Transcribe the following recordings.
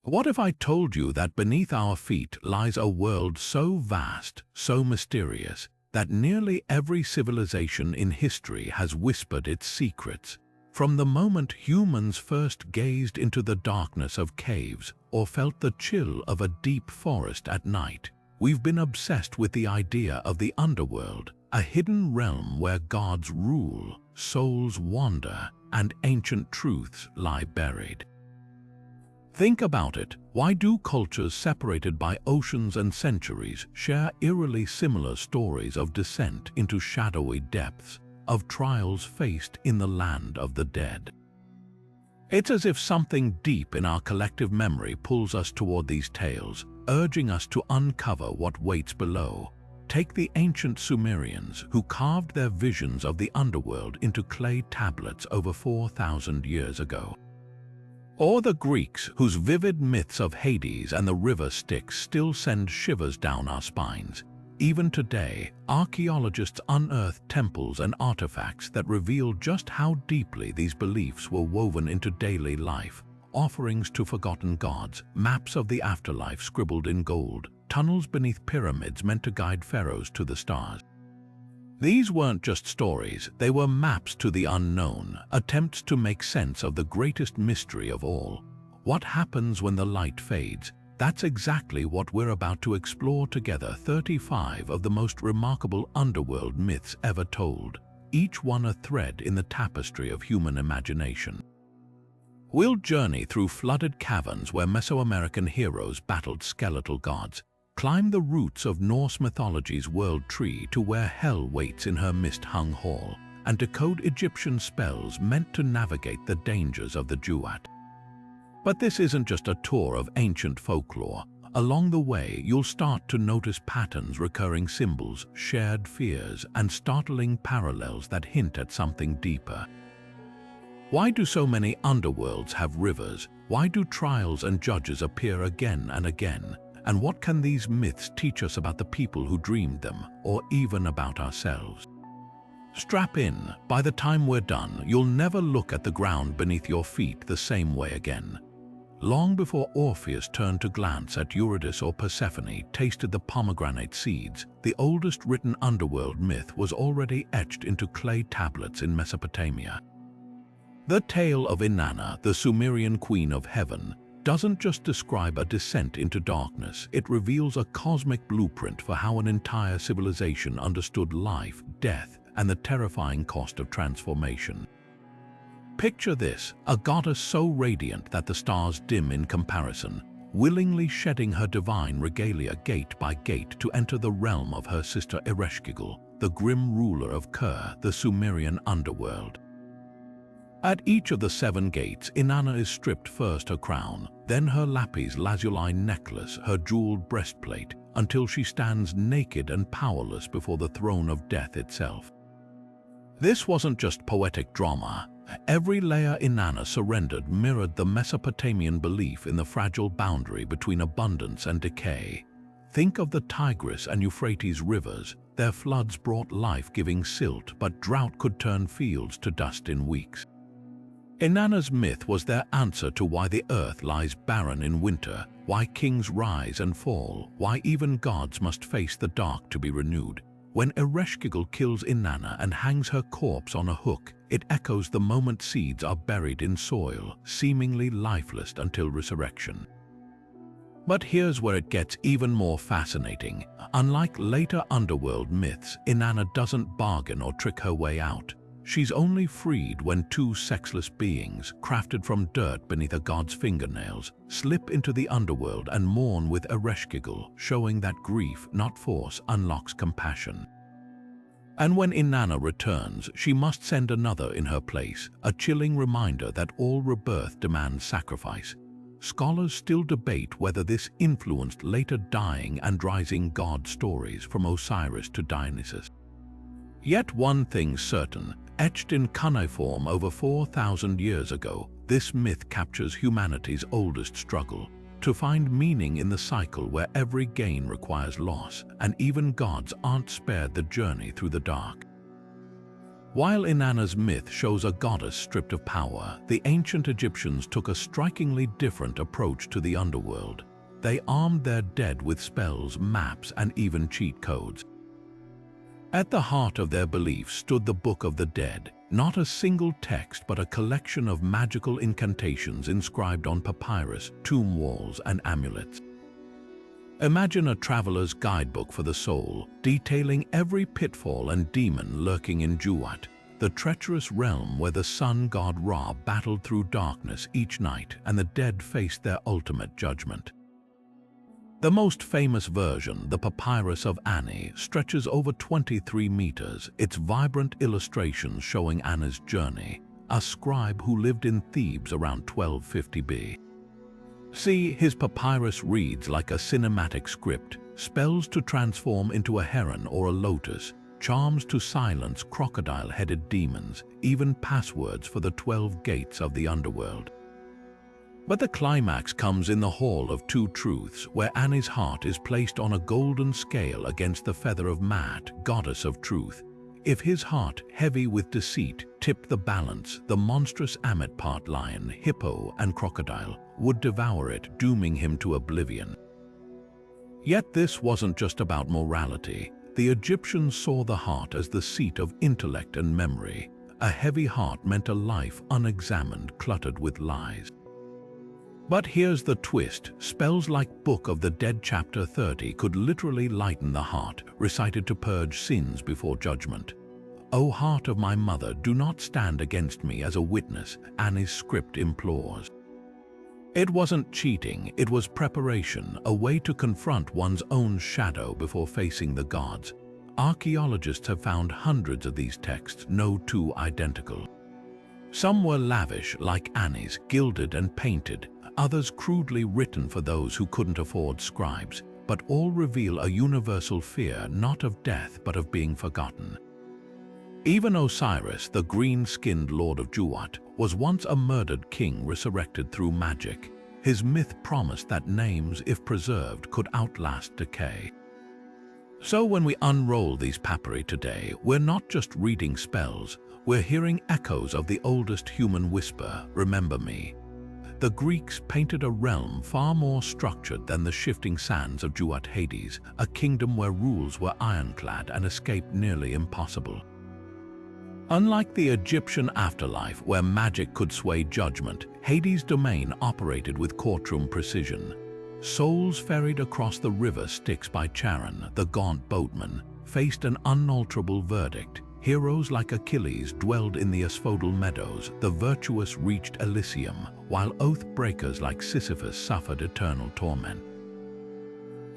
What if I told you that beneath our feet lies a world so vast, so mysterious, that nearly every civilization in history has whispered its secrets? From the moment humans first gazed into the darkness of caves or felt the chill of a deep forest at night, we've been obsessed with the idea of the underworld, a hidden realm where gods rule, souls wander, and ancient truths lie buried. Think about it. Why do cultures separated by oceans and centuries share eerily similar stories of descent into shadowy depths, of trials faced in the land of the dead? It's as if something deep in our collective memory pulls us toward these tales, urging us to uncover what waits below. Take the ancient Sumerians, who carved their visions of the underworld into clay tablets over 4,000 years ago. Or the Greeks, whose vivid myths of Hades and the river Styx still send shivers down our spines. Even today, archaeologists unearth temples and artifacts that reveal just how deeply these beliefs were woven into daily life. Offerings to forgotten gods, maps of the afterlife scribbled in gold, tunnels beneath pyramids meant to guide pharaohs to the stars. These weren't just stories, they were maps to the unknown, attempts to make sense of the greatest mystery of all. What happens when the light fades? That's exactly what we're about to explore together. 35 of the most remarkable underworld myths ever told, each one a thread in the tapestry of human imagination. We'll journey through flooded caverns where Mesoamerican heroes battled skeletal gods, climb the roots of Norse mythology's world tree to where hell waits in her mist-hung hall, and decode Egyptian spells meant to navigate the dangers of the duat. But this isn't just a tour of ancient folklore. Along the way, you'll start to notice patterns, recurring symbols, shared fears, and startling parallels that hint at something deeper. Why do so many underworlds have rivers? Why do trials and judges appear again and again? And what can these myths teach us about the people who dreamed them, or even about ourselves? Strap in. By the time we're done, you'll never look at the ground beneath your feet the same way again. Long before Orpheus turned to glance at Eurydice or Persephone tasted the pomegranate seeds, the oldest written underworld myth was already etched into clay tablets in Mesopotamia. The tale of Inanna, the Sumerian queen of heaven, doesn't just describe a descent into darkness, it reveals a cosmic blueprint for how an entire civilization understood life, death, and the terrifying cost of transformation. Picture this, a goddess so radiant that the stars dim in comparison, willingly shedding her divine regalia gate by gate to enter the realm of her sister Ereshkigal, the grim ruler of Ker, the Sumerian underworld. At each of the 7 gates, Inanna is stripped, first her crown, then her lapis lazuli necklace, her jeweled breastplate, until she stands naked and powerless before the throne of death itself. This wasn't just poetic drama. Every layer Inanna surrendered mirrored the Mesopotamian belief in the fragile boundary between abundance and decay. Think of the Tigris and Euphrates rivers. Their floods brought life-giving silt, but drought could turn fields to dust in weeks. Inanna's myth was their answer to why the earth lies barren in winter, why kings rise and fall, why even gods must face the dark to be renewed. When Ereshkigal kills Inanna and hangs her corpse on a hook, it echoes the moment seeds are buried in soil, seemingly lifeless until resurrection. But here's where it gets even more fascinating. Unlike later underworld myths, Inanna doesn't bargain or trick her way out. She's only freed when 2 sexless beings, crafted from dirt beneath a god's fingernails, slip into the underworld and mourn with Ereshkigal, showing that grief, not force, unlocks compassion. And when Inanna returns, she must send another in her place, a chilling reminder that all rebirth demands sacrifice. Scholars still debate whether this influenced later dying and rising god stories from Osiris to Dionysus. Yet one thing's certain, etched in cuneiform over 4,000 years ago, this myth captures humanity's oldest struggle, to find meaning in the cycle where every gain requires loss, and even gods aren't spared the journey through the dark. While Inanna's myth shows a goddess stripped of power, the ancient Egyptians took a strikingly different approach to the underworld. They armed their dead with spells, maps, and even cheat codes. At the heart of their beliefs stood the Book of the Dead, not a single text but a collection of magical incantations inscribed on papyrus, tomb walls, and amulets. Imagine a traveler's guidebook for the soul, detailing every pitfall and demon lurking in Juat, the treacherous realm where the sun god Ra battled through darkness each night and the dead faced their ultimate judgment. The most famous version, the Papyrus of Ani, stretches over 23 meters, its vibrant illustrations showing Anna's journey, a scribe who lived in Thebes around 1250 B. See, his papyrus reads like a cinematic script, spells to transform into a heron or a lotus, charms to silence crocodile-headed demons, even passwords for the 12 gates of the underworld. But the climax comes in the Hall of Two Truths, where Ani's heart is placed on a golden scale against the feather of Maat, goddess of truth. If his heart, heavy with deceit, tipped the balance, the monstrous Ammit part lion, hippo, and crocodile would devour it, dooming him to oblivion. Yet this wasn't just about morality. The Egyptians saw the heart as the seat of intellect and memory. A heavy heart meant a life unexamined, cluttered with lies. But here's the twist. Spells like Book of the Dead Chapter 30 could literally lighten the heart, recited to purge sins before judgment. "O heart of my mother, do not stand against me as a witness," Ani's script implores. It wasn't cheating, it was preparation, a way to confront one's own shadow before facing the gods. Archaeologists have found hundreds of these texts, no two identical. Some were lavish, like Ani's, gilded and painted, others crudely written for those who couldn't afford scribes, but all reveal a universal fear not of death but of being forgotten. Even Osiris, the green-skinned lord of Juat, was once a murdered king resurrected through magic. His myth promised that names, if preserved, could outlast decay. So when we unroll these papyri today, we're not just reading spells, we're hearing echoes of the oldest human whisper, "Remember me." The Greeks painted a realm far more structured than the shifting sands of Juat Hades, a kingdom where rules were ironclad and escape nearly impossible. Unlike the Egyptian afterlife, where magic could sway judgment, Hades' domain operated with courtroom precision. Souls ferried across the river Styx by Charon, the gaunt boatman, faced an unalterable verdict. Heroes like Achilles dwelled in the asphodel meadows, the virtuous reached Elysium, while oath-breakers like Sisyphus suffered eternal torment.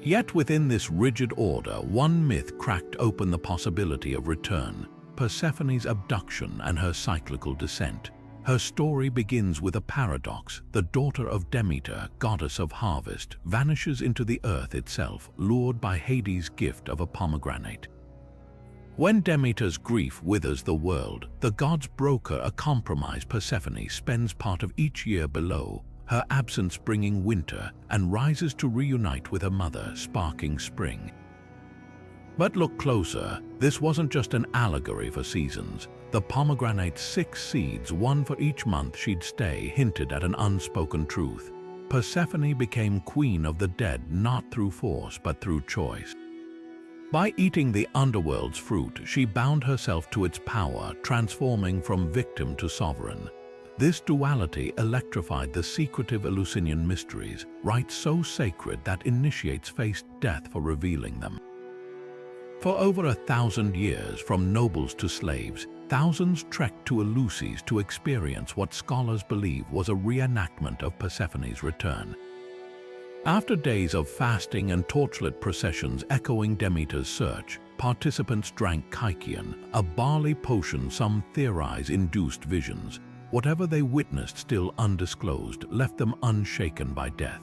Yet within this rigid order, one myth cracked open the possibility of return: Persephone's abduction and her cyclical descent. Her story begins with a paradox. The daughter of Demeter, goddess of harvest, vanishes into the earth itself, lured by Hades' gift of a pomegranate. When Demeter's grief withers the world, the gods broker a compromise. Persephone spends part of each year below, her absence bringing winter, and rises to reunite with her mother, sparking spring. But look closer, this wasn't just an allegory for seasons. The pomegranate's 6 seeds, one for each month she'd stay, hinted at an unspoken truth. Persephone became queen of the dead not through force but through choice. By eating the underworld's fruit, she bound herself to its power, transforming from victim to sovereign. This duality electrified the secretive Eleusinian mysteries, rites so sacred that initiates faced death for revealing them. For over 1,000 years, from nobles to slaves, thousands trekked to Eleusis to experience what scholars believe was a reenactment of Persephone's return. After days of fasting and torchlit processions echoing Demeter's search, participants drank kykeon, a barley potion some theorize induced visions. Whatever they witnessed, still undisclosed, left them unshaken by death.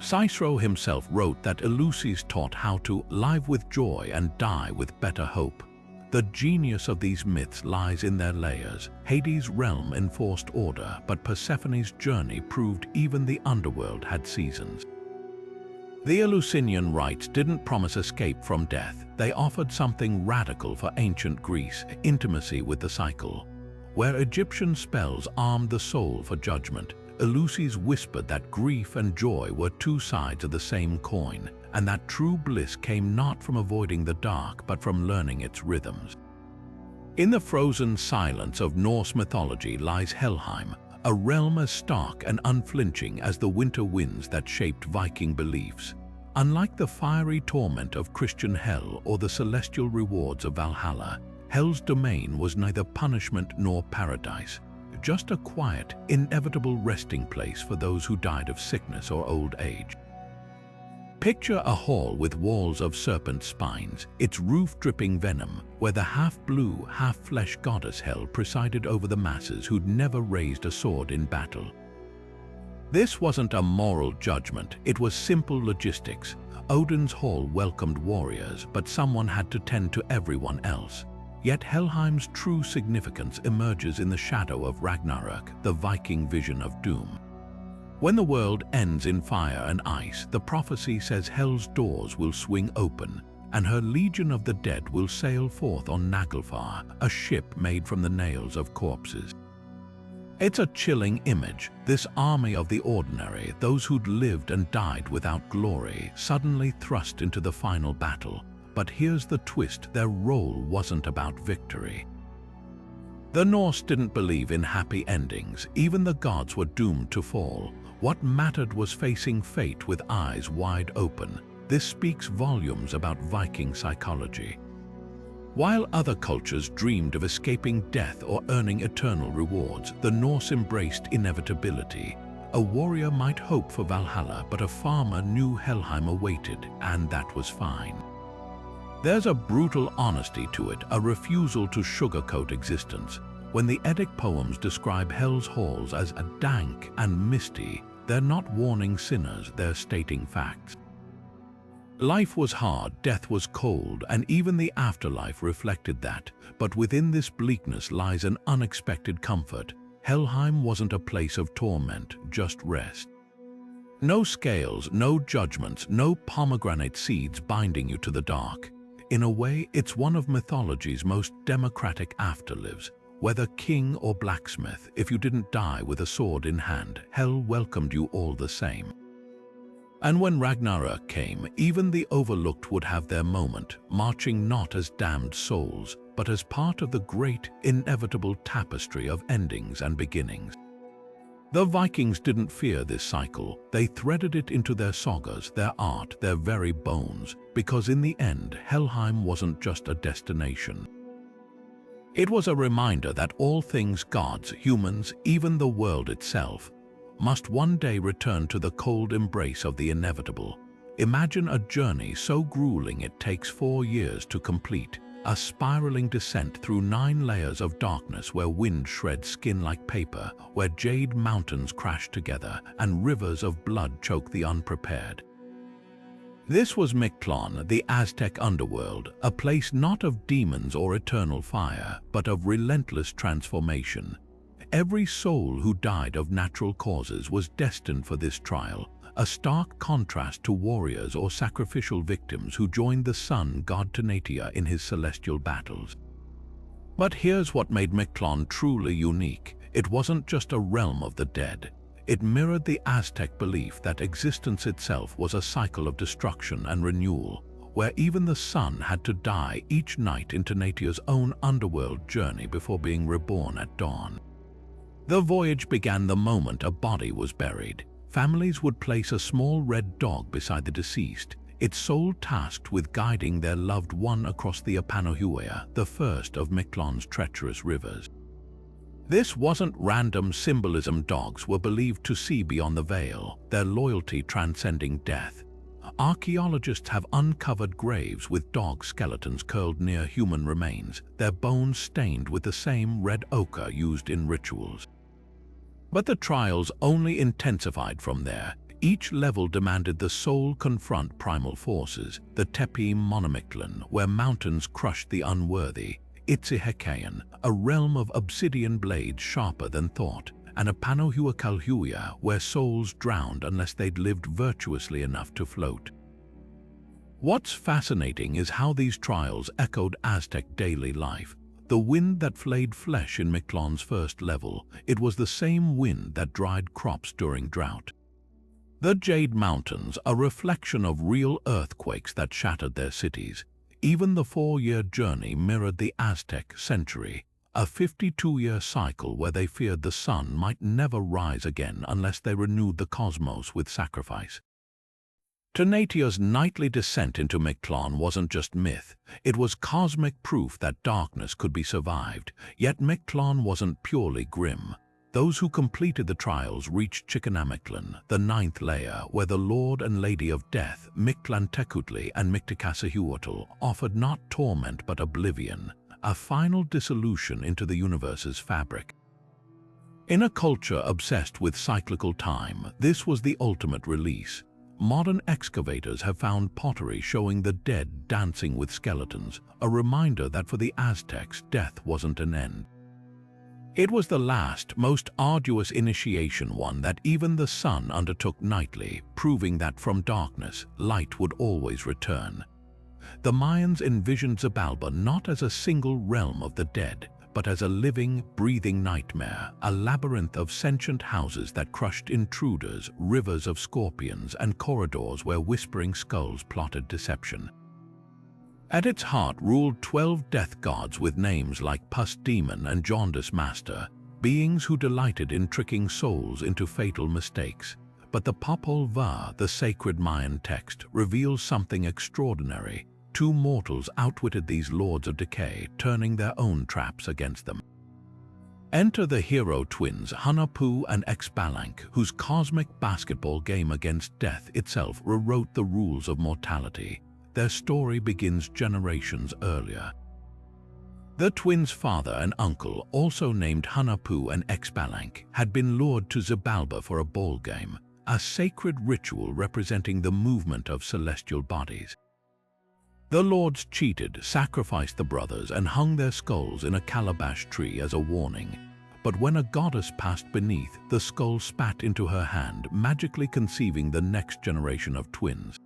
Cicero himself wrote that Eleusis taught how to live with joy and die with better hope. The genius of these myths lies in their layers. Hades' realm enforced order, but Persephone's journey proved even the underworld had seasons. The Eleusinian rites didn't promise escape from death. They offered something radical for ancient Greece: intimacy with the cycle. Where Egyptian spells armed the soul for judgment, Eleusis whispered that grief and joy were two sides of the same coin, and that true bliss came not from avoiding the dark but from learning its rhythms. In the frozen silence of Norse mythology lies Helheim, a realm as stark and unflinching as the winter winds that shaped Viking beliefs. Unlike the fiery torment of Christian hell or the celestial rewards of Valhalla, Hell's domain was neither punishment nor paradise, just a quiet, inevitable resting place for those who died of sickness or old age. Picture a hall with walls of serpent spines, its roof dripping venom, where the half-blue, half-flesh goddess Hel presided over the masses who'd never raised a sword in battle. This wasn't a moral judgment, it was simple logistics. Odin's hall welcomed warriors, but someone had to tend to everyone else. Yet Helheim's true significance emerges in the shadow of Ragnarök, the Viking vision of doom. When the world ends in fire and ice, the prophecy says Hel's doors will swing open, and her legion of the dead will sail forth on Naglfar, a ship made from the nails of corpses. It's a chilling image, this army of the ordinary, those who'd lived and died without glory, suddenly thrust into the final battle. But here's the twist: their role wasn't about victory. The Norse didn't believe in happy endings. Even the gods were doomed to fall. What mattered was facing fate with eyes wide open. This speaks volumes about Viking psychology. While other cultures dreamed of escaping death or earning eternal rewards, the Norse embraced inevitability. A warrior might hope for Valhalla, but a farmer knew Helheim awaited, and that was fine. There's a brutal honesty to it, a refusal to sugarcoat existence. When the Eddic poems describe Hel's halls as dank and misty, they're not warning sinners, they're stating facts. Life was hard, death was cold, and even the afterlife reflected that. But within this bleakness lies an unexpected comfort. Helheim wasn't a place of torment, just rest. No scales, no judgments, no pomegranate seeds binding you to the dark. In a way, it's one of mythology's most democratic afterlives. Whether king or blacksmith, if you didn't die with a sword in hand, Hel welcomed you all the same. And when Ragnarök came, even the overlooked would have their moment, marching not as damned souls, but as part of the great, inevitable tapestry of endings and beginnings. The Vikings didn't fear this cycle. They threaded it into their sagas, their art, their very bones, because in the end, Helheim wasn't just a destination. It was a reminder that all things gods, humans, even the world itself, must one day return to the cold embrace of the inevitable. Imagine a journey so grueling it takes 4 years to complete, a spiraling descent through 9 layers of darkness where wind shreds skin like paper, where jade mountains crash together and rivers of blood choke the unprepared. This was Mictlán, the Aztec underworld, a place not of demons or eternal fire, but of relentless transformation. Every soul who died of natural causes was destined for this trial, a stark contrast to warriors or sacrificial victims who joined the sun god Tanatia in his celestial battles. But here's what made Mictlán truly unique. It wasn't just a realm of the dead. It mirrored the Aztec belief that existence itself was a cycle of destruction and renewal, where even the sun had to die each night in Tanatia's own underworld journey before being reborn at dawn. The voyage began the moment a body was buried. Families would place a small red dog beside the deceased, its soul tasked with guiding their loved one across the Apanohuea, the first of Mictlán's treacherous rivers. This wasn't random symbolism. Dogs were believed to see beyond the veil, their loyalty transcending death. Archaeologists have uncovered graves with dog skeletons curled near human remains, their bones stained with the same red ochre used in rituals. But the trials only intensified from there. Each level demanded the soul confront primal forces, the Tepi Monomictlan, where mountains crushed the unworthy, Itzihekayan, a realm of obsidian blades sharper than thought, and a Panohuacalhuia where souls drowned unless they'd lived virtuously enough to float. What's fascinating is how these trials echoed Aztec daily life. The wind that flayed flesh in Mictlán's first level, it was the same wind that dried crops during drought. The Jade Mountains, a reflection of real earthquakes that shattered their cities. Even the 4-year journey mirrored the Aztec century, a 52-year cycle where they feared the sun might never rise again unless they renewed the cosmos with sacrifice. Ternatia's nightly descent into Mictlán wasn't just myth, it was cosmic proof that darkness could be survived, yet Mictlán wasn't purely grim. Those who completed the trials reached Chicanamictlán, the 9th layer, where the Lord and Lady of Death, Mictlantecutli and Mictlantecuhtli, offered not torment but oblivion, a final dissolution into the universe's fabric. In a culture obsessed with cyclical time, this was the ultimate release. Modern excavators have found pottery showing the dead dancing with skeletons, a reminder that for the Aztecs, death wasn't an end. It was the last, most arduous initiation, one that even the sun undertook nightly, proving that from darkness, light would always return. The Mayans envisioned Xibalba not as a single realm of the dead, but as a living, breathing nightmare, a labyrinth of sentient houses that crushed intruders, rivers of scorpions, and corridors where whispering skulls plotted deception. At its heart ruled 12 death gods with names like Pus Demon and Jaundice Master, beings who delighted in tricking souls into fatal mistakes. But the Popol Vuh, the sacred Mayan text, reveals something extraordinary. 2 mortals outwitted these lords of decay, turning their own traps against them. Enter the hero twins Hunahpu and Xbalanque, whose cosmic basketball game against death itself rewrote the rules of mortality. Their story begins generations earlier. The twins' father and uncle, also named Hunahpu and Xbalanque, had been lured to Xibalba for a ball game, a sacred ritual representing the movement of celestial bodies. The lords cheated, sacrificed the brothers, and hung their skulls in a calabash tree as a warning. But when a goddess passed beneath, the skull spat into her hand, magically conceiving the next generation of twins.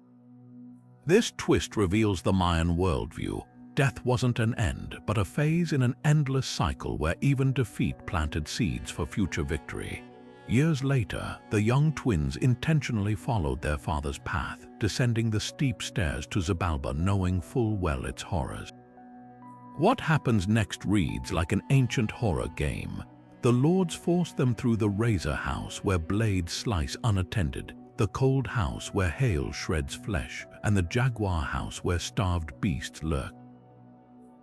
This twist reveals the Mayan worldview. Death wasn't an end, but a phase in an endless cycle where even defeat planted seeds for future victory. Years later, the young twins intentionally followed their father's path, descending the steep stairs to Xibalba knowing full well its horrors. What happens next reads like an ancient horror game. The lords force them through the razor house where blades slice unattended, the cold house where hail shreds flesh, and the jaguar house where starved beasts lurk.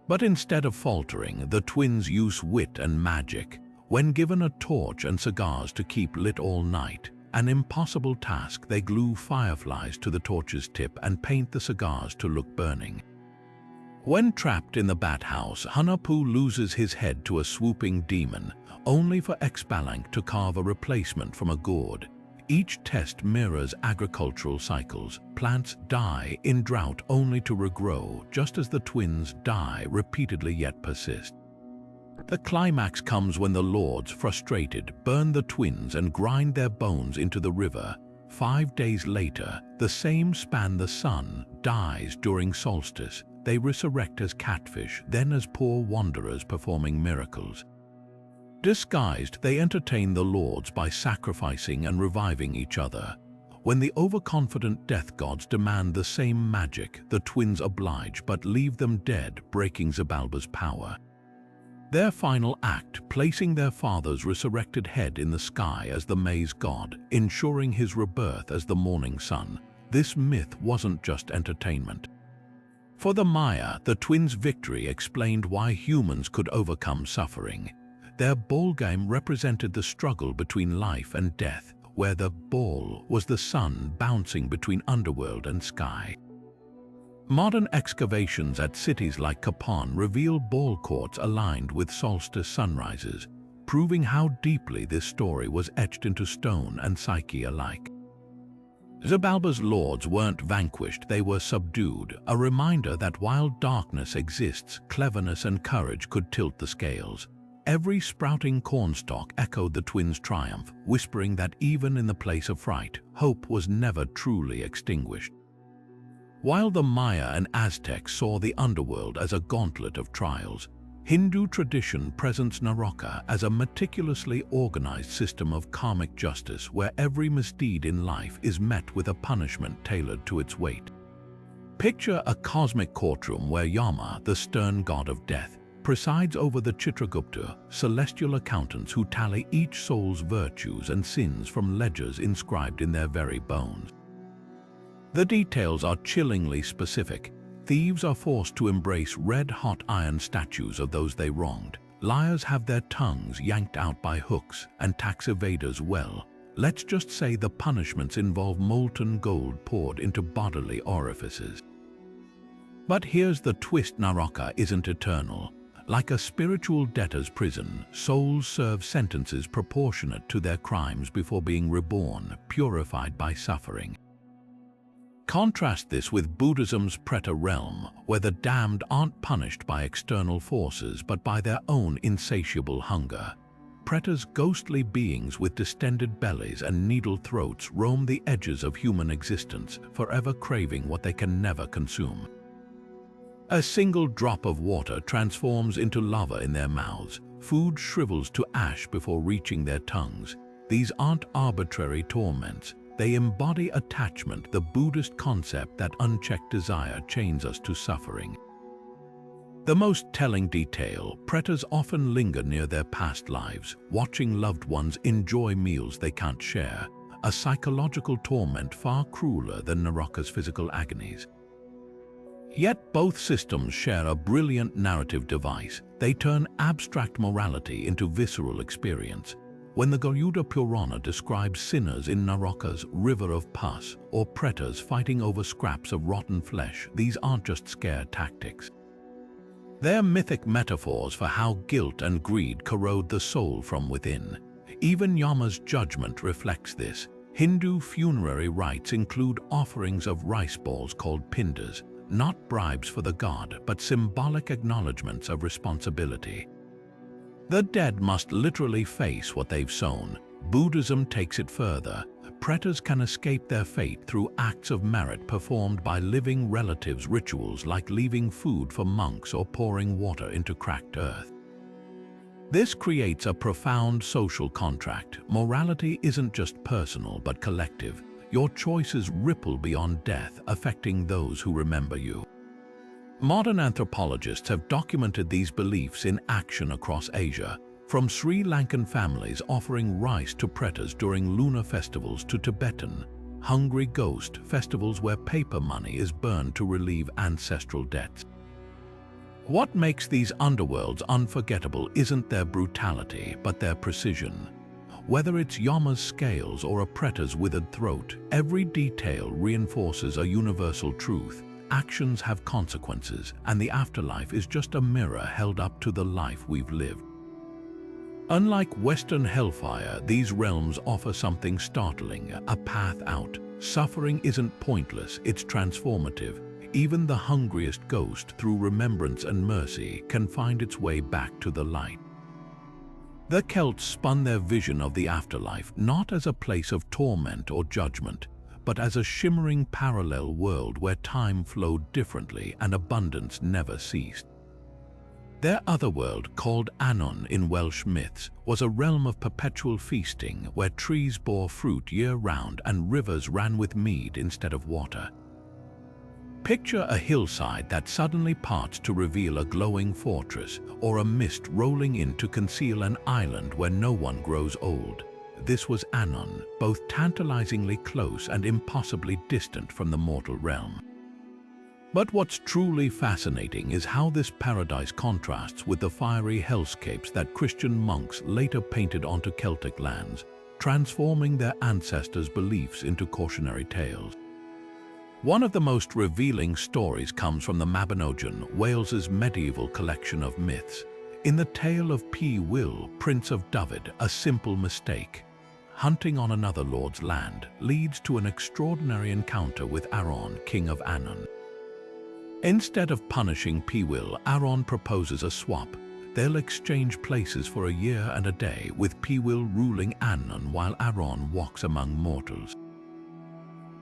But instead of faltering, the twins use wit and magic. When given a torch and cigars to keep lit all night, an impossible task, they glue fireflies to the torch's tip and paint the cigars to look burning. When trapped in the bat house, Hunahpu loses his head to a swooping demon, only for Xbalanque to carve a replacement from a gourd. Each test mirrors agricultural cycles. Plants die in drought only to regrow, just as the twins die repeatedly yet persist. The climax comes when the lords, frustrated, burn the twins and grind their bones into the river. 5 days later, the same span the sun dies during solstice. They resurrect as catfish, then as poor wanderers performing miracles. Disguised, they entertain the lords by sacrificing and reviving each other. When the overconfident death gods demand the same magic, the twins oblige but leave them dead, breaking Xibalba's power. Their final act, placing their father's resurrected head in the sky as the maize god, ensuring his rebirth as the morning sun. This myth wasn't just entertainment. For the Maya, the twins' victory explained why humans could overcome suffering. Their ball game represented the struggle between life and death, where the ball was the sun bouncing between underworld and sky. Modern excavations at cities like Capon reveal ball courts aligned with solstice sunrises, proving how deeply this story was etched into stone and psyche alike. Xibalba's lords weren't vanquished, they were subdued, a reminder that while darkness exists, cleverness and courage could tilt the scales. Every sprouting cornstalk echoed the twins' triumph, whispering that even in the place of fright, hope was never truly extinguished. While the Maya and Aztecs saw the underworld as a gauntlet of trials, Hindu tradition presents Naraka as a meticulously organized system of karmic justice where every misdeed in life is met with a punishment tailored to its weight. Picture a cosmic courtroom where Yama, the stern god of death, presides over the Chitragupta, celestial accountants who tally each soul's virtues and sins from ledgers inscribed in their very bones. The details are chillingly specific. Thieves are forced to embrace red-hot iron statues of those they wronged. Liars have their tongues yanked out by hooks, and tax evaders, well, let's just say the punishments involve molten gold poured into bodily orifices. But here's the twist: Naraka isn't eternal. Like a spiritual debtor's prison, souls serve sentences proportionate to their crimes before being reborn, purified by suffering. Contrast this with Buddhism's Preta realm, where the damned aren't punished by external forces but by their own insatiable hunger. Pretas, ghostly beings with distended bellies and needle throats, roam the edges of human existence, forever craving what they can never consume. A single drop of water transforms into lava in their mouths. Food shrivels to ash before reaching their tongues. These aren't arbitrary torments. They embody attachment, the Buddhist concept that unchecked desire chains us to suffering. The most telling detail: pretas often linger near their past lives, watching loved ones enjoy meals they can't share, a psychological torment far crueler than Naraka's physical agonies. Yet both systems share a brilliant narrative device. They turn abstract morality into visceral experience. When the Garuda Purana describes sinners in Naraka's river of pus or pretas fighting over scraps of rotten flesh, these aren't just scare tactics. They're mythic metaphors for how guilt and greed corrode the soul from within. Even Yama's judgment reflects this. Hindu funerary rites include offerings of rice balls called pindas, not bribes for the god, but symbolic acknowledgements of responsibility. The dead must literally face what they've sown. Buddhism takes it further. Pretas can escape their fate through acts of merit performed by living relatives, rituals like leaving food for monks or pouring water into cracked earth. This creates a profound social contract. Morality isn't just personal but collective. Your choices ripple beyond death, affecting those who remember you. Modern anthropologists have documented these beliefs in action across Asia, from Sri Lankan families offering rice to pretas during lunar festivals to Tibetan hungry ghost festivals where paper money is burned to relieve ancestral debts. What makes these underworlds unforgettable isn't their brutality, but their precision. Whether it's Yama's scales or a preta's withered throat, every detail reinforces a universal truth. Actions have consequences, and the afterlife is just a mirror held up to the life we've lived. Unlike Western hellfire, these realms offer something startling: a path out. Suffering isn't pointless, it's transformative. Even the hungriest ghost, through remembrance and mercy, can find its way back to the light. The Celts spun their vision of the afterlife not as a place of torment or judgment, but as a shimmering parallel world where time flowed differently and abundance never ceased. Their otherworld, called Annwn in Welsh myths, was a realm of perpetual feasting where trees bore fruit year-round and rivers ran with mead instead of water. Picture a hillside that suddenly parts to reveal a glowing fortress, or a mist rolling in to conceal an island where no one grows old. This was Annwn, both tantalizingly close and impossibly distant from the mortal realm. But what's truly fascinating is how this paradise contrasts with the fiery hellscapes that Christian monks later painted onto Celtic lands, transforming their ancestors' beliefs into cautionary tales. One of the most revealing stories comes from the Mabinogion, Wales's medieval collection of myths. In the tale of P. Will, Prince of Dyfed, a simple mistake, hunting on another lord's land, leads to an extraordinary encounter with Aron, king of Annwn. Instead of punishing P. Will, Aron proposes a swap. they'll exchange places for a year and a day, with Pewil ruling Annan while Aron walks among mortals.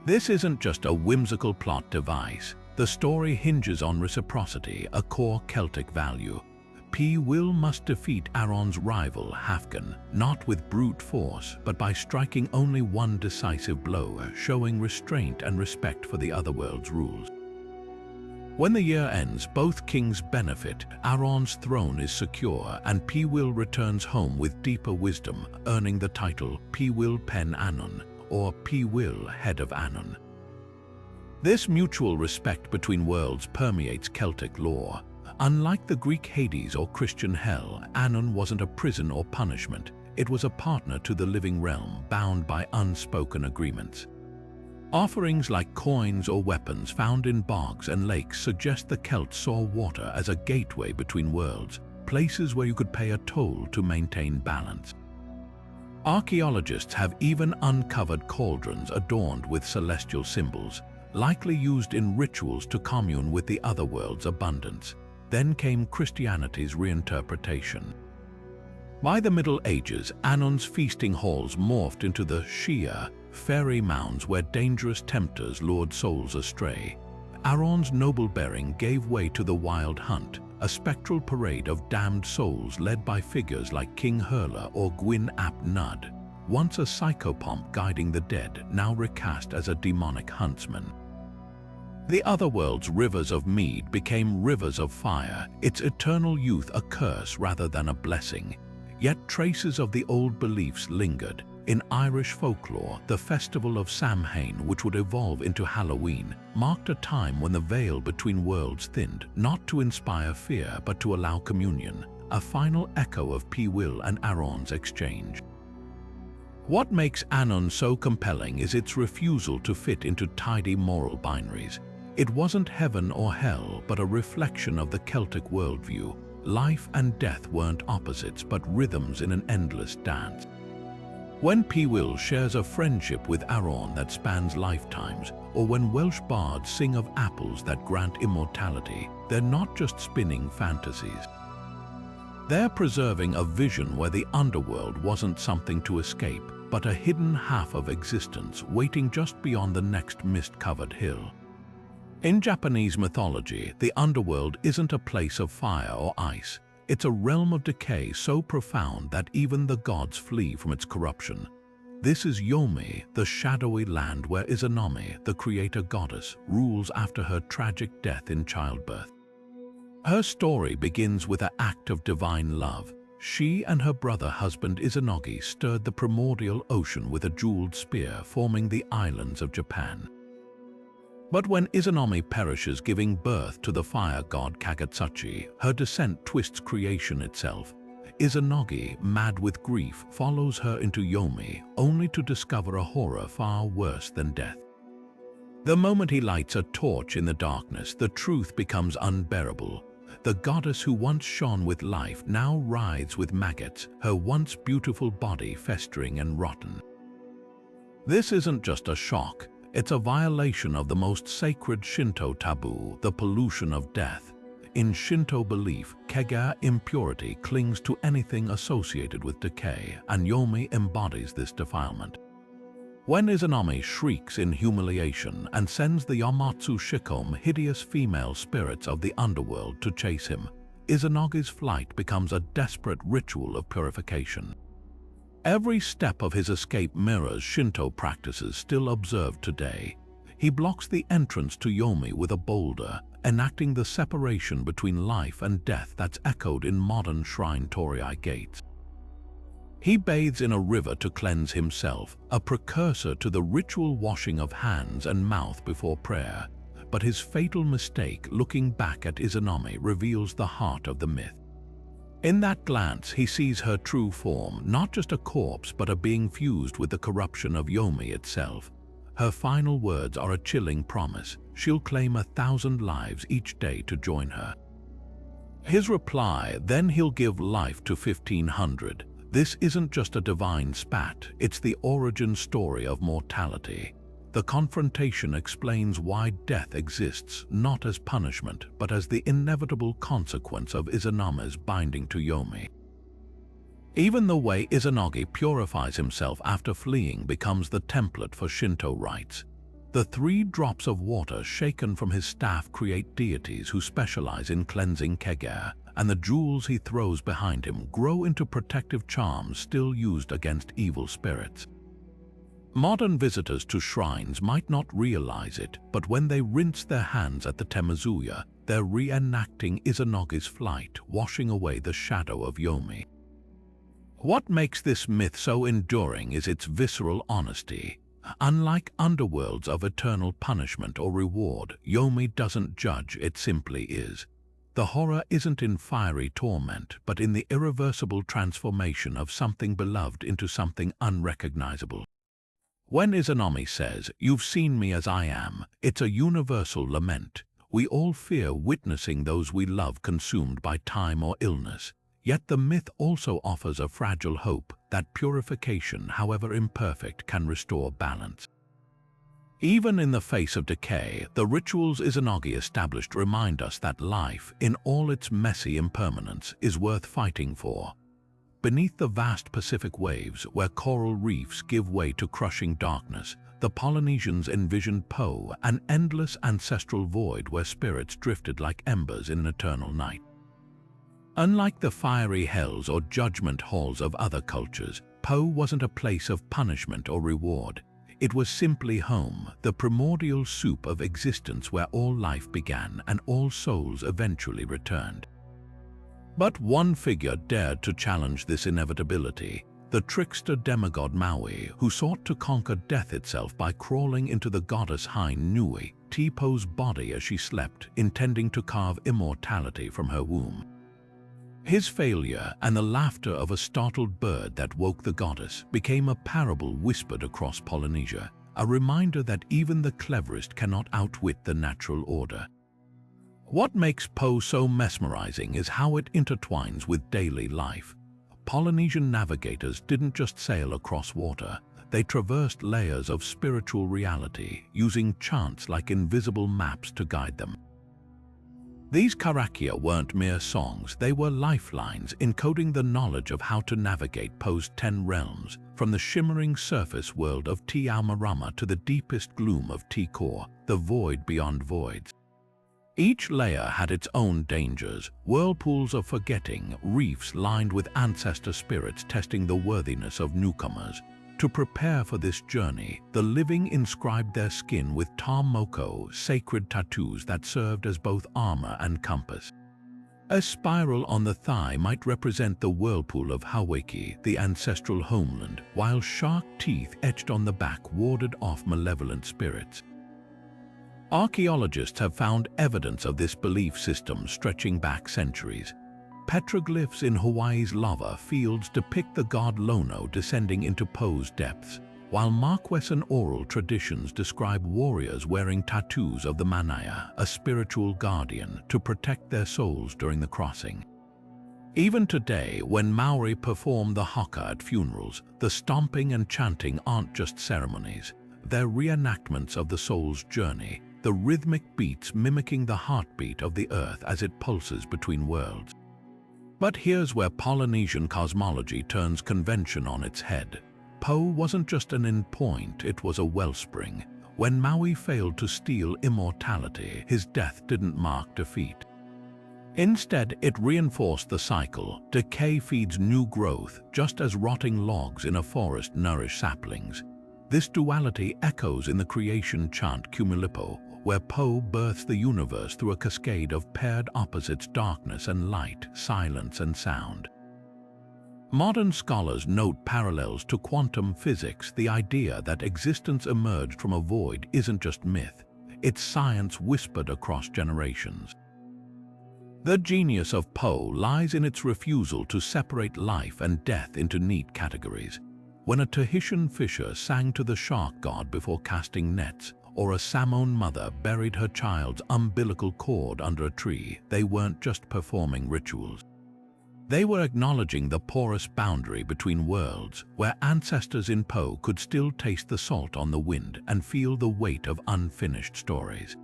This isn't just a whimsical plot device. The story hinges on reciprocity, a core Celtic value. Pewil must defeat Aron's rival Halfdan, not with brute force, but by striking only one decisive blow, showing restraint and respect for the Otherworld's rules. When the year ends, both kings benefit. Aron's throne is secure, and Pewil returns home with deeper wisdom, earning the title Pewil Pen Annan, or Pewil Head of Annan. This mutual respect between worlds permeates Celtic lore. Unlike the Greek Hades or Christian Hell, Annan wasn't a prison or punishment. It was a partner to the living realm, bound by unspoken agreements. Offerings like coins or weapons found in bogs and lakes suggest the Celts saw water as a gateway between worlds, places where you could pay a toll to maintain balance. Archaeologists have even uncovered cauldrons adorned with celestial symbols, likely used in rituals to commune with the Otherworld's abundance. Then came Christianity's reinterpretation. By the Middle Ages, Annan's feasting halls morphed into the Shia, fairy mounds where dangerous tempters lured souls astray. Aron's noble bearing gave way to the wild hunt, a spectral parade of damned souls led by figures like King Hurla or Gwyn ap Nudd, once a psychopomp guiding the dead, now recast as a demonic huntsman. The Otherworld's rivers of mead became rivers of fire, its eternal youth a curse rather than a blessing. Yet traces of the old beliefs lingered. In Irish folklore, the festival of Samhain, which would evolve into Halloween, marked a time when the veil between worlds thinned, not to inspire fear but to allow communion, a final echo of Pewil and Aron's exchange. What makes Annan so compelling is its refusal to fit into tidy moral binaries. It wasn't heaven or hell, but a reflection of the Celtic worldview. Life and death weren't opposites, but rhythms in an endless dance. When Pewil shares a friendship with Aron that spans lifetimes, or when Welsh bards sing of apples that grant immortality, they're not just spinning fantasies. They're preserving a vision where the underworld wasn't something to escape, but a hidden half of existence waiting just beyond the next mist-covered hill. In Japanese mythology, the underworld isn't a place of fire or ice. It's a realm of decay so profound that even the gods flee from its corruption. This is Yomi, the shadowy land where Izanami, the creator goddess, rules after her tragic death in childbirth. Her story begins with an act of divine love. She and her brother-husband Izanagi stirred the primordial ocean with a jeweled spear, forming the islands of Japan. But when Izanami perishes giving birth to the fire god Kagetsuchi, her descent twists creation itself. Izanagi, mad with grief, follows her into Yomi, only to discover a horror far worse than death. The moment he lights a torch in the darkness, the truth becomes unbearable. The goddess who once shone with life now writhes with maggots, her once beautiful body festering and rotten. This isn't just a shock. It's a violation of the most sacred Shinto taboo, the pollution of death. In Shinto belief, kega impurity clings to anything associated with decay, and Yomi embodies this defilement. When Izanami shrieks in humiliation and sends the Yamatsu Shikom, hideous female spirits of the underworld, to chase him, Izanagi's flight becomes a desperate ritual of purification. Every step of his escape mirrors Shinto practices still observed today. He blocks the entrance to Yomi with a boulder, enacting the separation between life and death that's echoed in modern shrine torii gates. He bathes in a river to cleanse himself, a precursor to the ritual washing of hands and mouth before prayer. But his fatal mistake, looking back at Izanami, reveals the heart of the myth. In that glance, he sees her true form, not just a corpse, but a being fused with the corruption of Yomi itself. Her final words are a chilling promise. She'll claim 1,000 lives each day to join her. His reply, then he'll give life to 1,500. This isn't just a divine spat, it's the origin story of mortality. the confrontation explains why death exists not as punishment but as the inevitable consequence of Izanagi's binding to Yomi. Even the way Izanagi purifies himself after fleeing becomes the template for Shinto rites. The 3 drops of water shaken from his staff create deities who specialize in cleansing Kegare, and the jewels he throws behind him grow into protective charms still used against evil spirits. Modern visitors to shrines might not realize it, but when they rinse their hands at the Temazuya, they're reenacting Izanagi's flight, washing away the shadow of Yomi. What makes this myth so enduring is its visceral honesty. Unlike underworlds of eternal punishment or reward, Yomi doesn't judge, it simply is. The horror isn't in fiery torment, but in the irreversible transformation of something beloved into something unrecognizable. When Izanami says, "You've seen me as I am," it's a universal lament. We all fear witnessing those we love consumed by time or illness. Yet the myth also offers a fragile hope that purification, however imperfect, can restore balance. Even in the face of decay, the rituals Izanagi established remind us that life, in all its messy impermanence, is worth fighting for. Beneath the vast Pacific waves, where coral reefs give way to crushing darkness, the Polynesians envisioned Po, an endless ancestral void where spirits drifted like embers in an eternal night. Unlike the fiery hells or judgment halls of other cultures, Po wasn't a place of punishment or reward. It was simply home, the primordial soup of existence where all life began and all souls eventually returned. But one figure dared to challenge this inevitability, the trickster demigod Maui, who sought to conquer death itself by crawling into the goddess Hind Nui, Po's body as she slept, intending to carve immortality from her womb. His failure and the laughter of a startled bird that woke the goddess became a parable whispered across Polynesia, a reminder that even the cleverest cannot outwit the natural order. What makes Po so mesmerizing is how it intertwines with daily life. Polynesian navigators didn't just sail across water, they traversed layers of spiritual reality, using chants like invisible maps to guide them. These karakia weren't mere songs, they were lifelines encoding the knowledge of how to navigate Po's 10 realms, from the shimmering surface world of Te Aumarama to the deepest gloom of Te Kor, the void beyond voids. Each layer had its own dangers, whirlpools of forgetting, reefs lined with ancestor spirits testing the worthiness of newcomers. To prepare for this journey, the living inscribed their skin with Moko, sacred tattoos that served as both armor and compass. A spiral on the thigh might represent the whirlpool of Hawaiki, the ancestral homeland, while shark teeth etched on the back warded off malevolent spirits. Archaeologists have found evidence of this belief system stretching back centuries. Petroglyphs in Hawaii's lava fields depict the god Lono descending into Po's depths, while Marquesan oral traditions describe warriors wearing tattoos of the Manaya, a spiritual guardian, to protect their souls during the crossing. Even today, when Maori perform the haka at funerals, the stomping and chanting aren't just ceremonies. They're reenactments of the soul's journey, the rhythmic beats mimicking the heartbeat of the earth as it pulses between worlds. But here's where Polynesian cosmology turns convention on its head. Po wasn't just an endpoint, it was a wellspring. When Maui failed to steal immortality, his death didn't mark defeat. Instead, it reinforced the cycle. Decay feeds new growth, just as rotting logs in a forest nourish saplings. This duality echoes in the creation chant Kumilipo, where Po births the universe through a cascade of paired opposites: darkness and light, silence and sound. Modern scholars note parallels to quantum physics, the idea that existence emerged from a void isn't just myth, it's science whispered across generations. The genius of Po lies in its refusal to separate life and death into neat categories. When a Tahitian fisher sang to the shark god before casting nets, or a Samoan mother buried her child's umbilical cord under a tree, they weren't just performing rituals. They were acknowledging the porous boundary between worlds, where ancestors in Po could still taste the salt on the wind and feel the weight of unfinished stories.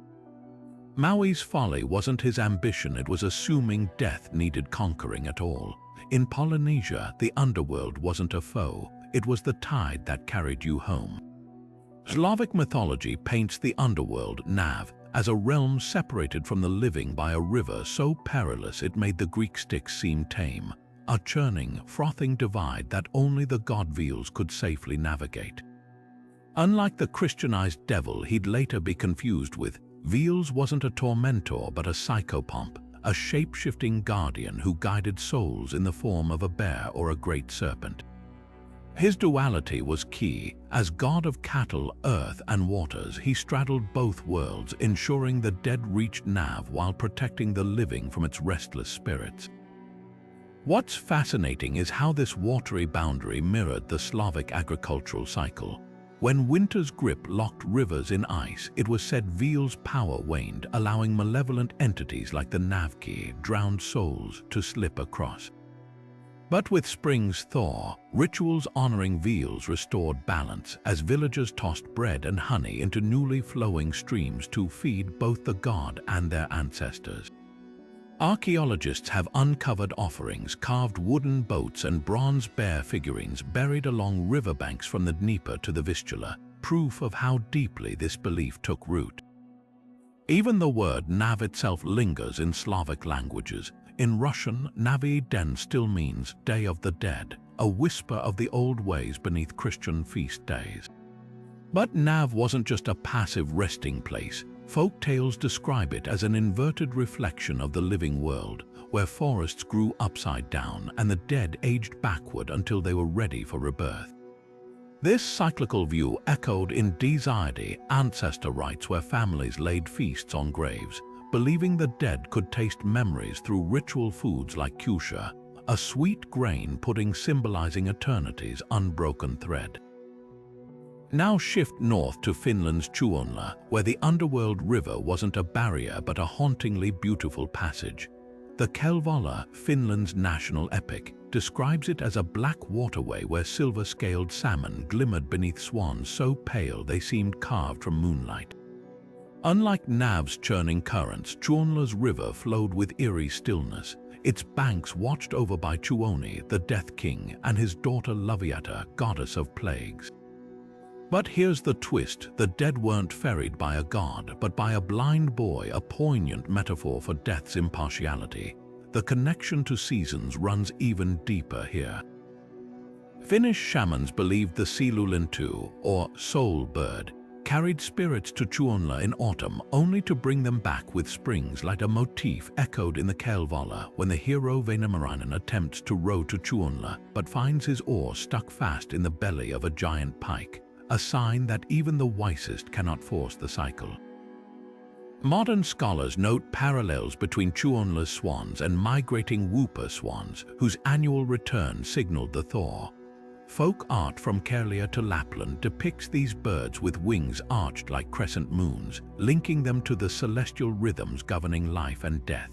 Maui's folly wasn't his ambition, it was assuming death needed conquering at all. In Polynesia, the underworld wasn't a foe, it was the tide that carried you home. Slavic mythology paints the underworld, Nav, as a realm separated from the living by a river so perilous it made the Greek Styx seem tame, a churning, frothing divide that only the god Veles could safely navigate. Unlike the Christianized devil he'd later be confused with, Veles wasn't a tormentor but a psychopomp, a shape-shifting guardian who guided souls in the form of a bear or a great serpent. His duality was key. As god of cattle, earth, and waters, he straddled both worlds, ensuring the dead reached Nav while protecting the living from its restless spirits. What's fascinating is how this watery boundary mirrored the Slavic agricultural cycle. When winter's grip locked rivers in ice, it was said Veles' power waned, allowing malevolent entities like the Navki, drowned souls, to slip across. But with spring's thaw, rituals honoring Veles restored balance as villagers tossed bread and honey into newly flowing streams to feed both the god and their ancestors. Archaeologists have uncovered offerings, carved wooden boats and bronze bear figurines buried along riverbanks from the Dnieper to the Vistula, proof of how deeply this belief took root. Even the word Nav itself lingers in Slavic languages. In Russian, Navi Den still means Day of the Dead, a whisper of the old ways beneath Christian feast days. But Nav wasn't just a passive resting place. Folk tales describe it as an inverted reflection of the living world, where forests grew upside down and the dead aged backward until they were ready for rebirth. This cyclical view echoed in Desiade, ancestor rites where families laid feasts on graves, believing the dead could taste memories through ritual foods like kusha, a sweet grain pudding symbolizing eternity's unbroken thread. Now shift north to Finland's Tuonla, where the underworld river wasn't a barrier but a hauntingly beautiful passage. The Kalevala, Finland's national epic, describes it as a black waterway where silver-scaled salmon glimmered beneath swans so pale they seemed carved from moonlight. Unlike Nav's churning currents, Tuonla's river flowed with eerie stillness, its banks watched over by Tuoni, the Death King, and his daughter Laviata, goddess of plagues. But here's the twist, the dead weren't ferried by a god, but by a blind boy, a poignant metaphor for death's impartiality. The connection to seasons runs even deeper here. Finnish shamans believed the Silulintu, or soul bird, carried spirits to Tuonla in autumn, only to bring them back with springs, like a motif echoed in the Kalevala when the hero Väinämöinen attempts to row to Tuonla but finds his oar stuck fast in the belly of a giant pike, a sign that even the wisest cannot force the cycle. Modern scholars note parallels between Tuonla's swans and migrating whooper swans, whose annual return signaled the thaw. Folk art from Karelia to Lapland depicts these birds with wings arched like crescent moons, linking them to the celestial rhythms governing life and death.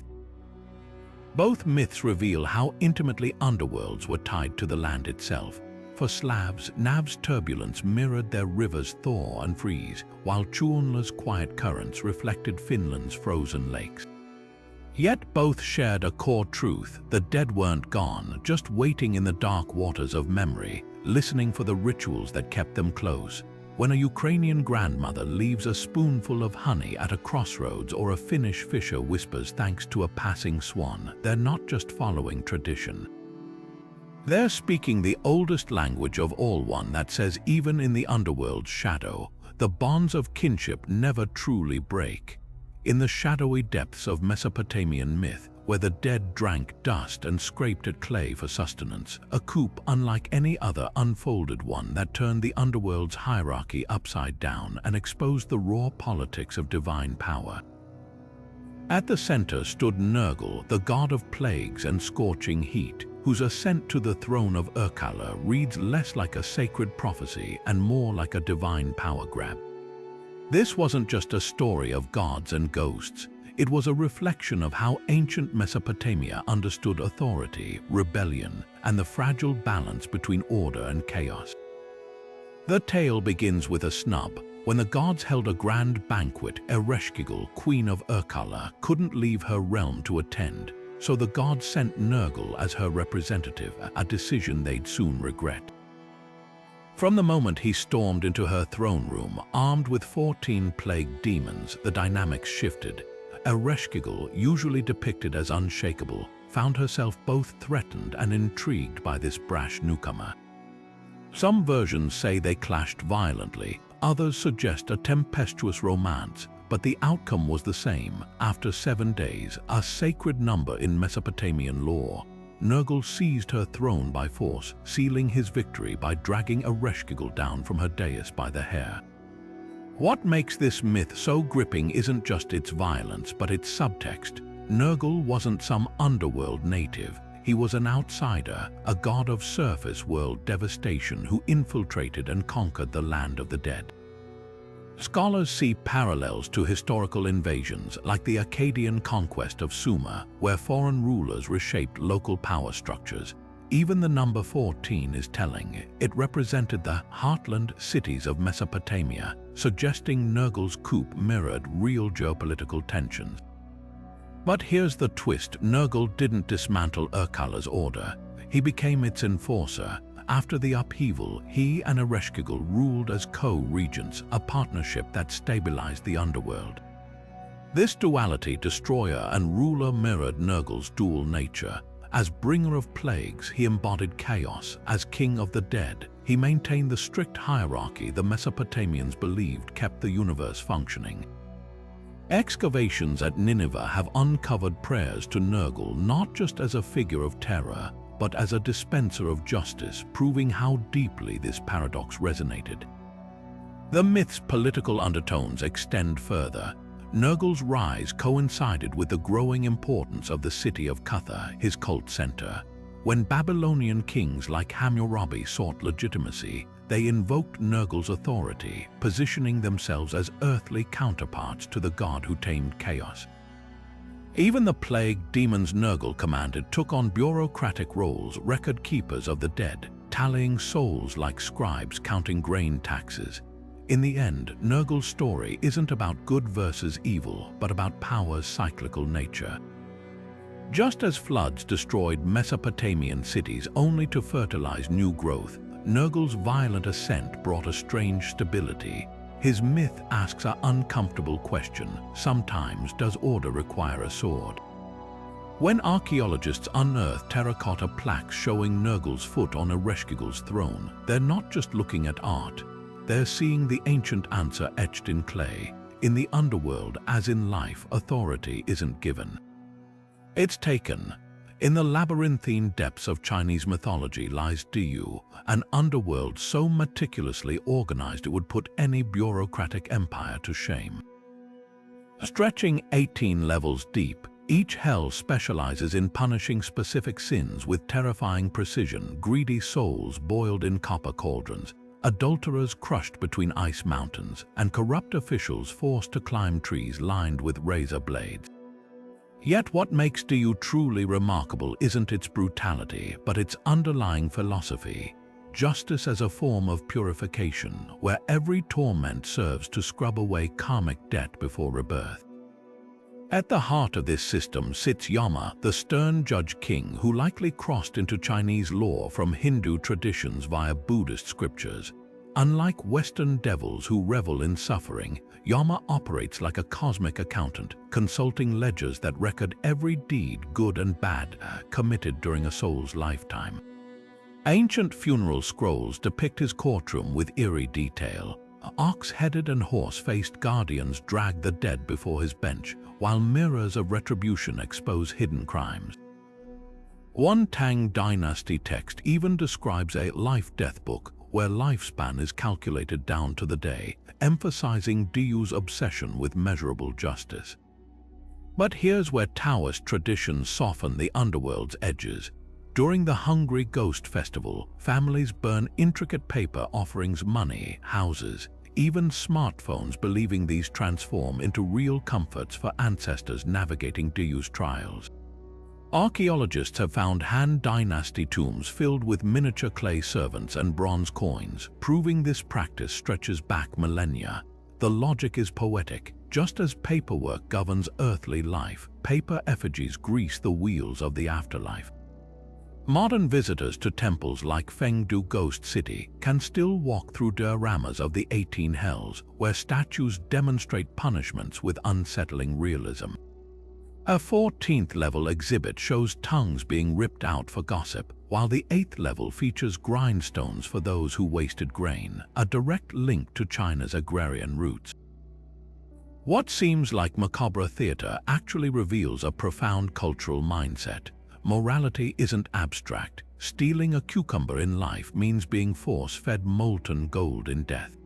Both myths reveal how intimately underworlds were tied to the land itself. For Slavs, Nav's turbulence mirrored their rivers thaw and freeze, while Tuonla's quiet currents reflected Finland's frozen lakes. Yet both shared a core truth: the dead weren't gone, just waiting in the dark waters of memory, listening for the rituals that kept them close. When a Ukrainian grandmother leaves a spoonful of honey at a crossroads or a Finnish fisher whispers thanks to a passing swan, they're not just following tradition. They're speaking the oldest language of all, one that says even in the underworld's shadow, the bonds of kinship never truly break. In the shadowy depths of Mesopotamian myth, where the dead drank dust and scraped at clay for sustenance, a coup unlike any other unfolded, one that turned the underworld's hierarchy upside down and exposed the raw politics of divine power. At the center stood Nergal, the god of plagues and scorching heat, whose ascent to the throne of Urkala reads less like a sacred prophecy and more like a divine power grab. This wasn't just a story of gods and ghosts. it was a reflection of how ancient Mesopotamia understood authority, rebellion, and the fragile balance between order and chaos. The tale begins with a snub. When the gods held a grand banquet, Ereshkigal, queen of Urkala, couldn't leave her realm to attend, so the gods sent Nergal as her representative, a decision they'd soon regret. From the moment he stormed into her throne room, armed with 14 plagued demons, the dynamics shifted. Ereshkigal, usually depicted as unshakable, found herself both threatened and intrigued by this brash newcomer. Some versions say they clashed violently, others suggest a tempestuous romance, but the outcome was the same. After 7 days, a sacred number in Mesopotamian lore, Nergal seized her throne by force, sealing his victory by dragging Ereshkigal down from her dais by the hair. What makes this myth so gripping isn't just its violence, but its subtext. Nergal wasn't some underworld native. He was an outsider, a god of surface world devastation who infiltrated and conquered the land of the dead. Scholars see parallels to historical invasions like the Akkadian conquest of Sumer, where foreign rulers reshaped local power structures. Even the number 14 is telling. It represented the heartland cities of Mesopotamia, suggesting Nergal's coup mirrored real geopolitical tensions. But here's the twist: Nergal didn't dismantle Urkala's order. He became its enforcer. After the upheaval, he and Ereshkigal ruled as co-regents, a partnership that stabilized the underworld. This duality, destroyer and ruler, mirrored Nergal's dual nature. As bringer of plagues, he embodied chaos. As king of the dead, he maintained the strict hierarchy the Mesopotamians believed kept the universe functioning. Excavations at Nineveh have uncovered prayers to Nergal not just as a figure of terror, but as a dispenser of justice, proving how deeply this paradox resonated. The myth's political undertones extend further. Nergal's rise coincided with the growing importance of the city of Cutha, his cult center. When Babylonian kings like Hammurabi sought legitimacy, they invoked Nergal's authority, positioning themselves as earthly counterparts to the god who tamed chaos. Even the plague demons Nergal commanded took on bureaucratic roles, record keepers of the dead, tallying souls like scribes counting grain taxes. In the end, Nergal's story isn't about good versus evil, but about power's cyclical nature. Just as floods destroyed Mesopotamian cities only to fertilize new growth, Nergal's violent ascent brought a strange stability. His myth asks an uncomfortable question: sometimes does order require a sword? When archaeologists unearth terracotta plaques showing Nergal's foot on Ereshkigal's throne, they're not just looking at art, they're seeing the ancient answer etched in clay. In the underworld, as in life, authority isn't given. It's taken. In the labyrinthine depths of Chinese mythology lies Diyu, an underworld so meticulously organized it would put any bureaucratic empire to shame. Stretching 18 levels deep, each hell specializes in punishing specific sins with terrifying precision: greedy souls boiled in copper cauldrons, adulterers crushed between ice mountains, and corrupt officials forced to climb trees lined with razor blades. Yet what makes Diyu truly remarkable isn't its brutality, but its underlying philosophy: justice as a form of purification, where every torment serves to scrub away karmic debt before rebirth. At the heart of this system sits Yama, the stern judge king who likely crossed into Chinese lore from Hindu traditions via Buddhist scriptures. Unlike Western devils who revel in suffering, Yama operates like a cosmic accountant, consulting ledgers that record every deed, good and bad, committed during a soul's lifetime. Ancient funeral scrolls depict his courtroom with eerie detail. Ox-headed and horse-faced guardians drag the dead before his bench, while mirrors of retribution expose hidden crimes. One Tang dynasty text even describes a life-death book, where lifespan is calculated down to the day, emphasizing Diyu's obsession with measurable justice. But here's where Taoist traditions soften the underworld's edges. During the Hungry Ghost Festival, families burn intricate paper offerings, money, houses, even smartphones, believing these transform into real comforts for ancestors navigating Dayu's trials. Archaeologists have found Han Dynasty tombs filled with miniature clay servants and bronze coins, proving this practice stretches back millennia. The logic is poetic. Just as paperwork governs earthly life, paper effigies grease the wheels of the afterlife. Modern visitors to temples like Fengdu Ghost City can still walk through dioramas of the 18 hells, where statues demonstrate punishments with unsettling realism. A 14th level exhibit shows tongues being ripped out for gossip, while the 8th level features grindstones for those who wasted grain, a direct link to China's agrarian roots. What seems like macabre theater actually reveals a profound cultural mindset. Morality isn't abstract. Stealing a cucumber in life means being force-fed molten gold in death.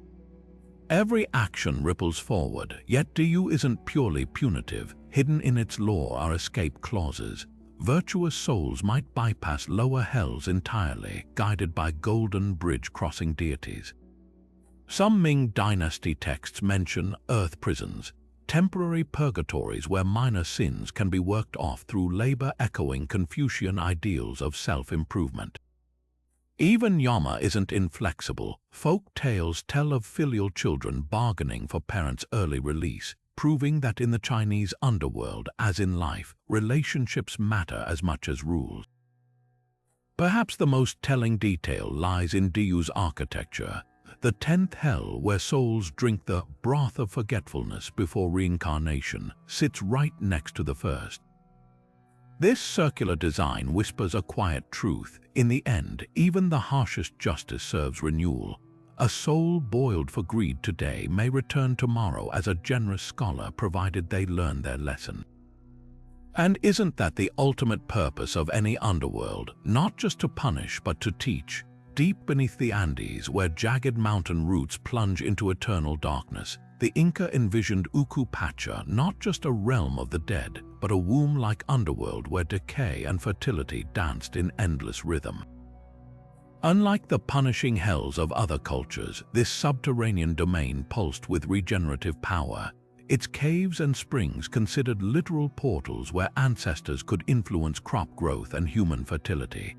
Every action ripples forward, yet Dayu isn't purely punitive. Hidden in its lore are escape clauses. Virtuous souls might bypass lower hells entirely, guided by golden bridge-crossing deities. Some Ming Dynasty texts mention earth prisons, temporary purgatories where minor sins can be worked off through labor, echoing Confucian ideals of self-improvement. Even Yomi isn't inflexible. Folk tales tell of filial children bargaining for parents' early release, proving that in the Chinese underworld, as in life, relationships matter as much as rules. Perhaps the most telling detail lies in Dayu's architecture. The 10th hell, where souls drink the broth of forgetfulness before reincarnation, sits right next to the first. This circular design whispers a quiet truth. In the end, even the harshest justice serves renewal. A soul boiled for greed today may return tomorrow as a generous scholar, provided they learn their lesson. And isn't that the ultimate purpose of any underworld? Not just to punish, but to teach. Deep beneath the Andes, where jagged mountain roots plunge into eternal darkness, the Inca envisioned Uku Pacha not just a realm of the dead, but a womb-like underworld where decay and fertility danced in endless rhythm. Unlike the punishing hells of other cultures, this subterranean domain pulsed with regenerative power. Its caves and springs considered literal portals where ancestors could influence crop growth and human fertility.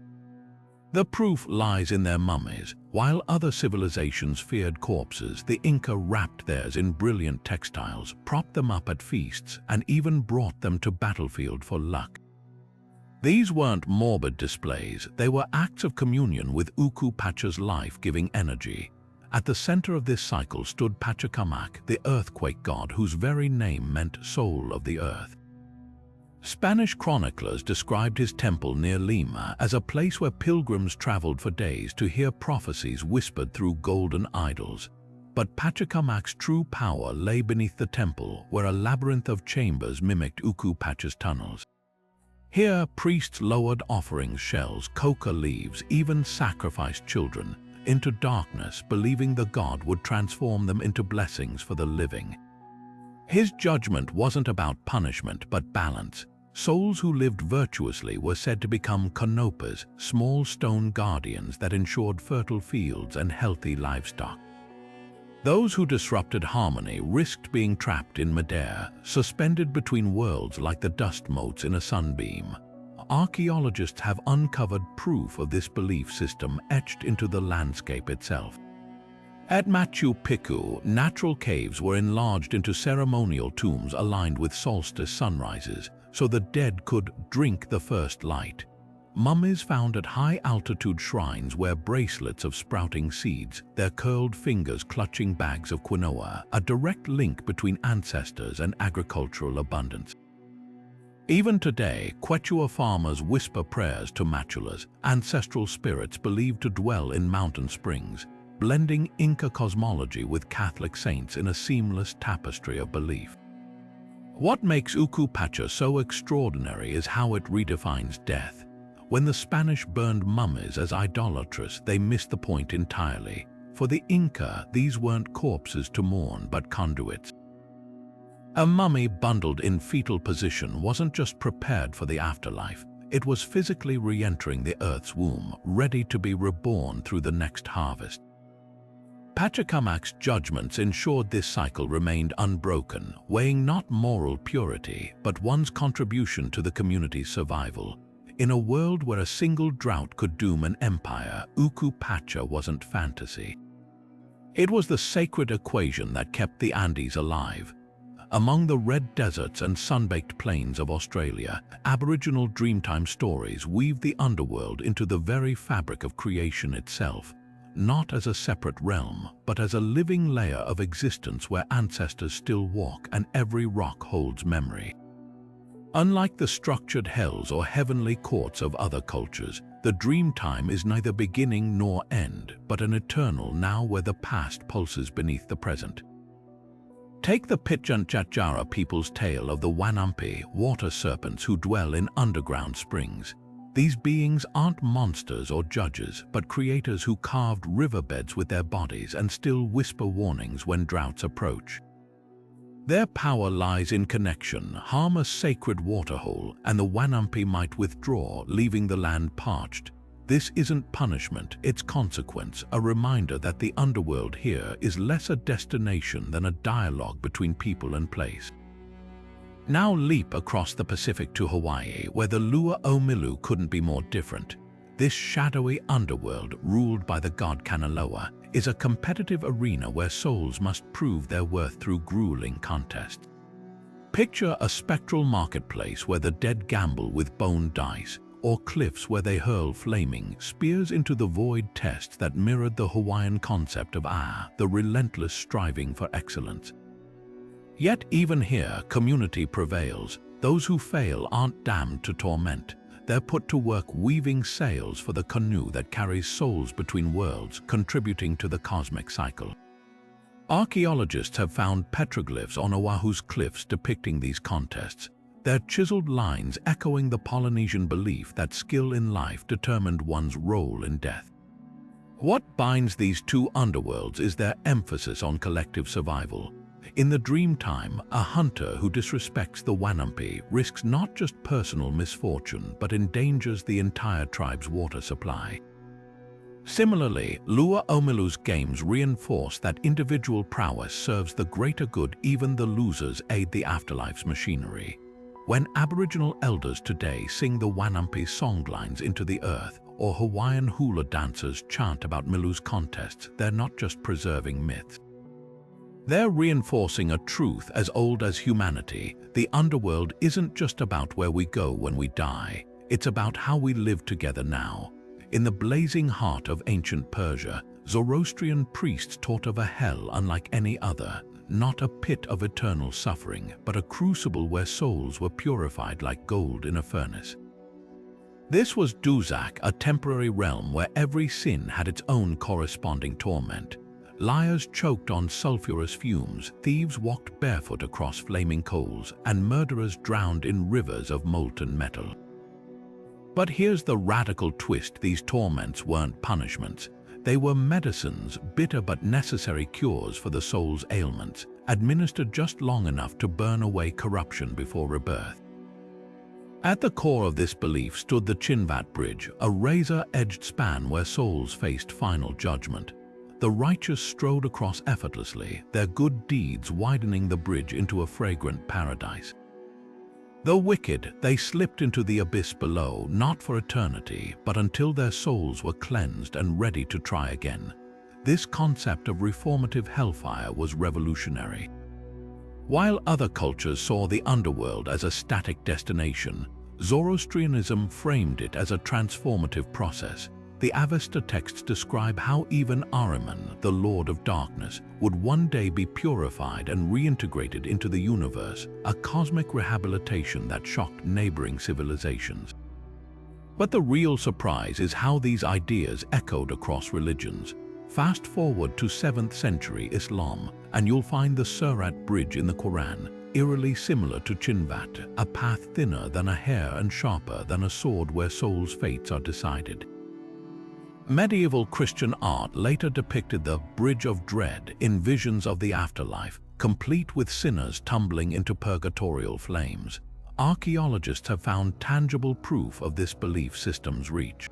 The proof lies in their mummies. While other civilizations feared corpses, the Inca wrapped theirs in brilliant textiles, propped them up at feasts, and even brought them to battlefield for luck. These weren't morbid displays, they were acts of communion with Uku Pacha's life-giving energy. At the center of this cycle stood Pachacamac, the earthquake god whose very name meant soul of the earth. Spanish chroniclers described his temple near Lima as a place where pilgrims traveled for days to hear prophecies whispered through golden idols. But Pachacamac's true power lay beneath the temple, where a labyrinth of chambers mimicked Uku Pacha's tunnels. Here, priests lowered offerings, shells, coca leaves, even sacrificed children into darkness, believing the god would transform them into blessings for the living. His judgment wasn't about punishment, but balance. Souls who lived virtuously were said to become kanopas, small stone guardians that ensured fertile fields and healthy livestock. Those who disrupted harmony risked being trapped in midair, suspended between worlds like the dust motes in a sunbeam. Archaeologists have uncovered proof of this belief system etched into the landscape itself. At Machu Picchu, natural caves were enlarged into ceremonial tombs aligned with solstice sunrises, so the dead could drink the first light. Mummies found at high-altitude shrines wear bracelets of sprouting seeds, their curled fingers clutching bags of quinoa, a direct link between ancestors and agricultural abundance. Even today, Quechua farmers whisper prayers to machulas, ancestral spirits believed to dwell in mountain springs, blending Inca cosmology with Catholic saints in a seamless tapestry of belief. What makes Uku Pacha so extraordinary is how it redefines death. When the Spanish burned mummies as idolatrous, they missed the point entirely. For the Inca, these weren't corpses to mourn, but conduits. A mummy bundled in fetal position wasn't just prepared for the afterlife, it was physically re-entering the earth's womb, ready to be reborn through the next harvest. Pachacamac's judgments ensured this cycle remained unbroken, weighing not moral purity, but one's contribution to the community's survival. In a world where a single drought could doom an empire, Uku Pacha wasn't fantasy. It was the sacred equation that kept the Andes alive. Among the red deserts and sun-baked plains of Australia, Aboriginal Dreamtime stories weave the underworld into the very fabric of creation itself, not as a separate realm, but as a living layer of existence where ancestors still walk and every rock holds memory. Unlike the structured hells or heavenly courts of other cultures, the Dreamtime is neither beginning nor end, but an eternal now where the past pulses beneath the present. Take the Pitjantjatjara people's tale of the Wanampi, water serpents who dwell in underground springs. These beings aren't monsters or judges, but creators who carved riverbeds with their bodies and still whisper warnings when droughts approach. Their power lies in connection. Harm a sacred waterhole, and the Wanampi might withdraw, leaving the land parched. This isn't punishment, it's consequence, a reminder that the underworld here is less a destination than a dialogue between people and place. Now leap across the Pacific to Hawaii, where the Lua o Milu couldn't be more different. This shadowy underworld, ruled by the god Kanaloa, is a competitive arena where souls must prove their worth through grueling contests. Picture a spectral marketplace where the dead gamble with bone dice, or cliffs where they hurl flaming spears into the void tests that mirrored the Hawaiian concept of the relentless striving for excellence. Yet even here, community prevails. Those who fail aren't damned to torment. They're put to work weaving sails for the canoe that carries souls between worlds, contributing to the cosmic cycle. Archaeologists have found petroglyphs on Oahu's cliffs depicting these contests, their chiseled lines echoing the Polynesian belief that skill in life determined one's role in death. What binds these two underworlds is their emphasis on collective survival. In the Dreamtime, a hunter who disrespects the Wanampi risks not just personal misfortune but endangers the entire tribe's water supply. Similarly, Lua o Milu's games reinforce that individual prowess serves the greater good. Even the losers aid the afterlife's machinery. When Aboriginal elders today sing the Wanampi songlines into the earth, or Hawaiian hula dancers chant about Milu's contests, they're not just preserving myths. They're reinforcing a truth as old as humanity. The underworld isn't just about where we go when we die. It's about how we live together now. In the blazing heart of ancient Persia, Zoroastrian priests taught of a hell unlike any other, not a pit of eternal suffering, but a crucible where souls were purified like gold in a furnace. This was Duzak, a temporary realm where every sin had its own corresponding torment. Liars choked on sulfurous fumes, thieves walked barefoot across flaming coals, and murderers drowned in rivers of molten metal. But here's the radical twist: these torments weren't punishments. They were medicines, bitter but necessary cures for the soul's ailments, administered just long enough to burn away corruption before rebirth. At the core of this belief stood the Chinvat Bridge, a razor-edged span where souls faced final judgment. The righteous strode across effortlessly, their good deeds widening the bridge into a fragrant paradise. The wicked, they slipped into the abyss below, not for eternity, but until their souls were cleansed and ready to try again. This concept of reformative hellfire was revolutionary. While other cultures saw the underworld as a static destination, Zoroastrianism framed it as a transformative process. The Avesta texts describe how even Ahriman, the Lord of Darkness, would one day be purified and reintegrated into the universe, a cosmic rehabilitation that shocked neighboring civilizations. But the real surprise is how these ideas echoed across religions. Fast forward to 7th century Islam, and you'll find the Surat Bridge in the Quran, eerily similar to Chinvat, a path thinner than a hair and sharper than a sword where souls' fates are decided. Medieval Christian art later depicted the Bridge of Dread in visions of the afterlife, complete with sinners tumbling into purgatorial flames. Archaeologists have found tangible proof of this belief system's reach.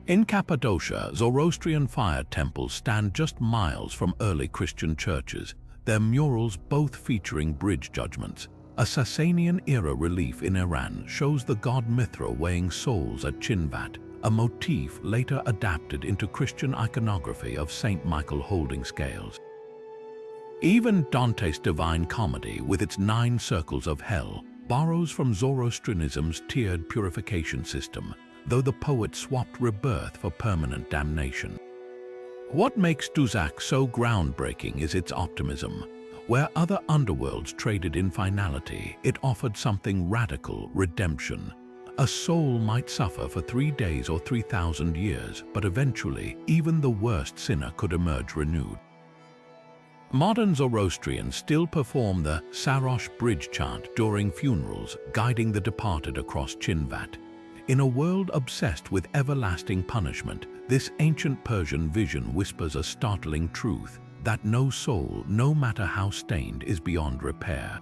In Cappadocia, Zoroastrian fire temples stand just miles from early Christian churches, their murals both featuring bridge judgments. A Sasanian-era relief in Iran shows the god Mithra weighing souls at Chinvat, a motif later adapted into Christian iconography of Saint Michael holding scales. Even Dante's Divine Comedy, with its 9 circles of hell, borrows from Zoroastrianism's tiered purification system, though the poet swapped rebirth for permanent damnation. What makes Duzak so groundbreaking is its optimism. Where other underworlds traded in finality, it offered something radical: redemption. A soul might suffer for 3 days or 3,000 years, but eventually, even the worst sinner could emerge renewed. Modern Zoroastrians still perform the Sarosh bridge chant during funerals, guiding the departed across Chinvat. In a world obsessed with everlasting punishment, this ancient Persian vision whispers a startling truth: that no soul, no matter how stained, is beyond repair.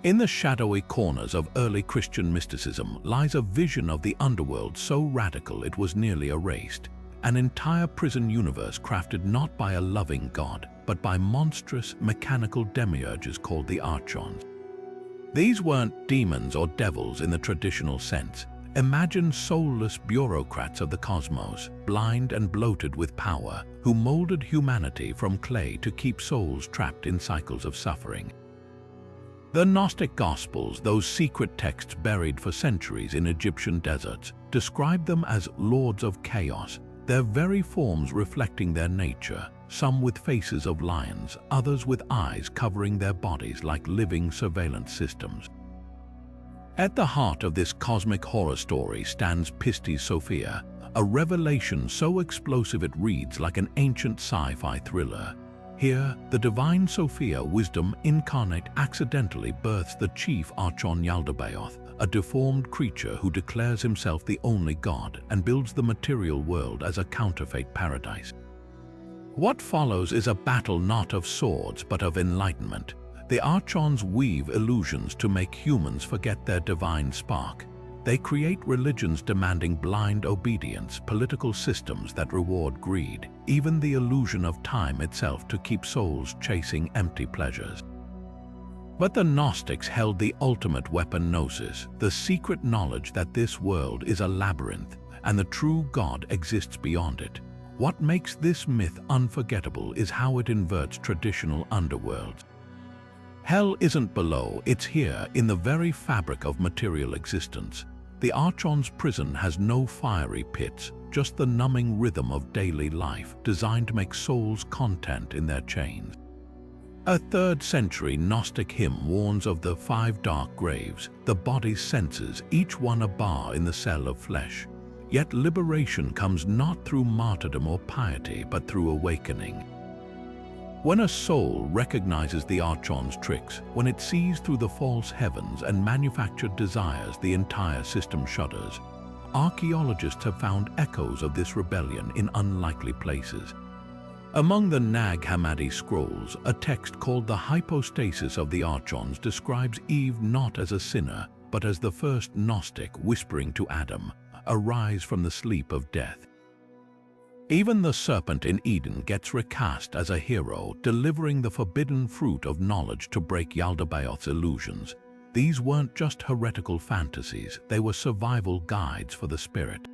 In the shadowy corners of early Christian mysticism lies a vision of the underworld so radical it was nearly erased, an entire prison universe crafted not by a loving god, but by monstrous, mechanical demiurges called the Archons. These weren't demons or devils in the traditional sense. Imagine soulless bureaucrats of the cosmos, blind and bloated with power, who molded humanity from clay to keep souls trapped in cycles of suffering. The Gnostic Gospels, those secret texts buried for centuries in Egyptian deserts, describe them as lords of chaos, their very forms reflecting their nature, some with faces of lions, others with eyes covering their bodies like living surveillance systems. At the heart of this cosmic horror story stands Pistis Sophia, a revelation so explosive it reads like an ancient sci-fi thriller. Here, the divine Sophia, wisdom incarnate, accidentally births the chief Archon Yaldabaoth, a deformed creature who declares himself the only god and builds the material world as a counterfeit paradise. What follows is a battle not of swords but of enlightenment. The Archons weave illusions to make humans forget their divine spark. They create religions demanding blind obedience, political systems that reward greed, even the illusion of time itself to keep souls chasing empty pleasures. But the Gnostics held the ultimate weapon: gnosis, the secret knowledge that this world is a labyrinth and the true God exists beyond it. What makes this myth unforgettable is how it inverts traditional underworlds. Hell isn't below, it's here, in the very fabric of material existence. The Archon's prison has no fiery pits, just the numbing rhythm of daily life, designed to make souls content in their chains. A 3rd century Gnostic hymn warns of the 5 dark graves, the body's senses, each one a bar in the cell of flesh. Yet liberation comes not through martyrdom or piety, but through awakening. When a soul recognizes the Archon's tricks, when it sees through the false heavens and manufactured desires, the entire system shudders. Archaeologists have found echoes of this rebellion in unlikely places. Among the Nag Hammadi scrolls, a text called the Hypostasis of the Archons describes Eve not as a sinner, but as the first Gnostic whispering to Adam, "Arise from the sleep of death." Even the serpent in Eden gets recast as a hero, delivering the forbidden fruit of knowledge to break Yaldabaoth's illusions. These weren't just heretical fantasies, they were survival guides for the spirit.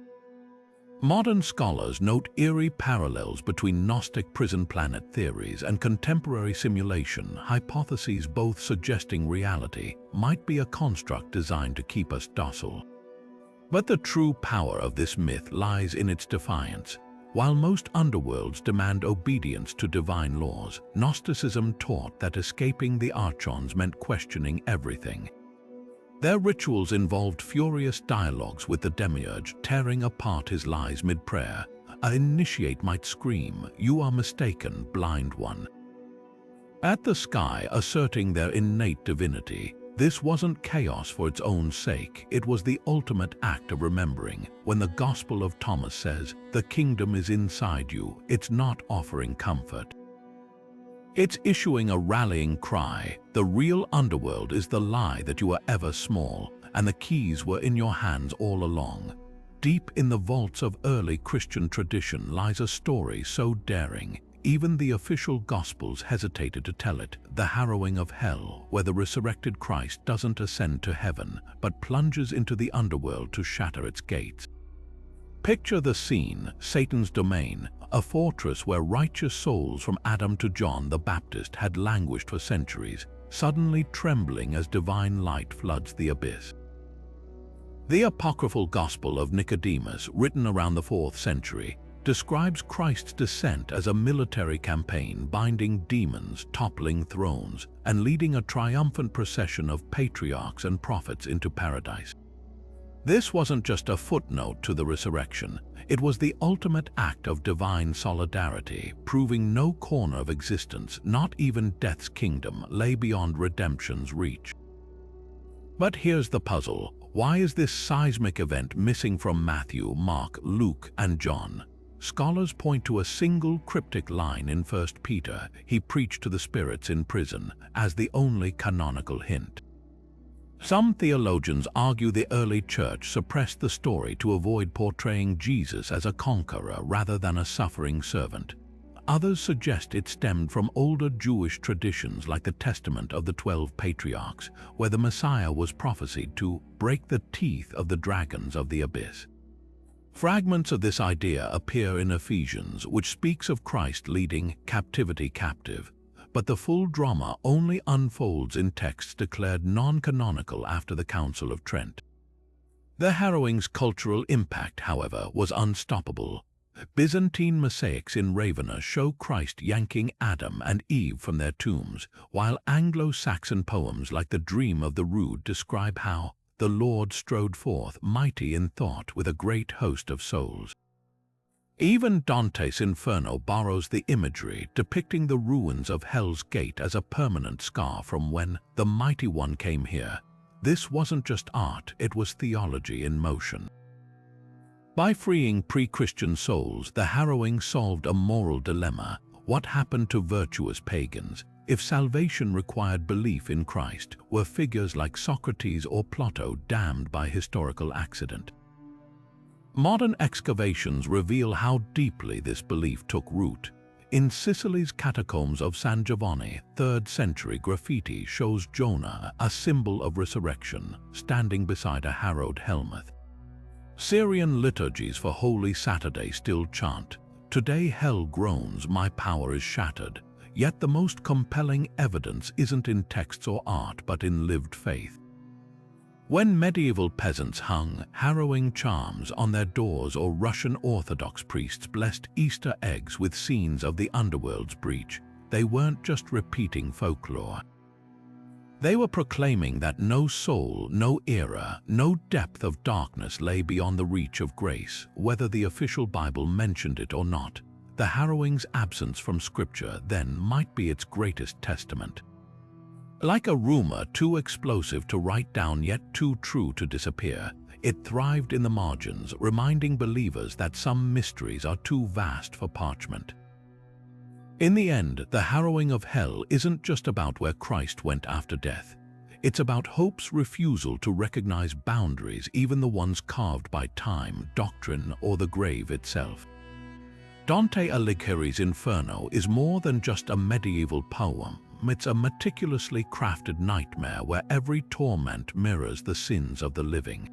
Modern scholars note eerie parallels between Gnostic prison planet theories and contemporary simulation hypotheses, both suggesting reality might be a construct designed to keep us docile. But the true power of this myth lies in its defiance. While most underworlds demand obedience to divine laws, Gnosticism taught that escaping the Archons meant questioning everything. Their rituals involved furious dialogues with the demiurge, tearing apart his lies mid-prayer. An initiate might scream, "You are mistaken, blind one," at the sky, asserting their innate divinity. This wasn't chaos for its own sake, it was the ultimate act of remembering. When the Gospel of Thomas says, "The kingdom is inside you," it's not offering comfort. It's issuing a rallying cry. The real underworld is the lie that you are ever small, and the keys were in your hands all along. Deep in the vaults of early Christian tradition lies a story so daring, even the official Gospels hesitated to tell it, the harrowing of hell, where the resurrected Christ doesn't ascend to heaven, but plunges into the underworld to shatter its gates. Picture the scene, Satan's domain, a fortress where righteous souls from Adam to John the Baptist had languished for centuries, suddenly trembling as divine light floods the abyss. The apocryphal Gospel of Nicodemus, written around the 4th century, describes Christ's descent as a military campaign binding demons, toppling thrones, and leading a triumphant procession of patriarchs and prophets into paradise. This wasn't just a footnote to the resurrection, it was the ultimate act of divine solidarity, proving no corner of existence, not even death's kingdom, lay beyond redemption's reach. But here's the puzzle. Why is this seismic event missing from Matthew, Mark, Luke, and John? Scholars point to a single cryptic line in 1 Peter, "He preached to the spirits in prison," as the only canonical hint. Some theologians argue the early church suppressed the story to avoid portraying Jesus as a conqueror rather than a suffering servant. Others suggest it stemmed from older Jewish traditions like the Testament of the 12 Patriarchs, where the Messiah was prophesied to break the teeth of the dragons of the abyss. Fragments of this idea appear in Ephesians, which speaks of Christ leading captivity captive, but the full drama only unfolds in texts declared non-canonical after the Council of Trent. The harrowing's cultural impact, however, was unstoppable. Byzantine mosaics in Ravenna show Christ yanking Adam and Eve from their tombs, while Anglo-Saxon poems like The Dream of the Rood describe how the Lord strode forth, mighty in thought, with a great host of souls. Even Dante's Inferno borrows the imagery, depicting the ruins of Hell's Gate as a permanent scar from when the Mighty One came here. This wasn't just art, it was theology in motion. By freeing pre-Christian souls, the harrowing solved a moral dilemma. What happened to virtuous pagans? If salvation required belief in Christ, were figures like Socrates or Plato damned by historical accident? Modern excavations reveal how deeply this belief took root. In Sicily's catacombs of San Giovanni, 3rd century graffiti shows Jonah, a symbol of resurrection, standing beside a harrowed Helmuth. Syrian liturgies for Holy Saturday still chant, "Today hell groans, my power is shattered." Yet the most compelling evidence isn't in texts or art, but in lived faith. When medieval peasants hung harrowing charms on their doors or Russian Orthodox priests blessed Easter eggs with scenes of the underworld's breach, they weren't just repeating folklore. They were proclaiming that no soul, no era, no depth of darkness lay beyond the reach of grace, whether the official Bible mentioned it or not. The harrowing's absence from Scripture then might be its greatest testament. Like a rumor too explosive to write down yet too true to disappear, it thrived in the margins, reminding believers that some mysteries are too vast for parchment. In the end, the harrowing of hell isn't just about where Christ went after death. It's about hope's refusal to recognize boundaries, even the ones carved by time, doctrine, or the grave itself. Dante Alighieri's Inferno is more than just a medieval poem. It's a meticulously crafted nightmare where every torment mirrors the sins of the living.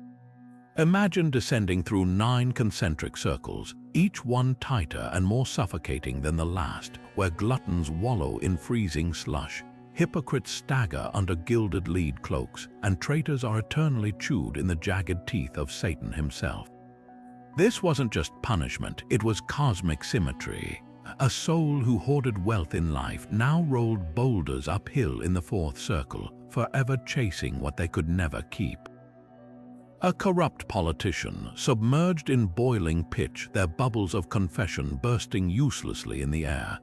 Imagine descending through 9 concentric circles, each one tighter and more suffocating than the last, where gluttons wallow in freezing slush, hypocrites stagger under gilded lead cloaks, and traitors are eternally chewed in the jagged teeth of Satan himself. This wasn't just punishment, it was cosmic symmetry. A soul who hoarded wealth in life now rolled boulders uphill in the 4th circle, forever chasing what they could never keep. A corrupt politician, submerged in boiling pitch, their bubbles of confession bursting uselessly in the air.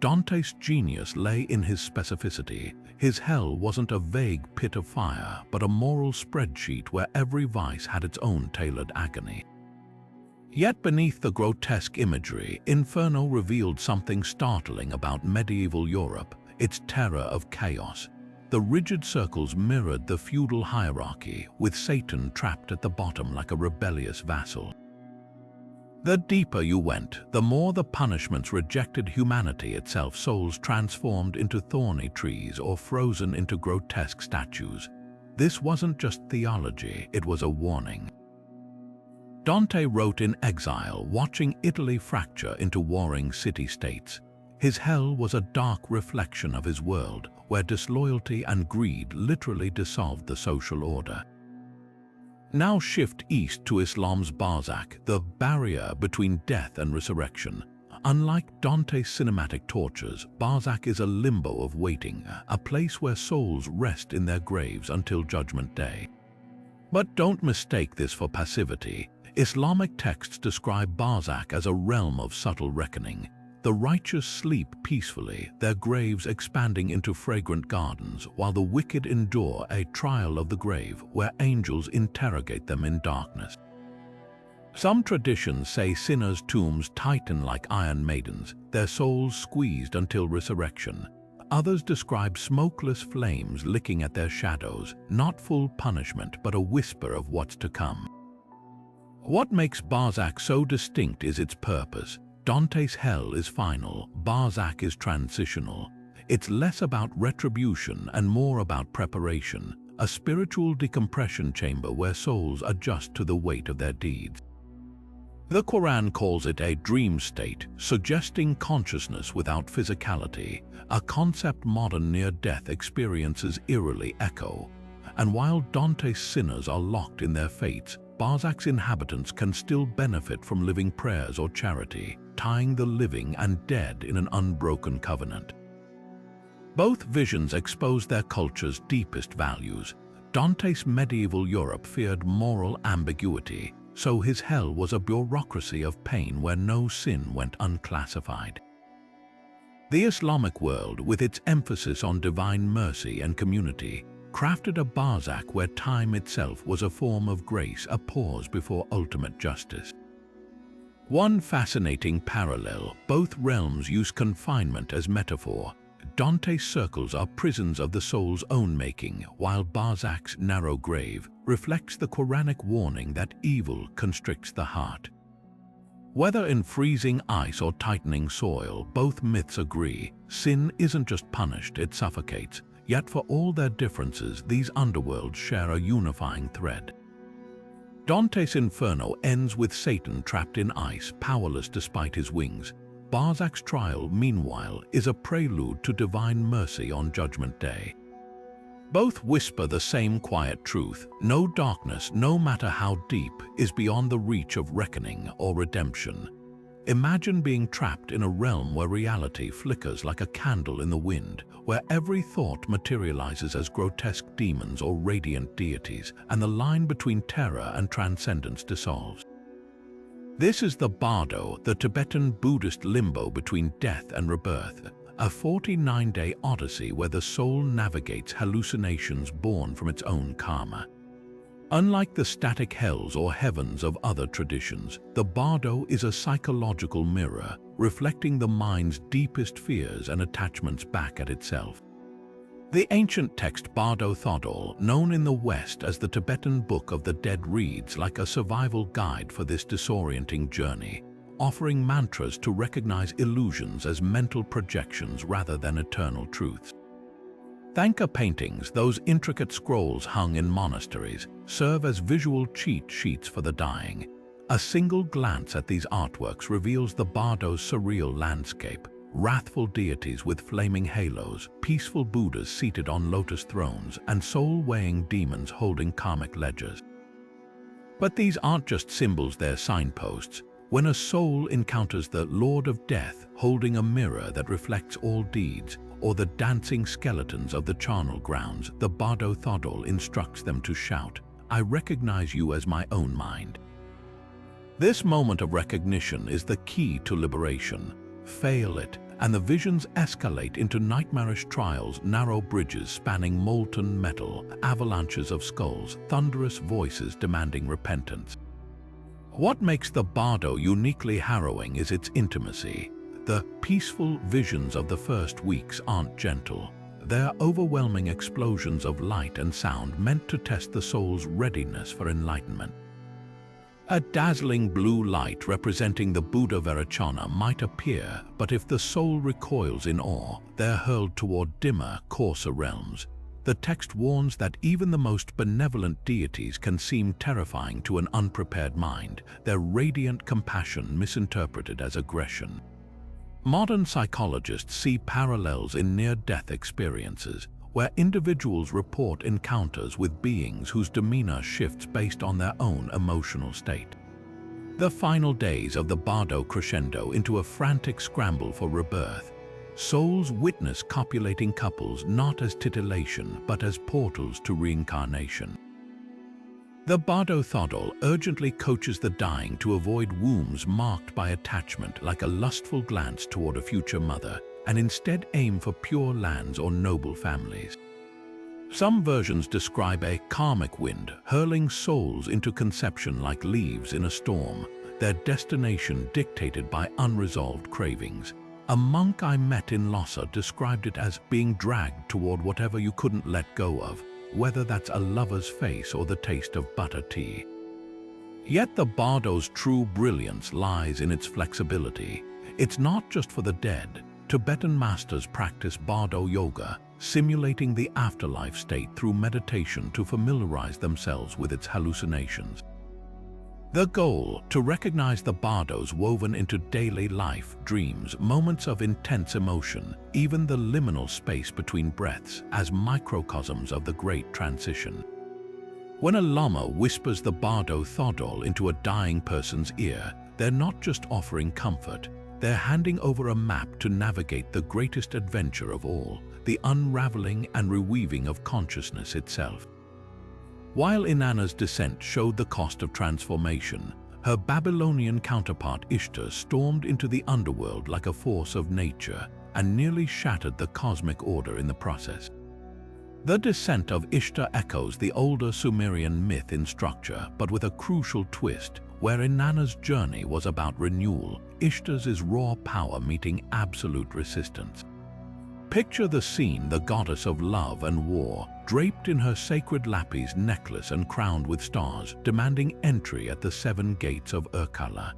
Dante's genius lay in his specificity. His hell wasn't a vague pit of fire, but a moral spreadsheet where every vice had its own tailored agony. Yet beneath the grotesque imagery, Inferno revealed something startling about medieval Europe, its terror of chaos. The rigid circles mirrored the feudal hierarchy, with Satan trapped at the bottom like a rebellious vassal. The deeper you went, the more the punishments rejected humanity itself, souls transformed into thorny trees or frozen into grotesque statues. This wasn't just theology, it was a warning. Dante wrote in exile, watching Italy fracture into warring city-states. His hell was a dark reflection of his world, where disloyalty and greed literally dissolved the social order. Now shift east to Islam's Barzakh, the barrier between death and resurrection. Unlike Dante's cinematic tortures, Barzakh is a limbo of waiting, a place where souls rest in their graves until Judgment Day. But don't mistake this for passivity. Islamic texts describe Barzakh as a realm of subtle reckoning. The righteous sleep peacefully, their graves expanding into fragrant gardens, while the wicked endure a trial of the grave where angels interrogate them in darkness. Some traditions say sinners' tombs tighten like iron maidens, their souls squeezed until resurrection. Others describe smokeless flames licking at their shadows, not full punishment but a whisper of what's to come. What makes Barzakh so distinct is its purpose. Dante's hell is final, Barzakh is transitional. It's less about retribution and more about preparation, a spiritual decompression chamber where souls adjust to the weight of their deeds. The Quran calls it a dream state, suggesting consciousness without physicality, a concept modern near-death experiences eerily echo. And while Dante's sinners are locked in their fates, Barzakh's inhabitants can still benefit from living prayers or charity, tying the living and dead in an unbroken covenant. Both visions expose their culture's deepest values. Dante's medieval Europe feared moral ambiguity, so his hell was a bureaucracy of pain where no sin went unclassified. The Islamic world, with its emphasis on divine mercy and community, crafted a Barzakh where time itself was a form of grace, a pause before ultimate justice. One fascinating parallel: both realms use confinement as metaphor. Dante's circles are prisons of the soul's own making, while Barzakh's narrow grave reflects the Quranic warning that evil constricts the heart. Whether in freezing ice or tightening soil, both myths agree, sin isn't just punished, it suffocates. Yet for all their differences, these underworlds share a unifying thread. Dante's Inferno ends with Satan trapped in ice, powerless despite his wings. Barzakh's trial, meanwhile, is a prelude to divine mercy on Judgment Day. Both whisper the same quiet truth: no darkness, no matter how deep, is beyond the reach of reckoning or redemption. Imagine being trapped in a realm where reality flickers like a candle in the wind, where every thought materializes as grotesque demons or radiant deities, and the line between terror and transcendence dissolves. This is the Bardo, the Tibetan Buddhist limbo between death and rebirth, a 49-day odyssey where the soul navigates hallucinations born from its own karma. Unlike the static hells or heavens of other traditions, the Bardo is a psychological mirror, reflecting the mind's deepest fears and attachments back at itself. The ancient text Bardo Thodol, known in the West as the Tibetan Book of the Dead, reads like a survival guide for this disorienting journey, offering mantras to recognize illusions as mental projections rather than eternal truths. Thangka paintings, those intricate scrolls hung in monasteries, serve as visual cheat sheets for the dying. A single glance at these artworks reveals the Bardo's surreal landscape: wrathful deities with flaming halos, peaceful Buddhas seated on lotus thrones, and soul-weighing demons holding karmic ledgers. But these aren't just symbols, they're signposts. When a soul encounters the Lord of Death holding a mirror that reflects all deeds, or the dancing skeletons of the charnel grounds, the Bardo Thodol instructs them to shout, "I recognize you as my own mind." This moment of recognition is the key to liberation. Fail it, and the visions escalate into nightmarish trials, narrow bridges spanning molten metal, avalanches of skulls, thunderous voices demanding repentance. What makes the Bardo uniquely harrowing is its intimacy. The peaceful visions of the first weeks aren't gentle. They're overwhelming explosions of light and sound meant to test the soul's readiness for enlightenment. A dazzling blue light representing the Buddha Vairocana might appear, but if the soul recoils in awe, they're hurled toward dimmer, coarser realms. The text warns that even the most benevolent deities can seem terrifying to an unprepared mind, their radiant compassion misinterpreted as aggression. Modern psychologists see parallels in near-death experiences, where individuals report encounters with beings whose demeanor shifts based on their own emotional state. The final days of the Bardo crescendo into a frantic scramble for rebirth. Souls witness copulating couples not as titillation but as portals to reincarnation. The Bardo Thodol urgently coaches the dying to avoid wombs marked by attachment like a lustful glance toward a future mother, and instead aim for pure lands or noble families. Some versions describe a karmic wind hurling souls into conception like leaves in a storm, their destination dictated by unresolved cravings. A monk I met in Lhasa described it as being dragged toward whatever you couldn't let go of, whether that's a lover's face or the taste of butter tea. Yet the Bardo's true brilliance lies in its flexibility. It's not just for the dead. Tibetan masters practice Bardo yoga, simulating the afterlife state through meditation to familiarize themselves with its hallucinations. The goal, to recognize the bardos woven into daily life, dreams, moments of intense emotion, even the liminal space between breaths as microcosms of the great transition. When a lama whispers the Bardo Thodol into a dying person's ear, they're not just offering comfort, they're handing over a map to navigate the greatest adventure of all, the unraveling and reweaving of consciousness itself. While Inanna's descent showed the cost of transformation, her Babylonian counterpart Ishtar stormed into the underworld like a force of nature and nearly shattered the cosmic order in the process. The descent of Ishtar echoes the older Sumerian myth in structure, but with a crucial twist. Where Inanna's journey was about renewal, Ishtar's is raw power meeting absolute resistance. Picture the scene: the goddess of love and war, draped in her sacred lapis necklace and crowned with stars, demanding entry at the 7 gates of Urkala.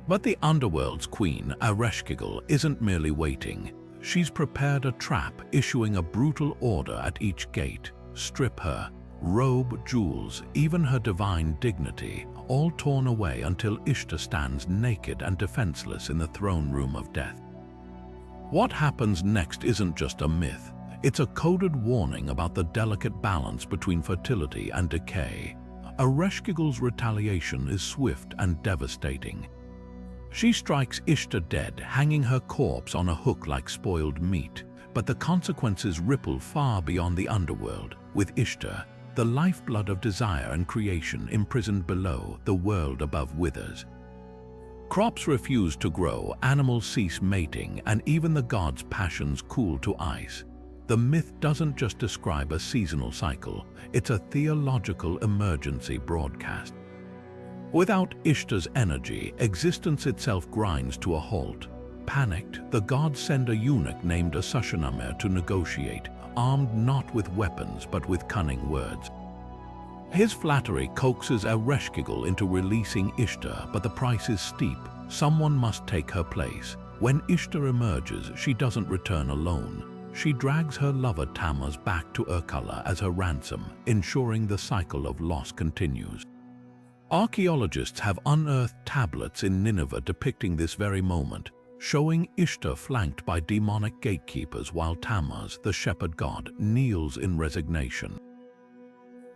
But the underworld's queen, Ereshkigal, isn't merely waiting. She's prepared a trap, issuing a brutal order at each gate. Strip her, robe, jewels, even her divine dignity, all torn away until Ishtar stands naked and defenseless in the throne room of death. What happens next isn't just a myth. It's a coded warning about the delicate balance between fertility and decay. Ereshkigal's retaliation is swift and devastating. She strikes Ishtar dead, hanging her corpse on a hook like spoiled meat. But the consequences ripple far beyond the underworld. With Ishtar, the lifeblood of desire and creation, imprisoned below, the world above withers. Crops refuse to grow, animals cease mating, and even the gods' passions cool to ice. The myth doesn't just describe a seasonal cycle, it's a theological emergency broadcast. Without Ishtar's energy, existence itself grinds to a halt. Panicked, the gods send a eunuch named Asushanamer to negotiate, armed not with weapons but with cunning words. His flattery coaxes Ereshkigal into releasing Ishtar, but the price is steep. Someone must take her place. When Ishtar emerges, she doesn't return alone. She drags her lover Tammuz back to Urkala as her ransom, ensuring the cycle of loss continues. Archaeologists have unearthed tablets in Nineveh depicting this very moment, showing Ishtar flanked by demonic gatekeepers while Tammuz, the shepherd god, kneels in resignation.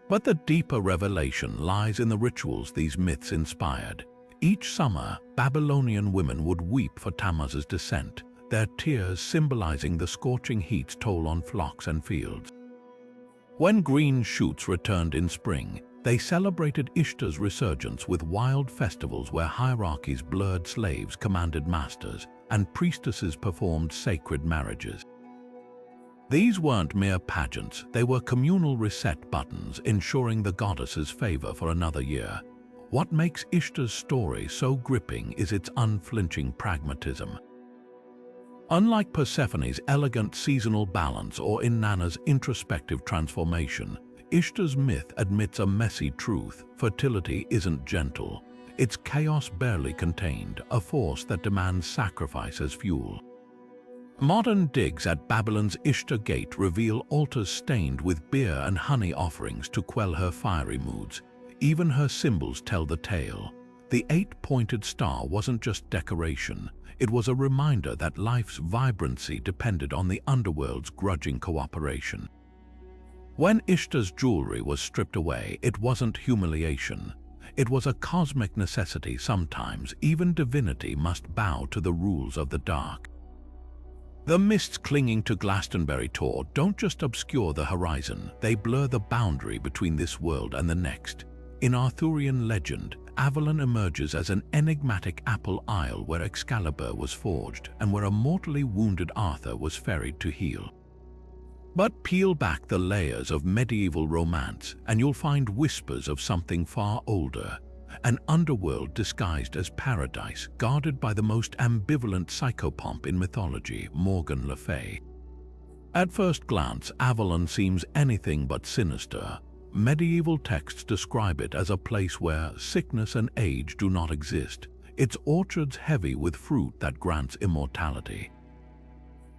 But the deeper revelation lies in the rituals these myths inspired. Each summer, Babylonian women would weep for Tammuz's descent, their tears symbolizing the scorching heat's toll on flocks and fields. When green shoots returned in spring, they celebrated Ishtar's resurgence with wild festivals where hierarchies blurred slaves commanded masters, and priestesses performed sacred marriages. These weren't mere pageants, they were communal reset buttons ensuring the goddess's favor for another year. What makes Ishtar's story so gripping is its unflinching pragmatism. Unlike Persephone's elegant seasonal balance or Inanna's introspective transformation, Ishtar's myth admits a messy truth: fertility isn't gentle. It's chaos barely contained, a force that demands sacrifice as fuel. Modern digs at Babylon's Ishtar Gate reveal altars stained with beer and honey offerings to quell her fiery moods. Even her symbols tell the tale. The eight-pointed star wasn't just decoration, it was a reminder that life's vibrancy depended on the underworld's grudging cooperation. When Ishtar's jewelry was stripped away, it wasn't humiliation. It was a cosmic necessity. Sometimes even divinity must bow to the rules of the dark. The mists clinging to Glastonbury Tor don't just obscure the horizon, they blur the boundary between this world and the next. In Arthurian legend, Avalon emerges as an enigmatic apple isle where Excalibur was forged and where a mortally wounded Arthur was ferried to heal. But peel back the layers of medieval romance and you'll find whispers of something far older, an underworld disguised as paradise, guarded by the most ambivalent psychopomp in mythology, Morgan Le Fay. At first glance, Avalon seems anything but sinister. Medieval texts describe it as a place where sickness and age do not exist, its orchards heavy with fruit that grants immortality.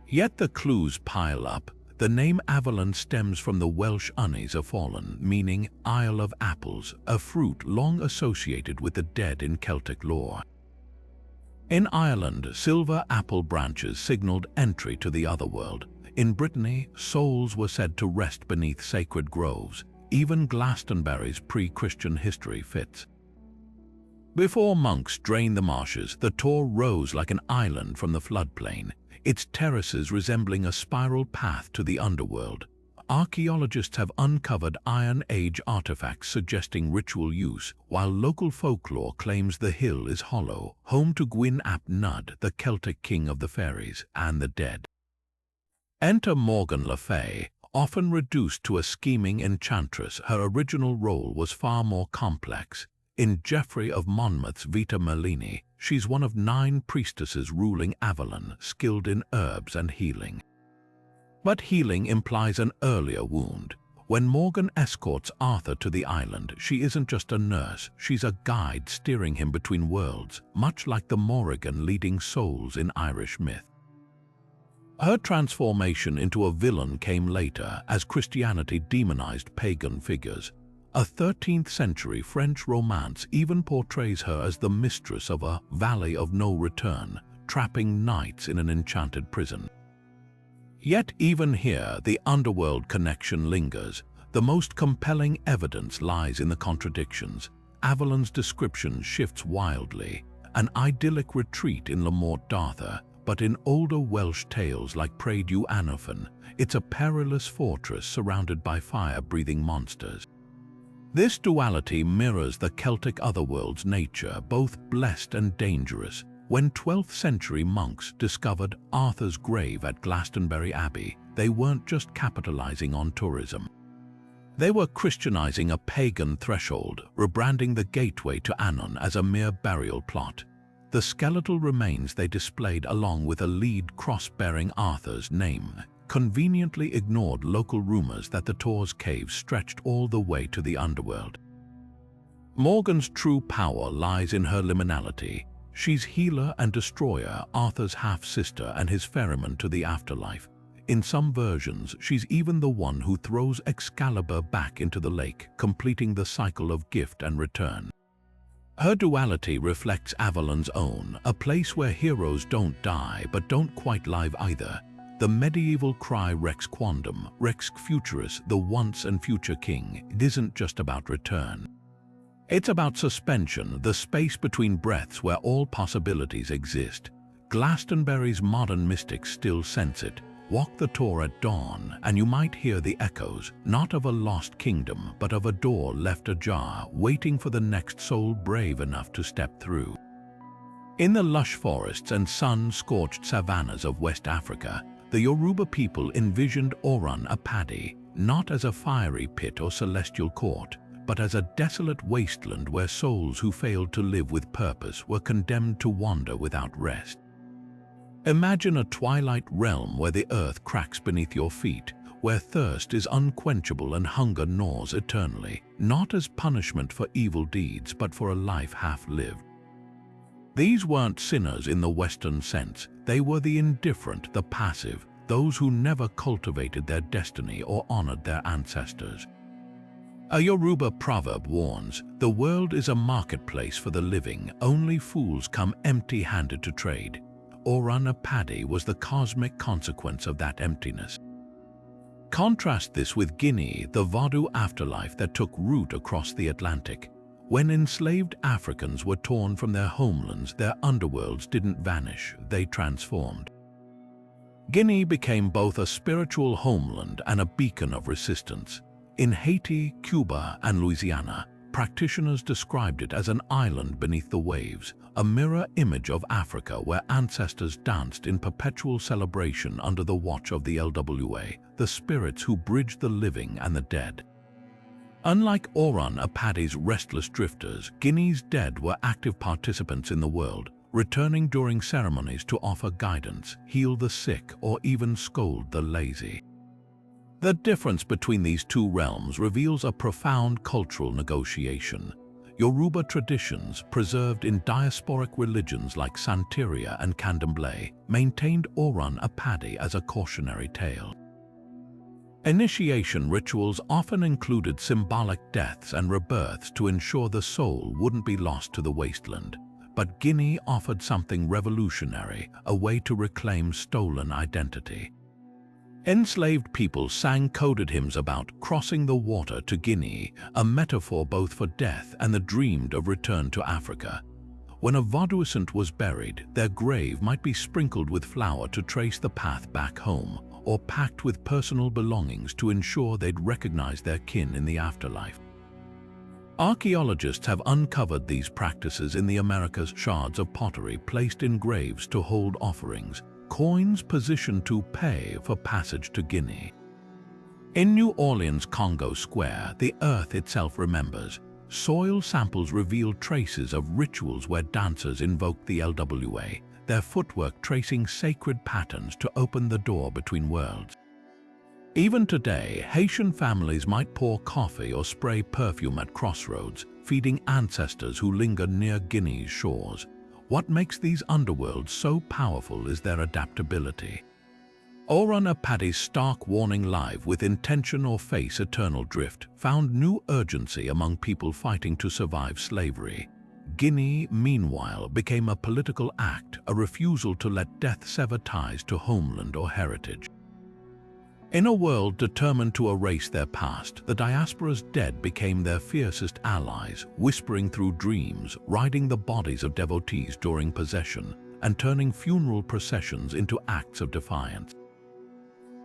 Yet the clues pile up. The name Avalon stems from the Welsh Unis Fallen, meaning Isle of Apples, a fruit long associated with the dead in Celtic lore. In Ireland, silver apple branches signaled entry to the otherworld. In Brittany, souls were said to rest beneath sacred groves. Even Glastonbury's pre-Christian history fits. Before monks drained the marshes, the Tor rose like an island from the floodplain, its terraces resembling a spiral path to the underworld. Archaeologists have uncovered Iron Age artifacts suggesting ritual use, while local folklore claims the hill is hollow, home to Gwyn ap Nudd, the Celtic king of the fairies and the dead. Enter Morgan Le Fay. Often reduced to a scheming enchantress, her original role was far more complex. In Geoffrey of Monmouth's Vita Merlini, she's one of 9 priestesses ruling Avalon, skilled in herbs and healing. But healing implies an earlier wound. When Morgan escorts Arthur to the island, she isn't just a nurse, she's a guide steering him between worlds, much like the Morrigan leading souls in Irish myth. Her transformation into a villain came later as Christianity demonized pagan figures. A 13th-century French romance even portrays her as the mistress of a valley of no return, trapping knights in an enchanted prison. Yet even here, the underworld connection lingers. The most compelling evidence lies in the contradictions. Avalon's description shifts wildly, an idyllic retreat in Le Morte d'Arthur, but in older Welsh tales like Pryd Anofon, it's a perilous fortress surrounded by fire-breathing monsters. This duality mirrors the Celtic otherworld's nature, both blessed and dangerous. When 12th-century monks discovered Arthur's grave at Glastonbury Abbey, they weren't just capitalizing on tourism. They were Christianizing a pagan threshold, rebranding the gateway to Anon as a mere burial plot. The skeletal remains they displayed along with a lead cross bearing Arthur's name conveniently ignored local rumors that the Tor's caves stretched all the way to the underworld. Morgan's true power lies in her liminality. She's healer and destroyer, Arthur's half-sister and his ferryman to the afterlife. In some versions, she's even the one who throws Excalibur back into the lake, completing the cycle of gift and return. Her duality reflects Avalon's own, a place where heroes don't die but don't quite live either. The medieval cry Rex Quandam, Rex Futurus, the once and future king, it isn't just about return. It's about suspension, the space between breaths where all possibilities exist. Glastonbury's modern mystics still sense it. Walk the Tor at dawn, and you might hear the echoes, not of a lost kingdom, but of a door left ajar, waiting for the next soul brave enough to step through. In the lush forests and sun-scorched savannas of West Africa, the Yoruba people envisioned Oran Apadi, not as a fiery pit or celestial court, but as a desolate wasteland where souls who failed to live with purpose were condemned to wander without rest. Imagine a twilight realm where the earth cracks beneath your feet, where thirst is unquenchable and hunger gnaws eternally, not as punishment for evil deeds but for a life half-lived. These weren't sinners in the Western sense, they were the indifferent, the passive, those who never cultivated their destiny or honored their ancestors. A Yoruba proverb warns, "The world is a marketplace for the living, only fools come empty-handed to trade." Orana Paddy was the cosmic consequence of that emptiness. Contrast this with Guinea, the Vodou afterlife that took root across the Atlantic. When enslaved Africans were torn from their homelands, their underworlds didn't vanish, they transformed. Guinea became both a spiritual homeland and a beacon of resistance. In Haiti, Cuba, and Louisiana, practitioners described it as an island beneath the waves, a mirror image of Africa where ancestors danced in perpetual celebration under the watch of the LWA, the spirits who bridged the living and the dead. Unlike Orana Paddy's restless drifters, Guinea's dead were active participants in the world, returning during ceremonies to offer guidance, heal the sick, or even scold the lazy. The difference between these two realms reveals a profound cultural negotiation. Yoruba traditions, preserved in diasporic religions like Santeria and Candomblé, maintained Orana Paddy as a cautionary tale. Initiation rituals often included symbolic deaths and rebirths to ensure the soul wouldn't be lost to the wasteland. But Guinea offered something revolutionary, a way to reclaim stolen identity. Enslaved people sang coded hymns about crossing the water to Guinea, a metaphor both for death and the dreamed of return to Africa. When a Vodouisant was buried, their grave might be sprinkled with flour to trace the path back home, or packed with personal belongings to ensure they'd recognize their kin in the afterlife. Archaeologists have uncovered these practices in the Americas, shards of pottery placed in graves to hold offerings, coins positioned to pay for passage to Guinea. In New Orleans' Congo Square, the earth itself remembers. Soil samples reveal traces of rituals where dancers invoked the LWA, their footwork tracing sacred patterns to open the door between worlds. Even today, Haitian families might pour coffee or spray perfume at crossroads, feeding ancestors who linger near Guinea's shores. What makes these underworlds so powerful is their adaptability. Orana Paddy's stark warning, "Live with intention or face eternal drift," found new urgency among people fighting to survive slavery. Guinea, meanwhile, became a political act, a refusal to let death sever ties to homeland or heritage. In a world determined to erase their past, the diaspora's dead became their fiercest allies, whispering through dreams, riding the bodies of devotees during possession, and turning funeral processions into acts of defiance.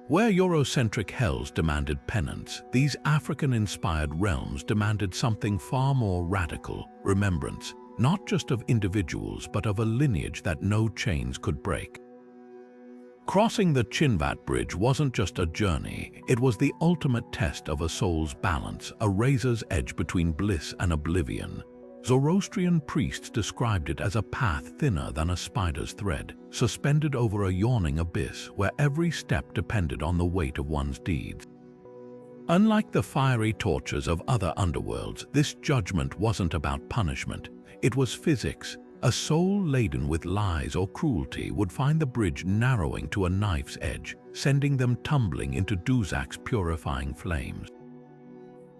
Where Eurocentric hells demanded penance, these African-inspired realms demanded something far more radical: remembrance, not just of individuals but of a lineage that no chains could break. Crossing the Chinvat Bridge wasn't just a journey, it was the ultimate test of a soul's balance, a razor's edge between bliss and oblivion. Zoroastrian priests described it as a path thinner than a spider's thread, suspended over a yawning abyss where every step depended on the weight of one's deeds. Unlike the fiery tortures of other underworlds, this judgment wasn't about punishment. It was physics. A soul laden with lies or cruelty would find the bridge narrowing to a knife's edge, sending them tumbling into Duzak's purifying flames.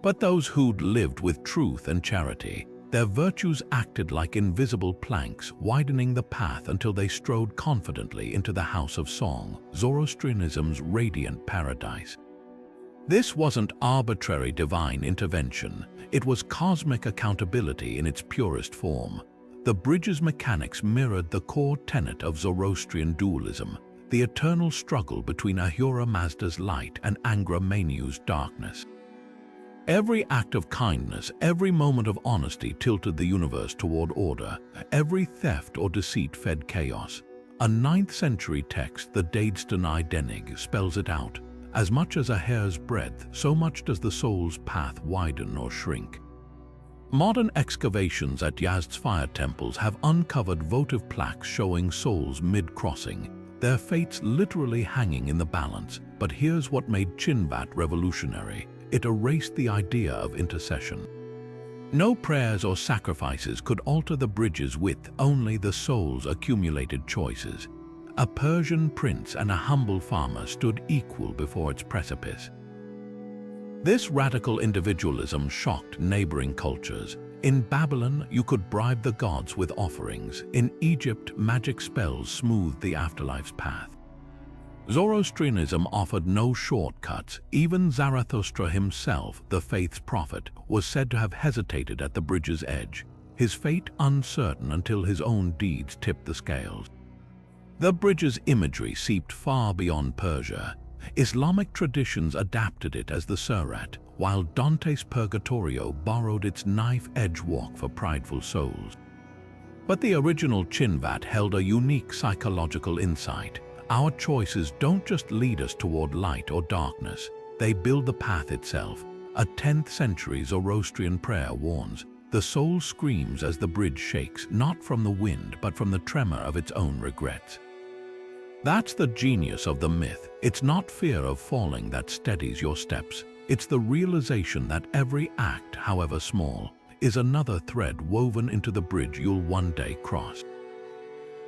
But those who'd lived with truth and charity, their virtues acted like invisible planks, widening the path until they strode confidently into the House of Song, Zoroastrianism's radiant paradise. This wasn't arbitrary divine intervention, it was cosmic accountability in its purest form. The bridge's mechanics mirrored the core tenet of Zoroastrian dualism, the eternal struggle between Ahura Mazda's light and Angra Mainyu's darkness. Every act of kindness, every moment of honesty tilted the universe toward order, every theft or deceit fed chaos. A 9th century text, the Dadestanai Denig, spells it out. As much as a hair's breadth, so much does the soul's path widen or shrink. Modern excavations at Yazd's fire temples have uncovered votive plaques showing souls mid-crossing. their fates literally hanging in the balance. But here's what made Chinvat revolutionary. It erased the idea of intercession. No prayers or sacrifices could alter the bridge's width, only the soul's accumulated choices. A Persian prince and a humble farmer stood equal before its precipice. This radical individualism shocked neighboring cultures. In Babylon, you could bribe the gods with offerings. In Egypt, magic spells smoothed the afterlife's path. Zoroastrianism offered no shortcuts. Even Zarathustra himself, the faith's prophet, was said to have hesitated at the bridge's edge, his fate uncertain until his own deeds tipped the scales. The bridge's imagery seeped far beyond Persia. Islamic traditions adapted it as the Surat, while Dante's Purgatorio borrowed its knife-edge walk for prideful souls. But the original Chinvat held a unique psychological insight. Our choices don't just lead us toward light or darkness, they build the path itself. A 10th century Zoroastrian prayer warns, the soul screams as the bridge shakes, not from the wind but from the tremor of its own regrets. That's the genius of the myth. It's not fear of falling that steadies your steps. It's the realization that every act, however small, is another thread woven into the bridge you'll one day cross.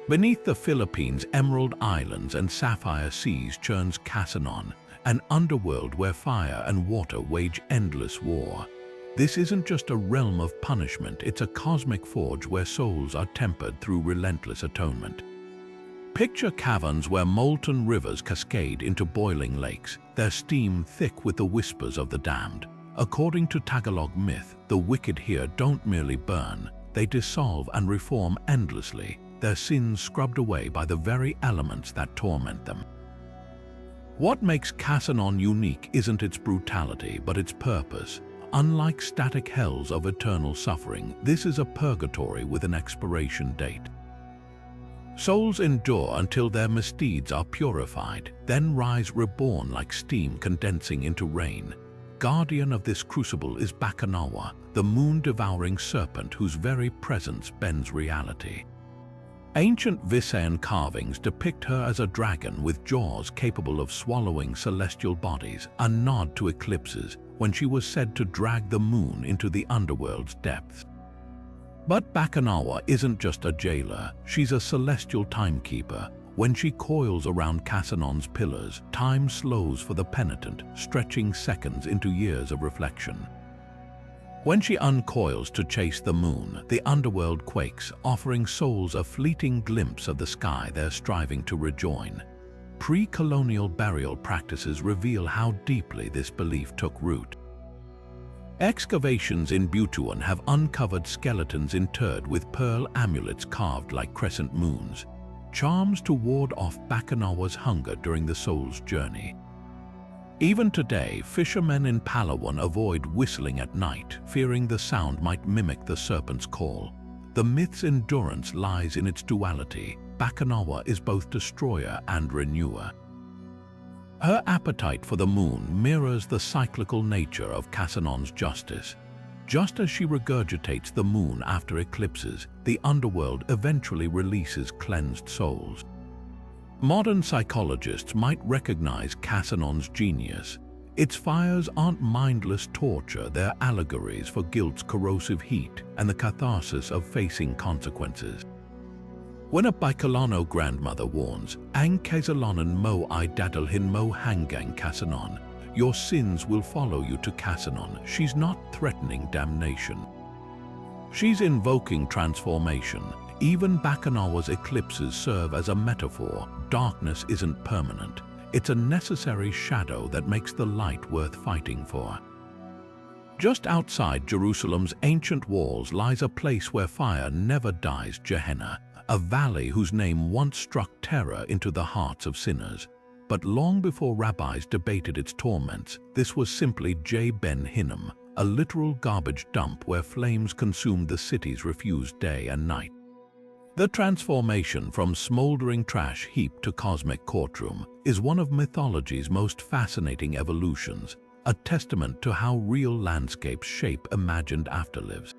Beneath the Philippines' emerald islands and sapphire seas churns Casanon, an underworld where fire and water wage endless war. This isn't just a realm of punishment, it's a cosmic forge where souls are tempered through relentless atonement. Picture caverns where molten rivers cascade into boiling lakes, their steam thick with the whispers of the damned. According to Tagalog myth, the wicked here don't merely burn, they dissolve and reform endlessly, their sins scrubbed away by the very elements that torment them. What makes Casanon unique isn't its brutality, but its purpose. Unlike static hells of eternal suffering, this is a purgatory with an expiration date. Souls endure until their misdeeds are purified, then rise reborn like steam condensing into rain. Guardian of this crucible is Baccanawa, the moon-devouring serpent whose very presence bends reality. Ancient Visayan carvings depict her as a dragon with jaws capable of swallowing celestial bodies, a nod to eclipses when she was said to drag the moon into the underworld's depths. But Baccanawa isn't just a jailer, she's a celestial timekeeper. When she coils around Casanon's pillars, time slows for the penitent, stretching seconds into years of reflection. When she uncoils to chase the moon, the underworld quakes, offering souls a fleeting glimpse of the sky they're striving to rejoin. Pre-colonial burial practices reveal how deeply this belief took root. Excavations in Butuan have uncovered skeletons interred with pearl amulets carved like crescent moons, charms to ward off Baccanawa's hunger during the soul's journey. Even today, fishermen in Palawan avoid whistling at night, fearing the sound might mimic the serpent's call. The myth's endurance lies in its duality. Baccanawa is both destroyer and renewer. Her appetite for the moon mirrors the cyclical nature of Casanon's justice. Just as she regurgitates the moon after eclipses, the underworld eventually releases cleansed souls. Modern psychologists might recognize Casanon's genius. Its fires aren't mindless torture, they're allegories for guilt's corrosive heat and the catharsis of facing consequences. When a Bicolano grandmother warns, Ang Kesalanan mo I dadalhin mo hanggang Casanon, your sins will follow you to Casanon, she's not threatening damnation. She's invoking transformation. Even Baccanawa's eclipses serve as a metaphor. Darkness isn't permanent. It's a necessary shadow that makes the light worth fighting for. Just outside Jerusalem's ancient walls lies a place where fire never dies, Gehenna, a valley whose name once struck terror into the hearts of sinners. But long before rabbis debated its torments, this was simply Ben Hinnom, a literal garbage dump where flames consumed the city's refused day and night. The transformation from smoldering trash heap to cosmic courtroom is one of mythology's most fascinating evolutions, a testament to how real landscapes shape imagined afterlives.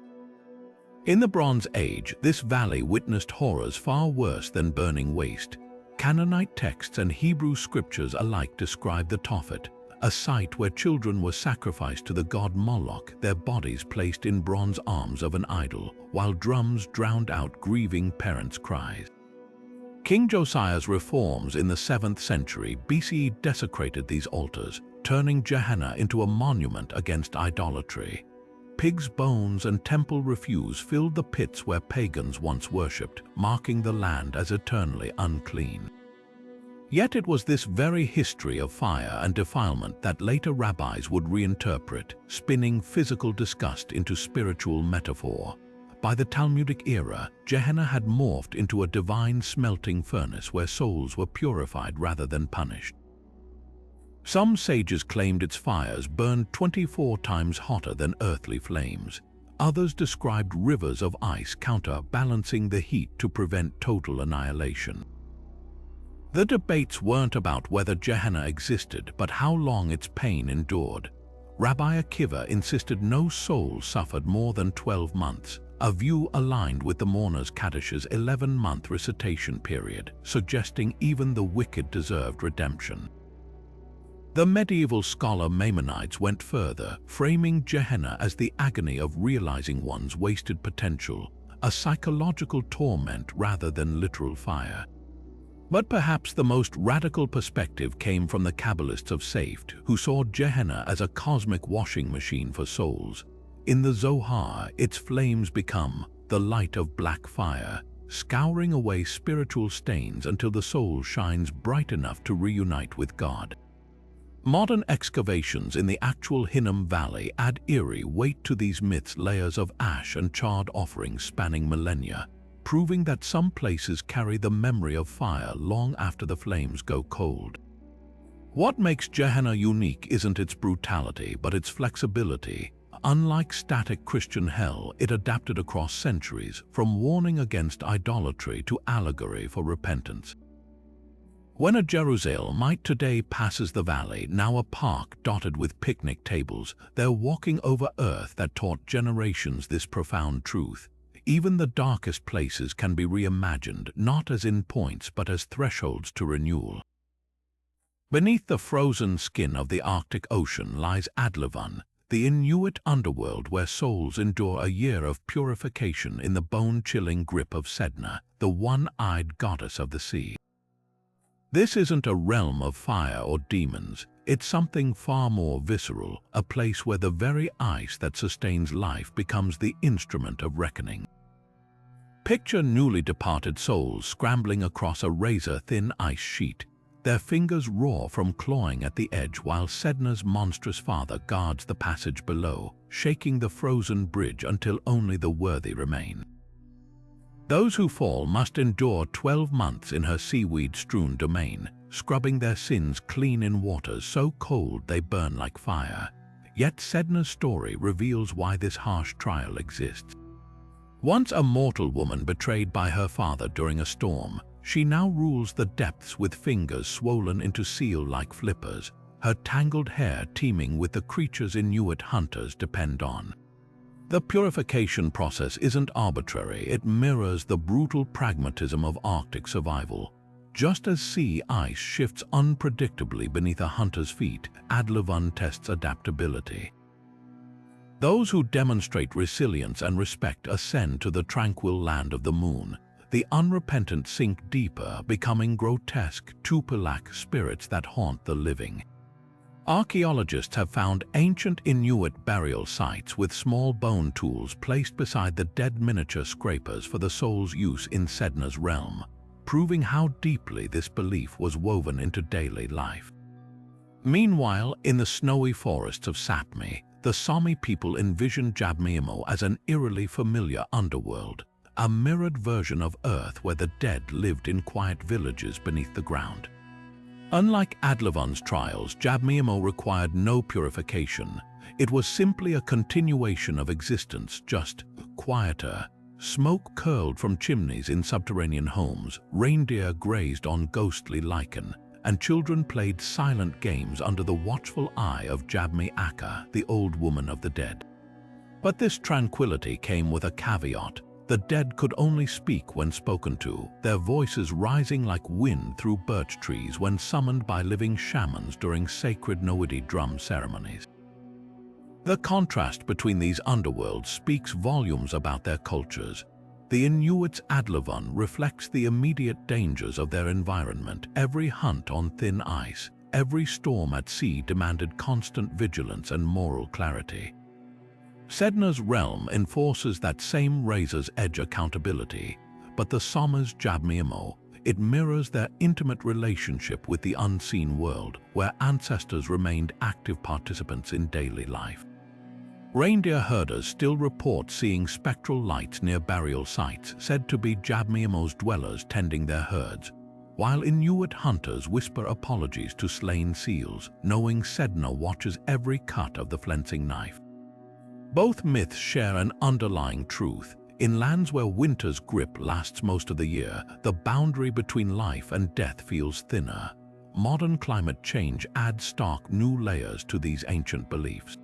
In the Bronze Age, this valley witnessed horrors far worse than burning waste. Canaanite texts and Hebrew scriptures alike describe the Tophet, a site where children were sacrificed to the god Moloch, their bodies placed in bronze arms of an idol, while drums drowned out grieving parents' cries. King Josiah's reforms in the 7th century BCE desecrated these altars, turning Gehenna into a monument against idolatry. Pigs' bones and temple refuse filled the pits where pagans once worshipped, marking the land as eternally unclean. Yet it was this very history of fire and defilement that later rabbis would reinterpret, spinning physical disgust into spiritual metaphor. By the Talmudic era, Gehenna had morphed into a divine smelting furnace where souls were purified rather than punished. Some sages claimed its fires burned 24 times hotter than earthly flames. Others described rivers of ice counterbalancing the heat to prevent total annihilation. The debates weren't about whether Gehenna existed, but how long its pain endured. Rabbi Akiva insisted no soul suffered more than 12 months, a view aligned with the mourner's Kaddish's 11-month recitation period, suggesting even the wicked deserved redemption. The medieval scholar Maimonides went further, framing Gehenna as the agony of realizing one's wasted potential, a psychological torment rather than literal fire. But perhaps the most radical perspective came from the Kabbalists of Safed, who saw Gehenna as a cosmic washing machine for souls. In the Zohar, its flames become the light of black fire, scouring away spiritual stains until the soul shines bright enough to reunite with God. Modern excavations in the actual Hinnom Valley add eerie weight to these myths, layers of ash and charred offerings spanning millennia, proving that some places carry the memory of fire long after the flames go cold. What makes Gehenna unique isn't its brutality, but its flexibility. Unlike static Christian hell, it adapted across centuries, from warning against idolatry to allegory for repentance. When a Jerusalemite today passes the valley, now a park dotted with picnic tables, they're walking over earth that taught generations this profound truth. Even the darkest places can be reimagined, not as endpoints but as thresholds to renewal. Beneath the frozen skin of the Arctic Ocean lies Adlevan, the Inuit underworld where souls endure a year of purification in the bone-chilling grip of Sedna, the one-eyed goddess of the sea. This isn't a realm of fire or demons, it's something far more visceral, a place where the very ice that sustains life becomes the instrument of reckoning. Picture newly departed souls scrambling across a razor-thin ice sheet, their fingers raw from clawing at the edge while Sedna's monstrous father guards the passage below, shaking the frozen bridge until only the worthy remain. Those who fall must endure 12 months in her seaweed-strewn domain, scrubbing their sins clean in waters so cold they burn like fire. Yet Sedna's story reveals why this harsh trial exists. Once a mortal woman betrayed by her father during a storm, she now rules the depths with fingers swollen into seal-like flippers, her tangled hair teeming with the creatures Inuit hunters depend on. The purification process isn't arbitrary, it mirrors the brutal pragmatism of Arctic survival. Just as sea ice shifts unpredictably beneath a hunter's feet, Adlevan tests adaptability. Those who demonstrate resilience and respect ascend to the tranquil land of the moon. The unrepentant sink deeper, becoming grotesque, Tupilak spirits that haunt the living. Archaeologists have found ancient Inuit burial sites with small bone tools placed beside the dead miniature scrapers for the soul's use in Sedna's realm, proving how deeply this belief was woven into daily life. Meanwhile, in the snowy forests of Sapmi, the Sami people envisioned Jabmiemo as an eerily familiar underworld, a mirrored version of Earth where the dead lived in quiet villages beneath the ground. Unlike Adlevan's trials, Jabmiemo required no purification. It was simply a continuation of existence, just quieter. Smoke curled from chimneys in subterranean homes, reindeer grazed on ghostly lichen, and children played silent games under the watchful eye of Jabmi Akka, the old woman of the dead. But this tranquility came with a caveat. The dead could only speak when spoken to, their voices rising like wind through birch trees when summoned by living shamans during sacred Noidi drum ceremonies. The contrast between these underworlds speaks volumes about their cultures. The Inuits' Adlavon reflects the immediate dangers of their environment. Every hunt on thin ice, every storm at sea demanded constant vigilance and moral clarity. Sedna's realm enforces that same razor's edge accountability, but the Sommer's Jabmiemo, it mirrors their intimate relationship with the unseen world, where ancestors remained active participants in daily life. Reindeer herders still report seeing spectral lights near burial sites, said to be Jabmiemo's dwellers tending their herds, while Inuit hunters whisper apologies to slain seals, knowing Sedna watches every cut of the flensing knife. Both myths share an underlying truth. In lands where winter's grip lasts most of the year, the boundary between life and death feels thinner. Modern climate change adds stark new layers to these ancient beliefs.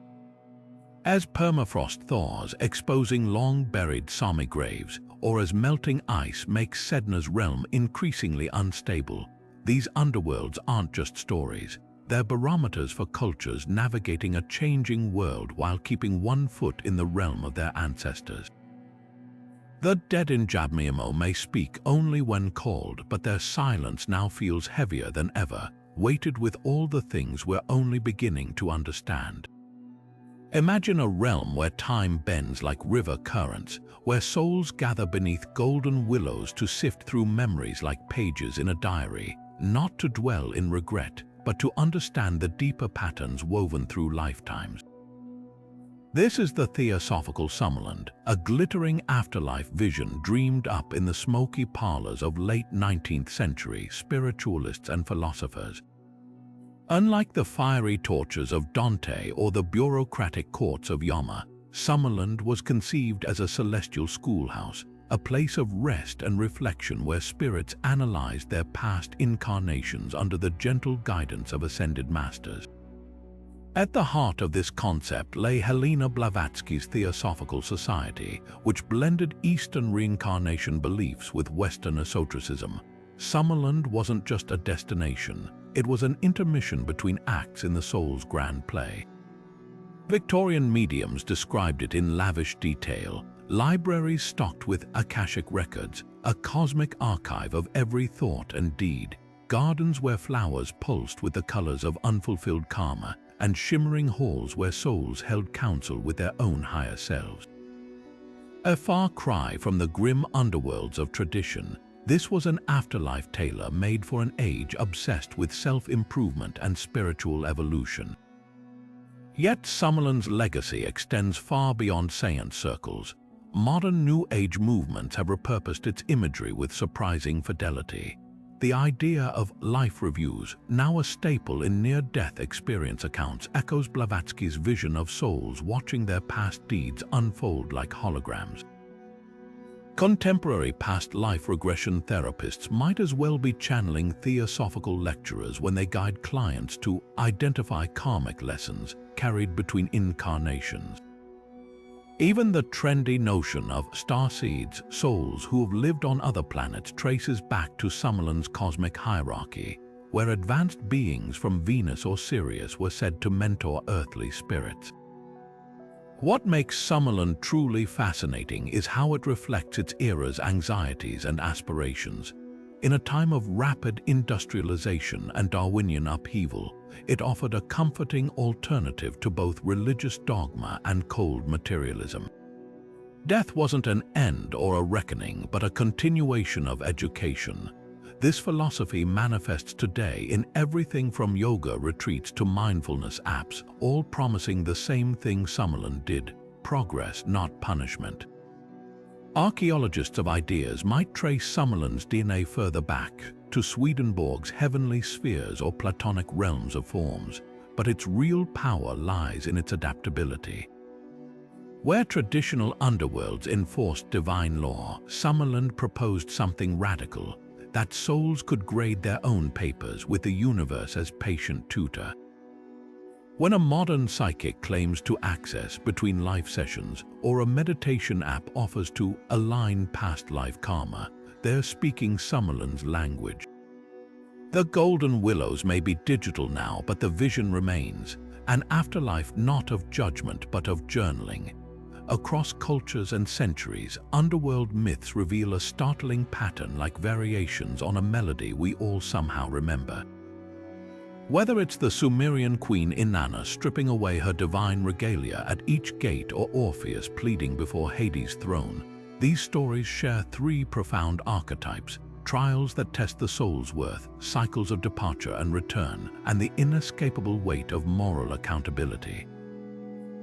As permafrost thaws, exposing long-buried Sami graves, or as melting ice makes Sedna's realm increasingly unstable, these underworlds aren't just stories. They're barometers for cultures navigating a changing world while keeping one foot in the realm of their ancestors. The dead in Jabmiemo may speak only when called, but their silence now feels heavier than ever, weighted with all the things we're only beginning to understand. Imagine a realm where time bends like river currents, where souls gather beneath golden willows to sift through memories like pages in a diary, not to dwell in regret, but to understand the deeper patterns woven through lifetimes. This is the Theosophical Summerland, a glittering afterlife vision dreamed up in the smoky parlors of late 19th century spiritualists and philosophers. Unlike the fiery tortures of Dante or the bureaucratic courts of Yomi, Summerland was conceived as a celestial schoolhouse, a place of rest and reflection where spirits analyzed their past incarnations under the gentle guidance of ascended masters. At the heart of this concept lay Helena Blavatsky's Theosophical Society, which blended Eastern reincarnation beliefs with Western esotericism. Summerland wasn't just a destination, it was an intermission between acts in the soul's grand play. Victorian mediums described it in lavish detail, libraries stocked with Akashic records, a cosmic archive of every thought and deed, gardens where flowers pulsed with the colors of unfulfilled karma, and shimmering halls where souls held counsel with their own higher selves. A far cry from the grim underworlds of tradition, this was an afterlife tailor-made for an age obsessed with self-improvement and spiritual evolution. Yet Summerland's legacy extends far beyond seance circles. Modern New Age movements have repurposed its imagery with surprising fidelity. The idea of life reviews, now a staple in near-death experience accounts, echoes Blavatsky's vision of souls watching their past deeds unfold like holograms. Contemporary past life regression therapists might as well be channeling theosophical lecturers when they guide clients to identify karmic lessons carried between incarnations. Even the trendy notion of starseeds, souls who have lived on other planets, traces back to Summerland's cosmic hierarchy, where advanced beings from Venus or Sirius were said to mentor earthly spirits. What makes Summerland truly fascinating is how it reflects its era's anxieties and aspirations. In a time of rapid industrialization and Darwinian upheaval, it offered a comforting alternative to both religious dogma and cold materialism. Death wasn't an end or a reckoning, but a continuation of education. This philosophy manifests today in everything from yoga retreats to mindfulness apps, all promising the same thing Summerland did: progress, not punishment. Archaeologists of ideas might trace Summerland's DNA further back, to Swedenborg's heavenly spheres or Platonic realms of forms, but its real power lies in its adaptability. Where traditional underworlds enforced divine law, Summerland proposed something radical: that souls could grade their own papers with the universe as patient tutor. When a modern psychic claims to access between life sessions or a meditation app offers to align past life karma, they're speaking Summerland's language. The golden willows may be digital now, but the vision remains, an afterlife not of judgment but of journaling. Across cultures and centuries, underworld myths reveal a startling pattern like variations on a melody we all somehow remember. Whether it's the Sumerian queen Inanna stripping away her divine regalia at each gate or Orpheus pleading before Hades' throne, these stories share three profound archetypes: trials that test the soul's worth, cycles of departure and return, and the inescapable weight of moral accountability.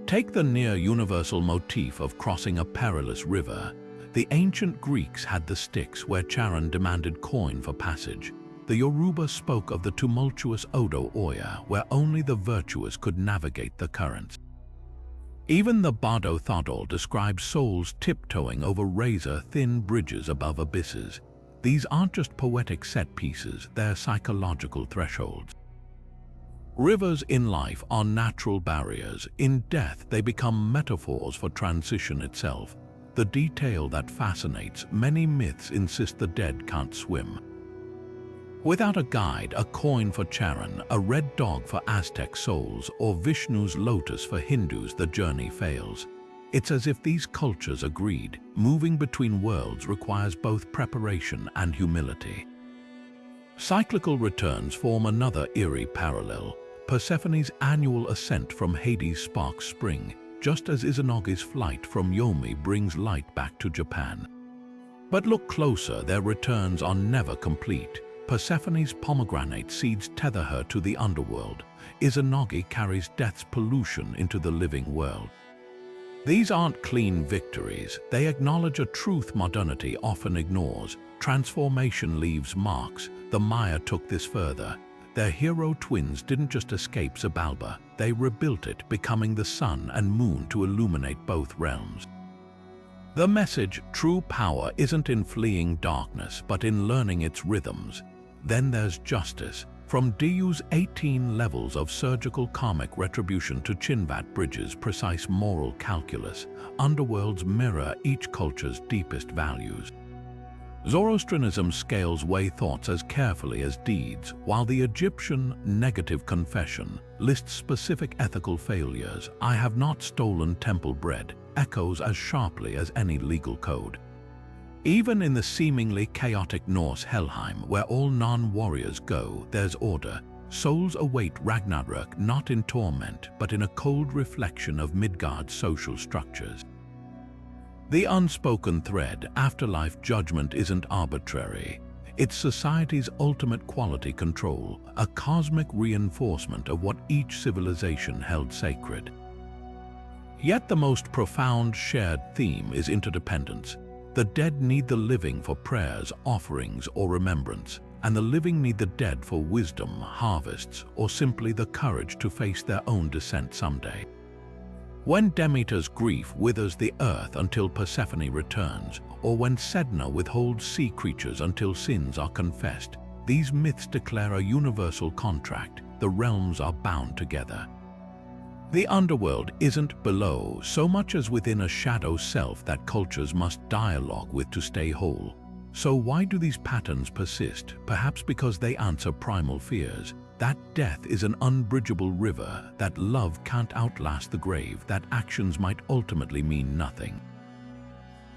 Take the near-universal motif of crossing a perilous river. The ancient Greeks had the Styx, where Charon demanded coin for passage. The Yoruba spoke of the tumultuous Odo Oya, where only the virtuous could navigate the currents. Even the Bardo Thodol describes souls tiptoeing over razor-thin bridges above abysses. These aren't just poetic set pieces, they're psychological thresholds. Rivers in life are natural barriers. In death, they become metaphors for transition itself. The detail that fascinates, many myths insist the dead can't swim. Without a guide, a coin for Charon, a red dog for Aztec souls, or Vishnu's lotus for Hindus, the journey fails. It's as if these cultures agreed, moving between worlds requires both preparation and humility. Cyclical returns form another eerie parallel. Persephone's annual ascent from Hades sparks spring, just as Izunagi's flight from Yomi brings light back to Japan. But look closer, their returns are never complete. Persephone's pomegranate seeds tether her to the underworld. Izunagi carries death's pollution into the living world. These aren't clean victories. They acknowledge a truth modernity often ignores. Transformation leaves marks. The Maya took this further. Their hero twins didn't just escape Xibalba, they rebuilt it, becoming the sun and moon to illuminate both realms. The message, true power, isn't in fleeing darkness, but in learning its rhythms. Then there's justice. From Diyu's 18 levels of surgical karmic retribution to Chinvat Bridge's precise moral calculus, underworlds mirror each culture's deepest values. Zoroastrianism scales weigh thoughts as carefully as deeds, while the Egyptian negative confession lists specific ethical failures. "I have not stolen temple bread," echoes as sharply as any legal code. Even in the seemingly chaotic Norse Helheim, where all non-warriors go, there's order. Souls await Ragnarök not in torment, but in a cold reflection of Midgard's social structures. The unspoken thread, afterlife judgment, isn't arbitrary. It's society's ultimate quality control, a cosmic reinforcement of what each civilization held sacred. Yet the most profound shared theme is interdependence. The dead need the living for prayers, offerings, or remembrance, and the living need the dead for wisdom, harvests, or simply the courage to face their own descent someday. When Demeter's grief withers the earth until Persephone returns, or when Sedna withholds sea creatures until sins are confessed, these myths declare a universal contract. The realms are bound together. The underworld isn't below so much as within a shadow self that cultures must dialogue with to stay whole. So why do these patterns persist? Perhaps because they answer primal fears. That death is an unbridgeable river, that love can't outlast the grave, that actions might ultimately mean nothing.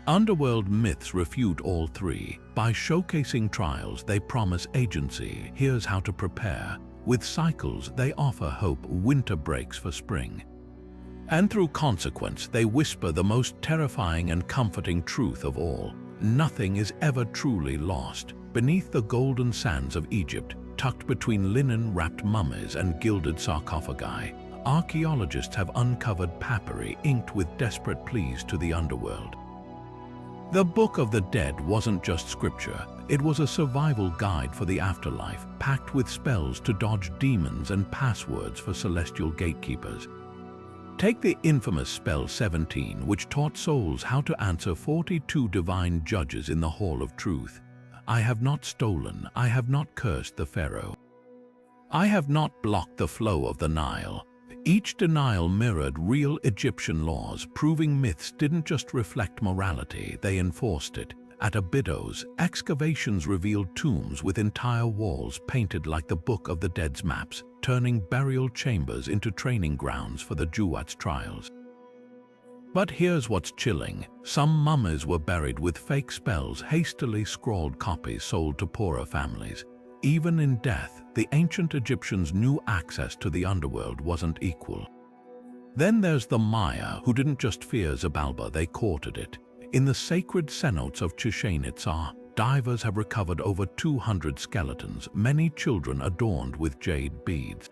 Underworld myths refute all three. By showcasing trials, they promise agency. Here's how to prepare. With cycles, they offer hope. Winter breaks for spring. And through consequence, they whisper the most terrifying and comforting truth of all. Nothing is ever truly lost. Beneath the golden sands of Egypt, tucked between linen-wrapped mummies and gilded sarcophagi, archaeologists have uncovered papyri inked with desperate pleas to the underworld. The Book of the Dead wasn't just scripture, it was a survival guide for the afterlife, packed with spells to dodge demons and passwords for celestial gatekeepers. Take the infamous spell 17, which taught souls how to answer 42 divine judges in the Hall of Truth. I have not stolen, I have not cursed the Pharaoh. I have not blocked the flow of the Nile. Each denial mirrored real Egyptian laws, proving myths didn't just reflect morality, they enforced it. At Abydos, excavations revealed tombs with entire walls painted like the Book of the Dead's maps, turning burial chambers into training grounds for the Juwat's trials. But here's what's chilling. Some mummies were buried with fake spells, hastily scrawled copies sold to poorer families. Even in death, the ancient Egyptians knew access to the underworld wasn't equal. Then there's the Maya, who didn't just fear Xibalba, they courted it. In the sacred cenotes of Chichen Itza, divers have recovered over 200 skeletons, many children adorned with jade beads.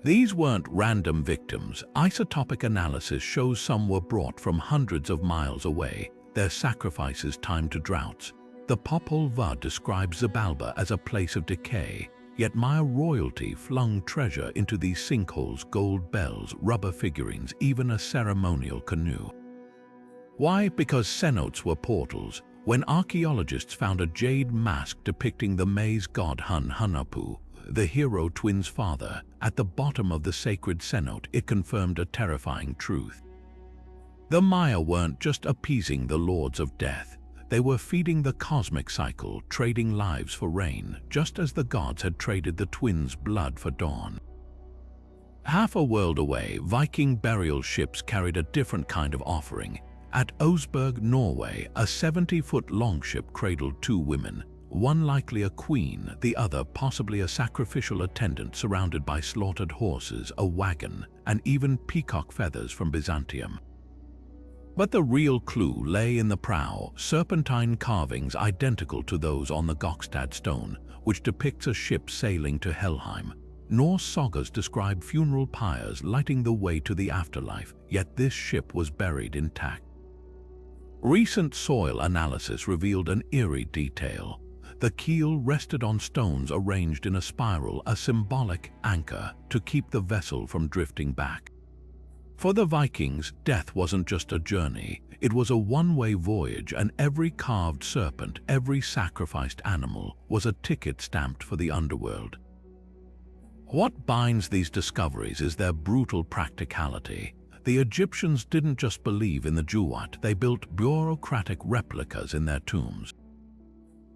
These weren't random victims. Isotopic analysis shows some were brought from hundreds of miles away, their sacrifices timed to droughts. The Popol Vuh describes Xibalba as a place of decay, yet Maya royalty flung treasure into these sinkholes: gold bells, rubber figurines, even a ceremonial canoe. Why? Because cenotes were portals. When archaeologists found a jade mask depicting the maize god Hunhunapu, the hero twin's father, at the bottom of the sacred cenote, it confirmed a terrifying truth. The Maya weren't just appeasing the lords of death. They were feeding the cosmic cycle, trading lives for rain, just as the gods had traded the twins' blood for dawn. Half a world away, Viking burial ships carried a different kind of offering. At Oseberg, Norway, a 70-foot longship cradled two women, one likely a queen, the other possibly a sacrificial attendant surrounded by slaughtered horses, a wagon, and even peacock feathers from Byzantium. But the real clue lay in the prow, serpentine carvings identical to those on the Gokstad stone, which depicts a ship sailing to Helheim. Norse sagas describe funeral pyres lighting the way to the afterlife, yet this ship was buried intact. Recent soil analysis revealed an eerie detail. The keel rested on stones arranged in a spiral, a symbolic anchor to keep the vessel from drifting back. For the Vikings, death wasn't just a journey, it was a one-way voyage, and every carved serpent, every sacrificed animal, was a ticket stamped for the underworld. What binds these discoveries is their brutal practicality. The Egyptians didn't just believe in the Juwat, they built bureaucratic replicas in their tombs.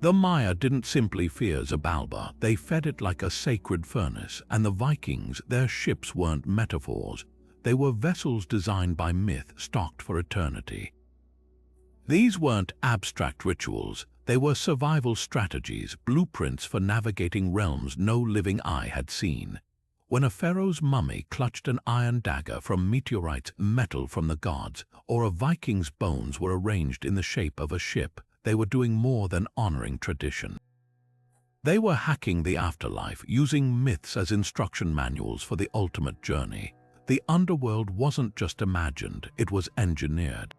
The Maya didn't simply fear Xibalba, they fed it like a sacred furnace, and the Vikings, their ships weren't metaphors. They were vessels designed by myth, stocked for eternity. These weren't abstract rituals, they were survival strategies, blueprints for navigating realms no living eye had seen. When a pharaoh's mummy clutched an iron dagger from meteorites, metal from the gods, or a Viking's bones were arranged in the shape of a ship, they were doing more than honoring tradition. They were hacking the afterlife, using myths as instruction manuals for the ultimate journey. The underworld wasn't just imagined, it was engineered.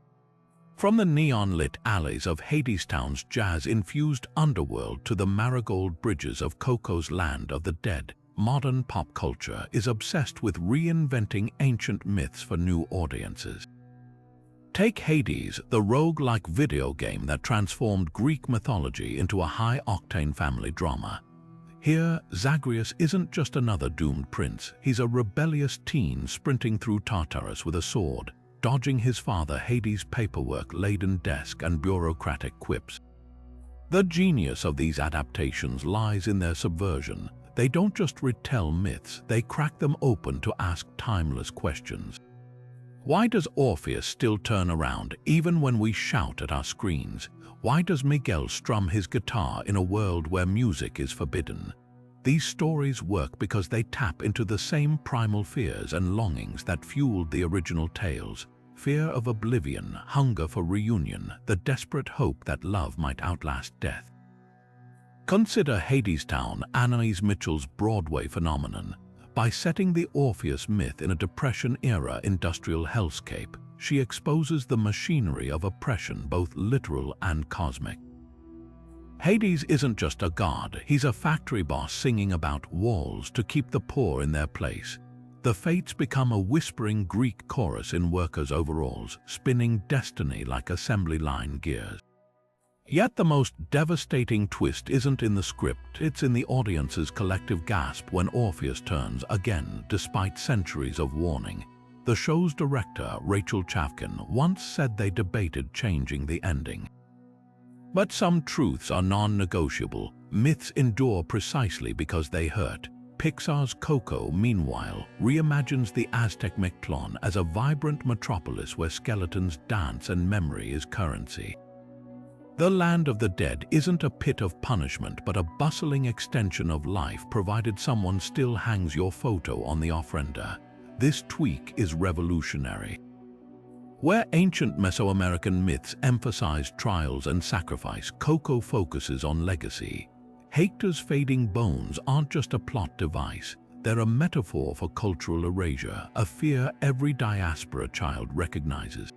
From the neon-lit alleys of Hadestown's jazz-infused underworld to the marigold bridges of Coco's land of the dead, modern pop culture is obsessed with reinventing ancient myths for new audiences. Take Hades, the rogue-like video game that transformed Greek mythology into a high-octane family drama. Here, Zagreus isn't just another doomed prince, he's a rebellious teen sprinting through Tartarus with a sword, dodging his father Hades' paperwork-laden desk and bureaucratic quips. The genius of these adaptations lies in their subversion. They don't just retell myths, they crack them open to ask timeless questions. Why does Orpheus still turn around even when we shout at our screens? Why does Miguel strum his guitar in a world where music is forbidden? These stories work because they tap into the same primal fears and longings that fueled the original tales. Fear of oblivion, hunger for reunion, the desperate hope that love might outlast death. Consider Hadestown, Anais Mitchell's Broadway phenomenon. By setting the Orpheus myth in a Depression-era industrial hellscape, she exposes the machinery of oppression, both literal and cosmic. Hades isn't just a god, he's a factory boss singing about walls to keep the poor in their place. The fates become a whispering Greek chorus in workers' overalls, spinning destiny like assembly line gears. Yet the most devastating twist isn't in the script, it's in the audience's collective gasp when Orpheus turns again, despite centuries of warning. The show's director, Rachel Chavkin, once said they debated changing the ending. But some truths are non-negotiable. Myths endure precisely because they hurt. Pixar's Coco, meanwhile, reimagines the Aztec Mictlán as a vibrant metropolis where skeletons dance and memory is currency. The land of the dead isn't a pit of punishment but a bustling extension of life provided someone still hangs your photo on the ofrenda. This tweak is revolutionary. Where ancient Mesoamerican myths emphasized trials and sacrifice, Coco focuses on legacy. Hector's fading bones aren't just a plot device, they're a metaphor for cultural erasure, a fear every diaspora child recognizes.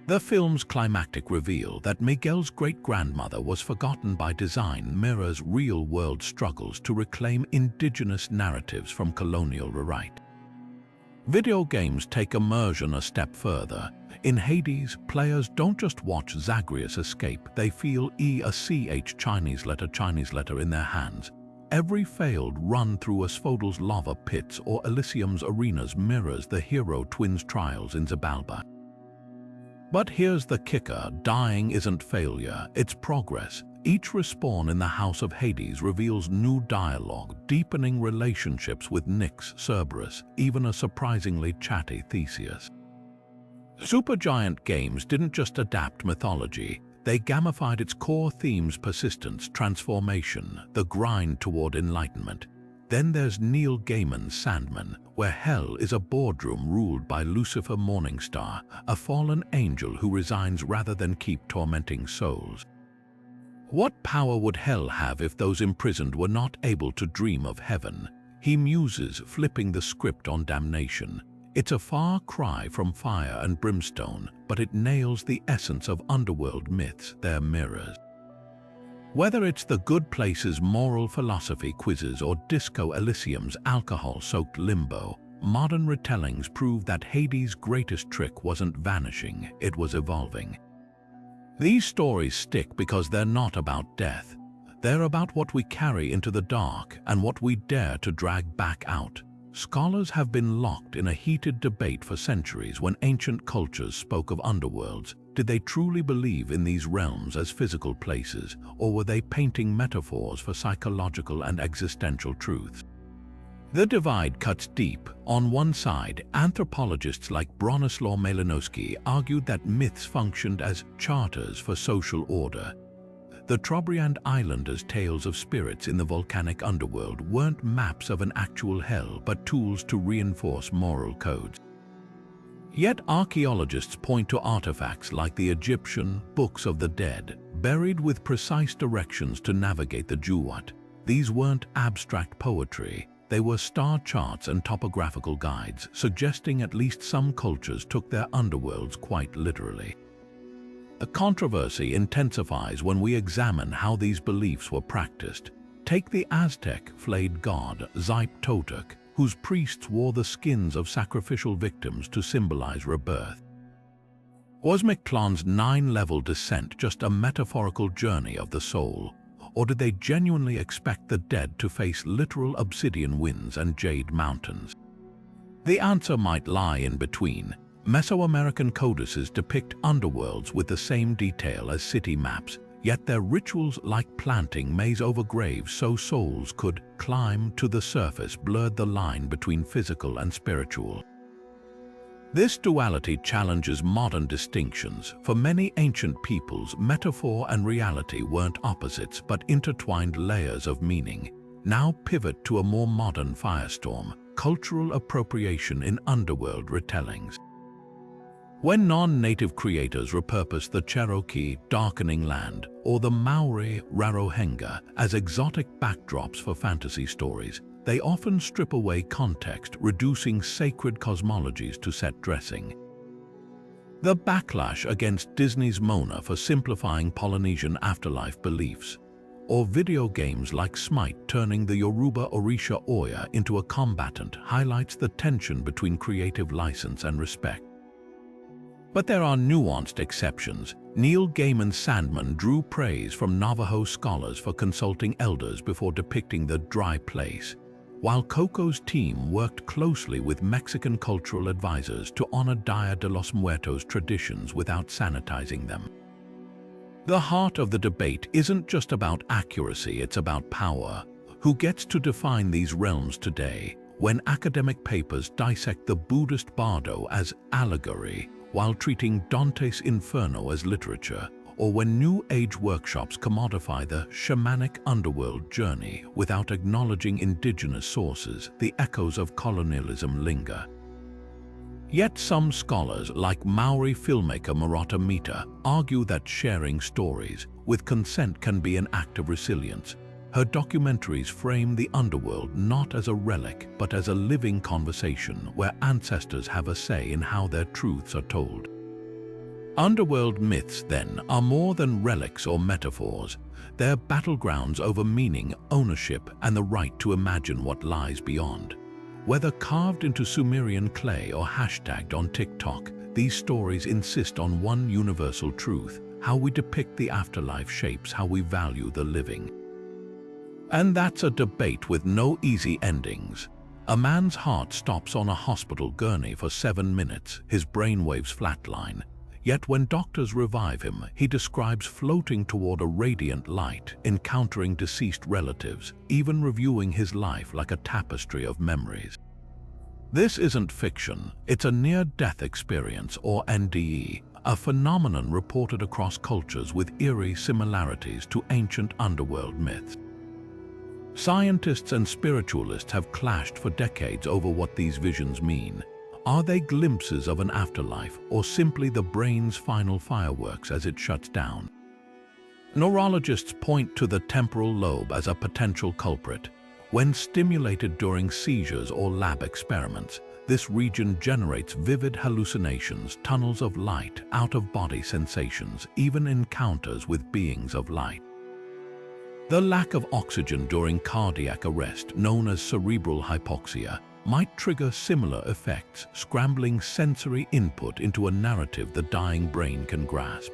The film's climactic reveal that Miguel's great-grandmother was forgotten by design mirrors real-world struggles to reclaim indigenous narratives from colonial rewrite. Video games take immersion a step further. In Hades, players don't just watch Zagreus escape, they feel a Chinese letter in their hands. Every failed run through Asphodel's lava pits or Elysium's arenas mirrors the hero twins' trials in Xibalba. But here's the kicker, dying isn't failure, it's progress. Each respawn in the House of Hades reveals new dialogue, deepening relationships with Nyx, Cerberus, even a surprisingly chatty Theseus. Supergiant Games didn't just adapt mythology, they gamified its core themes: persistence, transformation, the grind toward enlightenment. Then there's Neil Gaiman's Sandman, where hell is a boardroom ruled by Lucifer Morningstar, a fallen angel who resigns rather than keep tormenting souls. What power would hell have if those imprisoned were not able to dream of heaven? He muses, flipping the script on damnation. It's a far cry from fire and brimstone, but it nails the essence of underworld myths, their mirrors. Whether it's the Good Place's moral philosophy quizzes or Disco Elysium's alcohol-soaked limbo, modern retellings prove that Hades' greatest trick wasn't vanishing, it was evolving. These stories stick because they're not about death. They're about what we carry into the dark and what we dare to drag back out. Scholars have been locked in a heated debate for centuries. When ancient cultures spoke of underworlds, did they truly believe in these realms as physical places, or were they painting metaphors for psychological and existential truths? The divide cuts deep. On one side, anthropologists like Bronislaw Malinowski argued that myths functioned as charters for social order. The Trobriand Islanders' tales of spirits in the volcanic underworld weren't maps of an actual hell, but tools to reinforce moral codes. Yet archaeologists point to artifacts like the Egyptian Books of the Dead, buried with precise directions to navigate the Duat. These weren't abstract poetry. They were star charts and topographical guides, suggesting at least some cultures took their underworlds quite literally. The controversy intensifies when we examine how these beliefs were practiced. Take the Aztec flayed god Xipe, whose priests wore the skins of sacrificial victims to symbolize rebirth. Was Mictlán's 9-level descent just a metaphorical journey of the soul? Or did they genuinely expect the dead to face literal obsidian winds and jade mountains? The answer might lie in between. Mesoamerican codices depict underworlds with the same detail as city maps, yet their rituals, like planting maize over graves so souls could climb to the surface, blurred the line between physical and spiritual. This duality challenges modern distinctions. For many ancient peoples, metaphor and reality weren't opposites but intertwined layers of meaning. Now pivot to a more modern firestorm: cultural appropriation in underworld retellings. When non-native creators repurpose the Cherokee Darkening Land or the Maori Rarohenga as exotic backdrops for fantasy stories, they often strip away context, reducing sacred cosmologies to set dressing. The backlash against Disney's Mona for simplifying Polynesian afterlife beliefs, or video games like Smite turning the Yoruba Orisha Oya into a combatant, highlights the tension between creative license and respect. But there are nuanced exceptions. Neil Gaiman Sandman drew praise from Navajo scholars for consulting elders before depicting the dry place, while Coco's team worked closely with Mexican cultural advisors to honor Dia de los Muertos traditions without sanitizing them. The heart of the debate isn't just about accuracy, it's about power. Who gets to define these realms today? When academic papers dissect the Buddhist Bardo as allegory, while treating Dante's Inferno as literature, or when New Age workshops commodify the shamanic underworld journey without acknowledging indigenous sources, the echoes of colonialism linger. Yet some scholars, like Maori filmmaker Murata Mita, argue that sharing stories with consent can be an act of resilience. Her documentaries frame the underworld not as a relic, but as a living conversation where ancestors have a say in how their truths are told. Underworld myths, then, are more than relics or metaphors. They're battlegrounds over meaning, ownership, and the right to imagine what lies beyond. Whether carved into Sumerian clay or hashtagged on TikTok, these stories insist on one universal truth: how we depict the afterlife shapes how we value the living. And that's a debate with no easy endings. A man's heart stops on a hospital gurney for 7 minutes, his brainwaves flatline. Yet when doctors revive him, he describes floating toward a radiant light, encountering deceased relatives, even reviewing his life like a tapestry of memories. This isn't fiction, it's a near-death experience, or NDE, a phenomenon reported across cultures with eerie similarities to ancient underworld myths. Scientists and spiritualists have clashed for decades over what these visions mean. Are they glimpses of an afterlife, or simply the brain's final fireworks as it shuts down? Neurologists point to the temporal lobe as a potential culprit. When stimulated during seizures or lab experiments, this region generates vivid hallucinations, tunnels of light, out-of-body sensations, even encounters with beings of light. The lack of oxygen during cardiac arrest, known as cerebral hypoxia, might trigger similar effects, scrambling sensory input into a narrative the dying brain can grasp.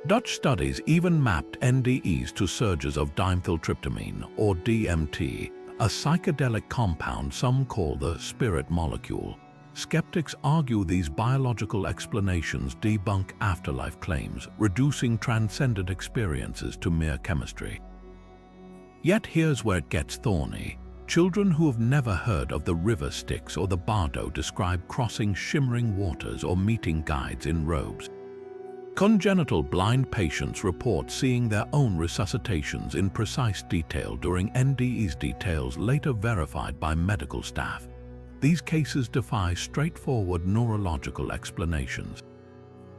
Dutch studies even mapped NDEs to surges of dimethyltryptamine, or DMT, a psychedelic compound some call the spirit molecule. Skeptics argue these biological explanations debunk afterlife claims, reducing transcendent experiences to mere chemistry. Yet here's where it gets thorny. Children who have never heard of the river Styx or the Bardo describe crossing shimmering waters or meeting guides in robes. Congenital blind patients report seeing their own resuscitations in precise detail during NDEs, details later verified by medical staff. These cases defy straightforward neurological explanations.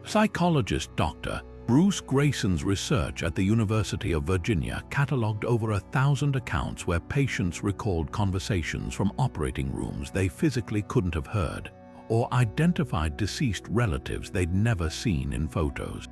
Psychologist Dr. Bruce Grayson's research at the University of Virginia cataloged over 1,000 accounts where patients recalled conversations from operating rooms they physically couldn't have heard, or identified deceased relatives they'd never seen in photos.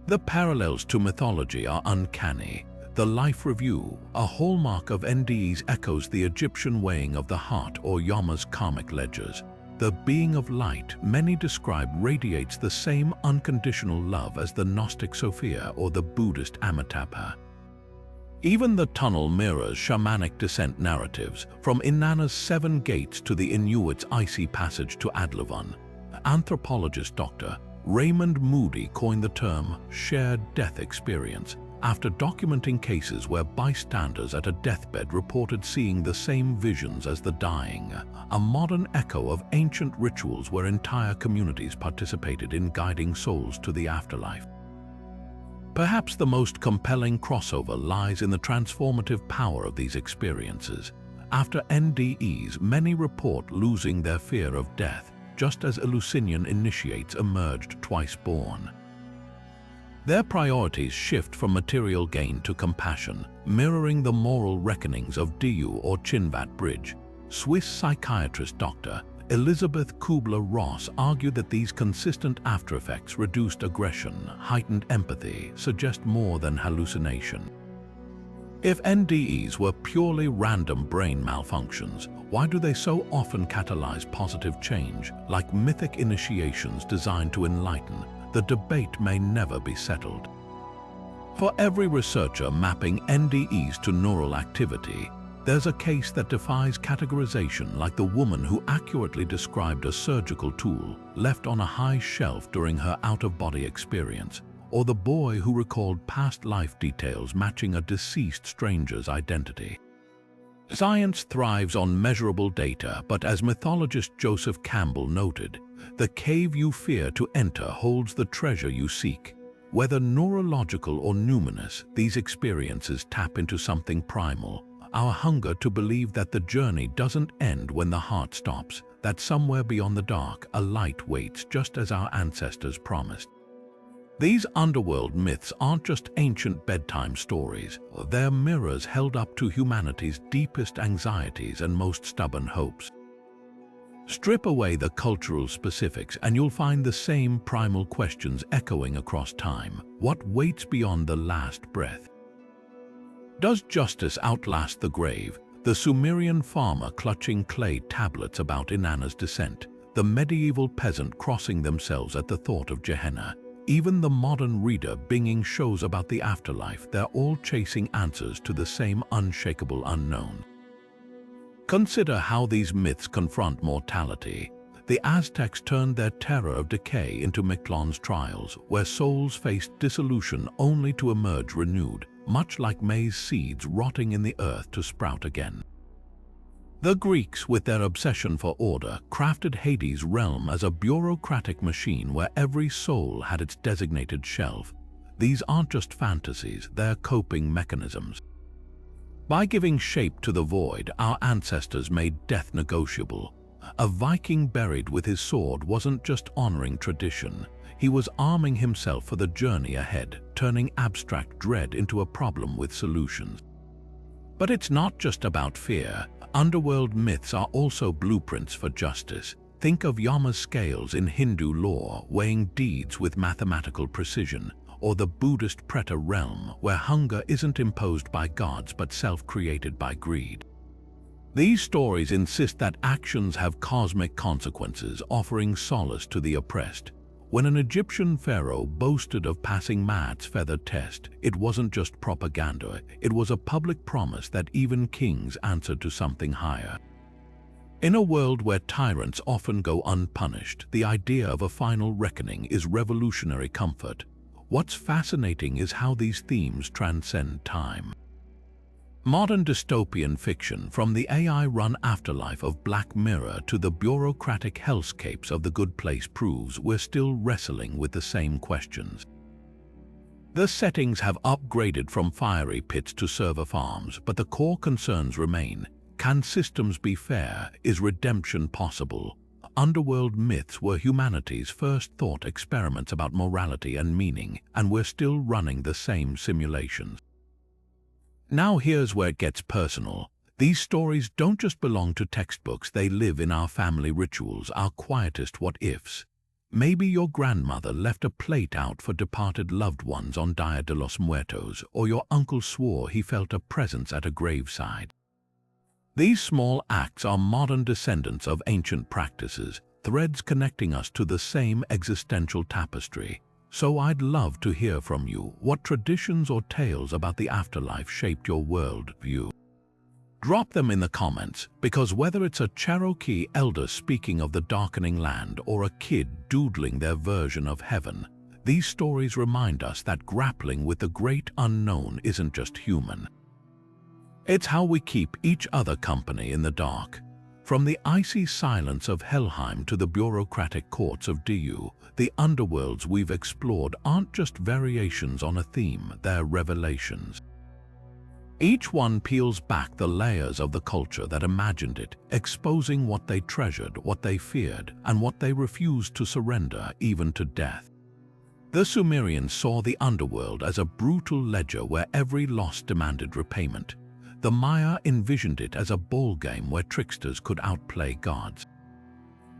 The parallels to mythology are uncanny. The Life Review, a hallmark of NDEs, echoes the Egyptian weighing of the heart or Yama's karmic ledgers. The being of light many describe radiates the same unconditional love as the Gnostic Sophia or the Buddhist Amitabha. Even the tunnel mirrors shamanic descent narratives, from Inanna's 7 gates to the Inuit's icy passage to Adlivon. Anthropologist Dr. Raymond Moody coined the term shared death experience after documenting cases where bystanders at a deathbed reported seeing the same visions as the dying, a modern echo of ancient rituals where entire communities participated in guiding souls to the afterlife. Perhaps the most compelling crossover lies in the transformative power of these experiences. After NDEs, many report losing their fear of death, just as Eleusinian initiates emerged twice born. Their priorities shift from material gain to compassion, mirroring the moral reckonings of Diu or Chinvat Bridge. Swiss psychiatrist Dr. Elizabeth Kubler-Ross argued that these consistent aftereffects, reduced aggression, heightened empathy, suggest more than hallucination. If NDEs were purely random brain malfunctions, why do they so often catalyze positive change, like mythic initiations designed to enlighten? The debate may never be settled. For every researcher mapping NDEs to neural activity, there's a case that defies categorization, like the woman who accurately described a surgical tool left on a high shelf during her out-of-body experience, or the boy who recalled past life details matching a deceased stranger's identity. Science thrives on measurable data, but as mythologist Joseph Campbell noted, the cave you fear to enter holds the treasure you seek. Whether neurological or numinous, these experiences tap into something primal, our hunger to believe that the journey doesn't end when the heart stops, that somewhere beyond the dark a light waits, just as our ancestors promised. These underworld myths aren't just ancient bedtime stories, they're mirrors held up to humanity's deepest anxieties and most stubborn hopes. Strip away the cultural specifics and you'll find the same primal questions echoing across time. What waits beyond the last breath? Does justice outlast the grave? The Sumerian farmer clutching clay tablets about Inanna's descent, the medieval peasant crossing themselves at the thought of Gehenna, even the modern reader binging shows about the afterlife, they're all chasing answers to the same unshakable unknown. Consider how these myths confront mortality. The Aztecs turned their terror of decay into Mictlán's trials, where souls faced dissolution only to emerge renewed, much like maize seeds rotting in the earth to sprout again. The Greeks, with their obsession for order, crafted Hades' realm as a bureaucratic machine where every soul had its designated shelf. These aren't just fantasies, they're coping mechanisms. By giving shape to the void, our ancestors made death negotiable. A Viking buried with his sword wasn't just honoring tradition, he was arming himself for the journey ahead, turning abstract dread into a problem with solutions. But it's not just about fear. Underworld myths are also blueprints for justice. Think of Yama's scales in Hindu lore, weighing deeds with mathematical precision, or the Buddhist Preta realm, where hunger isn't imposed by gods but self-created by greed. These stories insist that actions have cosmic consequences, offering solace to the oppressed. When an Egyptian pharaoh boasted of passing Maat's feathered test, it wasn't just propaganda, it was a public promise that even kings answered to something higher. In a world where tyrants often go unpunished, the idea of a final reckoning is revolutionary comfort. What's fascinating is how these themes transcend time. Modern dystopian fiction, from the AI-run Afterlife of Black Mirror to the bureaucratic hellscapes of The Good Place, proves we're still wrestling with the same questions. The settings have upgraded from fiery pits to server farms, but the core concerns remain. Can systems be fair? Is redemption possible? Underworld myths were humanity's first thought experiments about morality and meaning, and we're still running the same simulations. Now here's where it gets personal. These stories don't just belong to textbooks, they live in our family rituals, our quietest what-ifs. Maybe your grandmother left a plate out for departed loved ones on Dia de los Muertos, or your uncle swore he felt a presence at a graveside. These small acts are modern descendants of ancient practices, threads connecting us to the same existential tapestry. So I'd love to hear from you. What traditions or tales about the afterlife shaped your world view? Drop them in the comments, because whether it's a Cherokee elder speaking of the darkening land or a kid doodling their version of heaven, these stories remind us that grappling with the great unknown isn't just human. It's how we keep each other company in the dark. From the icy silence of Helheim to the bureaucratic courts of Diu, the underworlds we've explored aren't just variations on a theme, they're revelations. Each one peels back the layers of the culture that imagined it, exposing what they treasured, what they feared, and what they refused to surrender, even to death. The Sumerians saw the underworld as a brutal ledger where every loss demanded repayment. The Maya envisioned it as a ballgame where tricksters could outplay gods.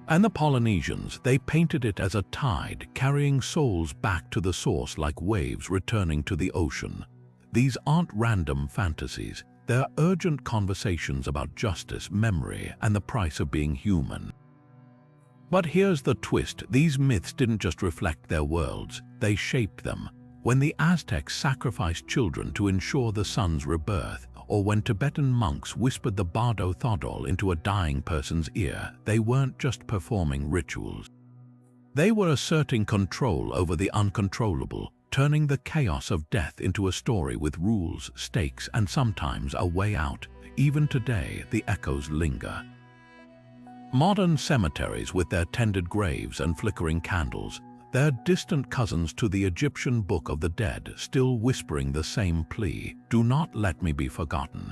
And the Polynesians, they painted it as a tide, carrying souls back to the source like waves returning to the ocean. These aren't random fantasies. They're urgent conversations about justice, memory, and the price of being human. But here's the twist. These myths didn't just reflect their worlds, they shaped them. When the Aztecs sacrificed children to ensure the sun's rebirth, or when Tibetan monks whispered the Bardo Thodol into a dying person's ear, they weren't just performing rituals. They were asserting control over the uncontrollable, turning the chaos of death into a story with rules, stakes, and sometimes a way out. Even today, the echoes linger. Modern cemeteries with their tended graves and flickering candles, they're distant cousins to the Egyptian Book of the Dead, still whispering the same plea, "Do not let me be forgotten."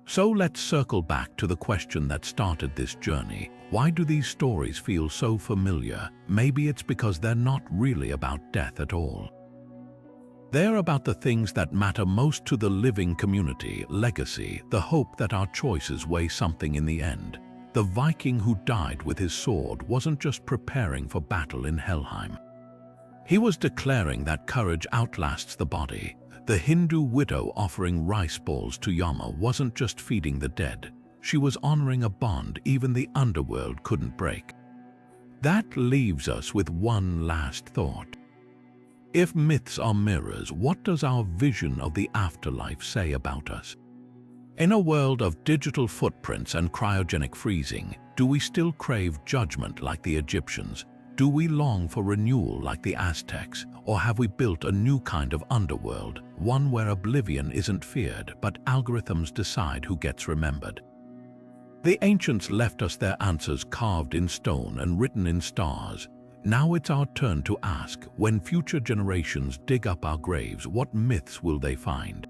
So let's circle back to the question that started this journey. Why do these stories feel so familiar? Maybe it's because they're not really about death at all. They're about the things that matter most to the living community: legacy, the hope that our choices weigh something in the end. The Viking who died with his sword wasn't just preparing for battle in Helheim. He was declaring that courage outlasts the body. The Hindu widow offering rice balls to Yomi wasn't just feeding the dead. She was honoring a bond even the underworld couldn't break. That leaves us with one last thought. If myths are mirrors, what does our vision of the afterlife say about us? In a world of digital footprints and cryogenic freezing, do we still crave judgment like the Egyptians? Do we long for renewal like the Aztecs? Or have we built a new kind of underworld, one where oblivion isn't feared, but algorithms decide who gets remembered? The ancients left us their answers carved in stone and written in stars. Now it's our turn to ask, when future generations dig up our graves, what myths will they find?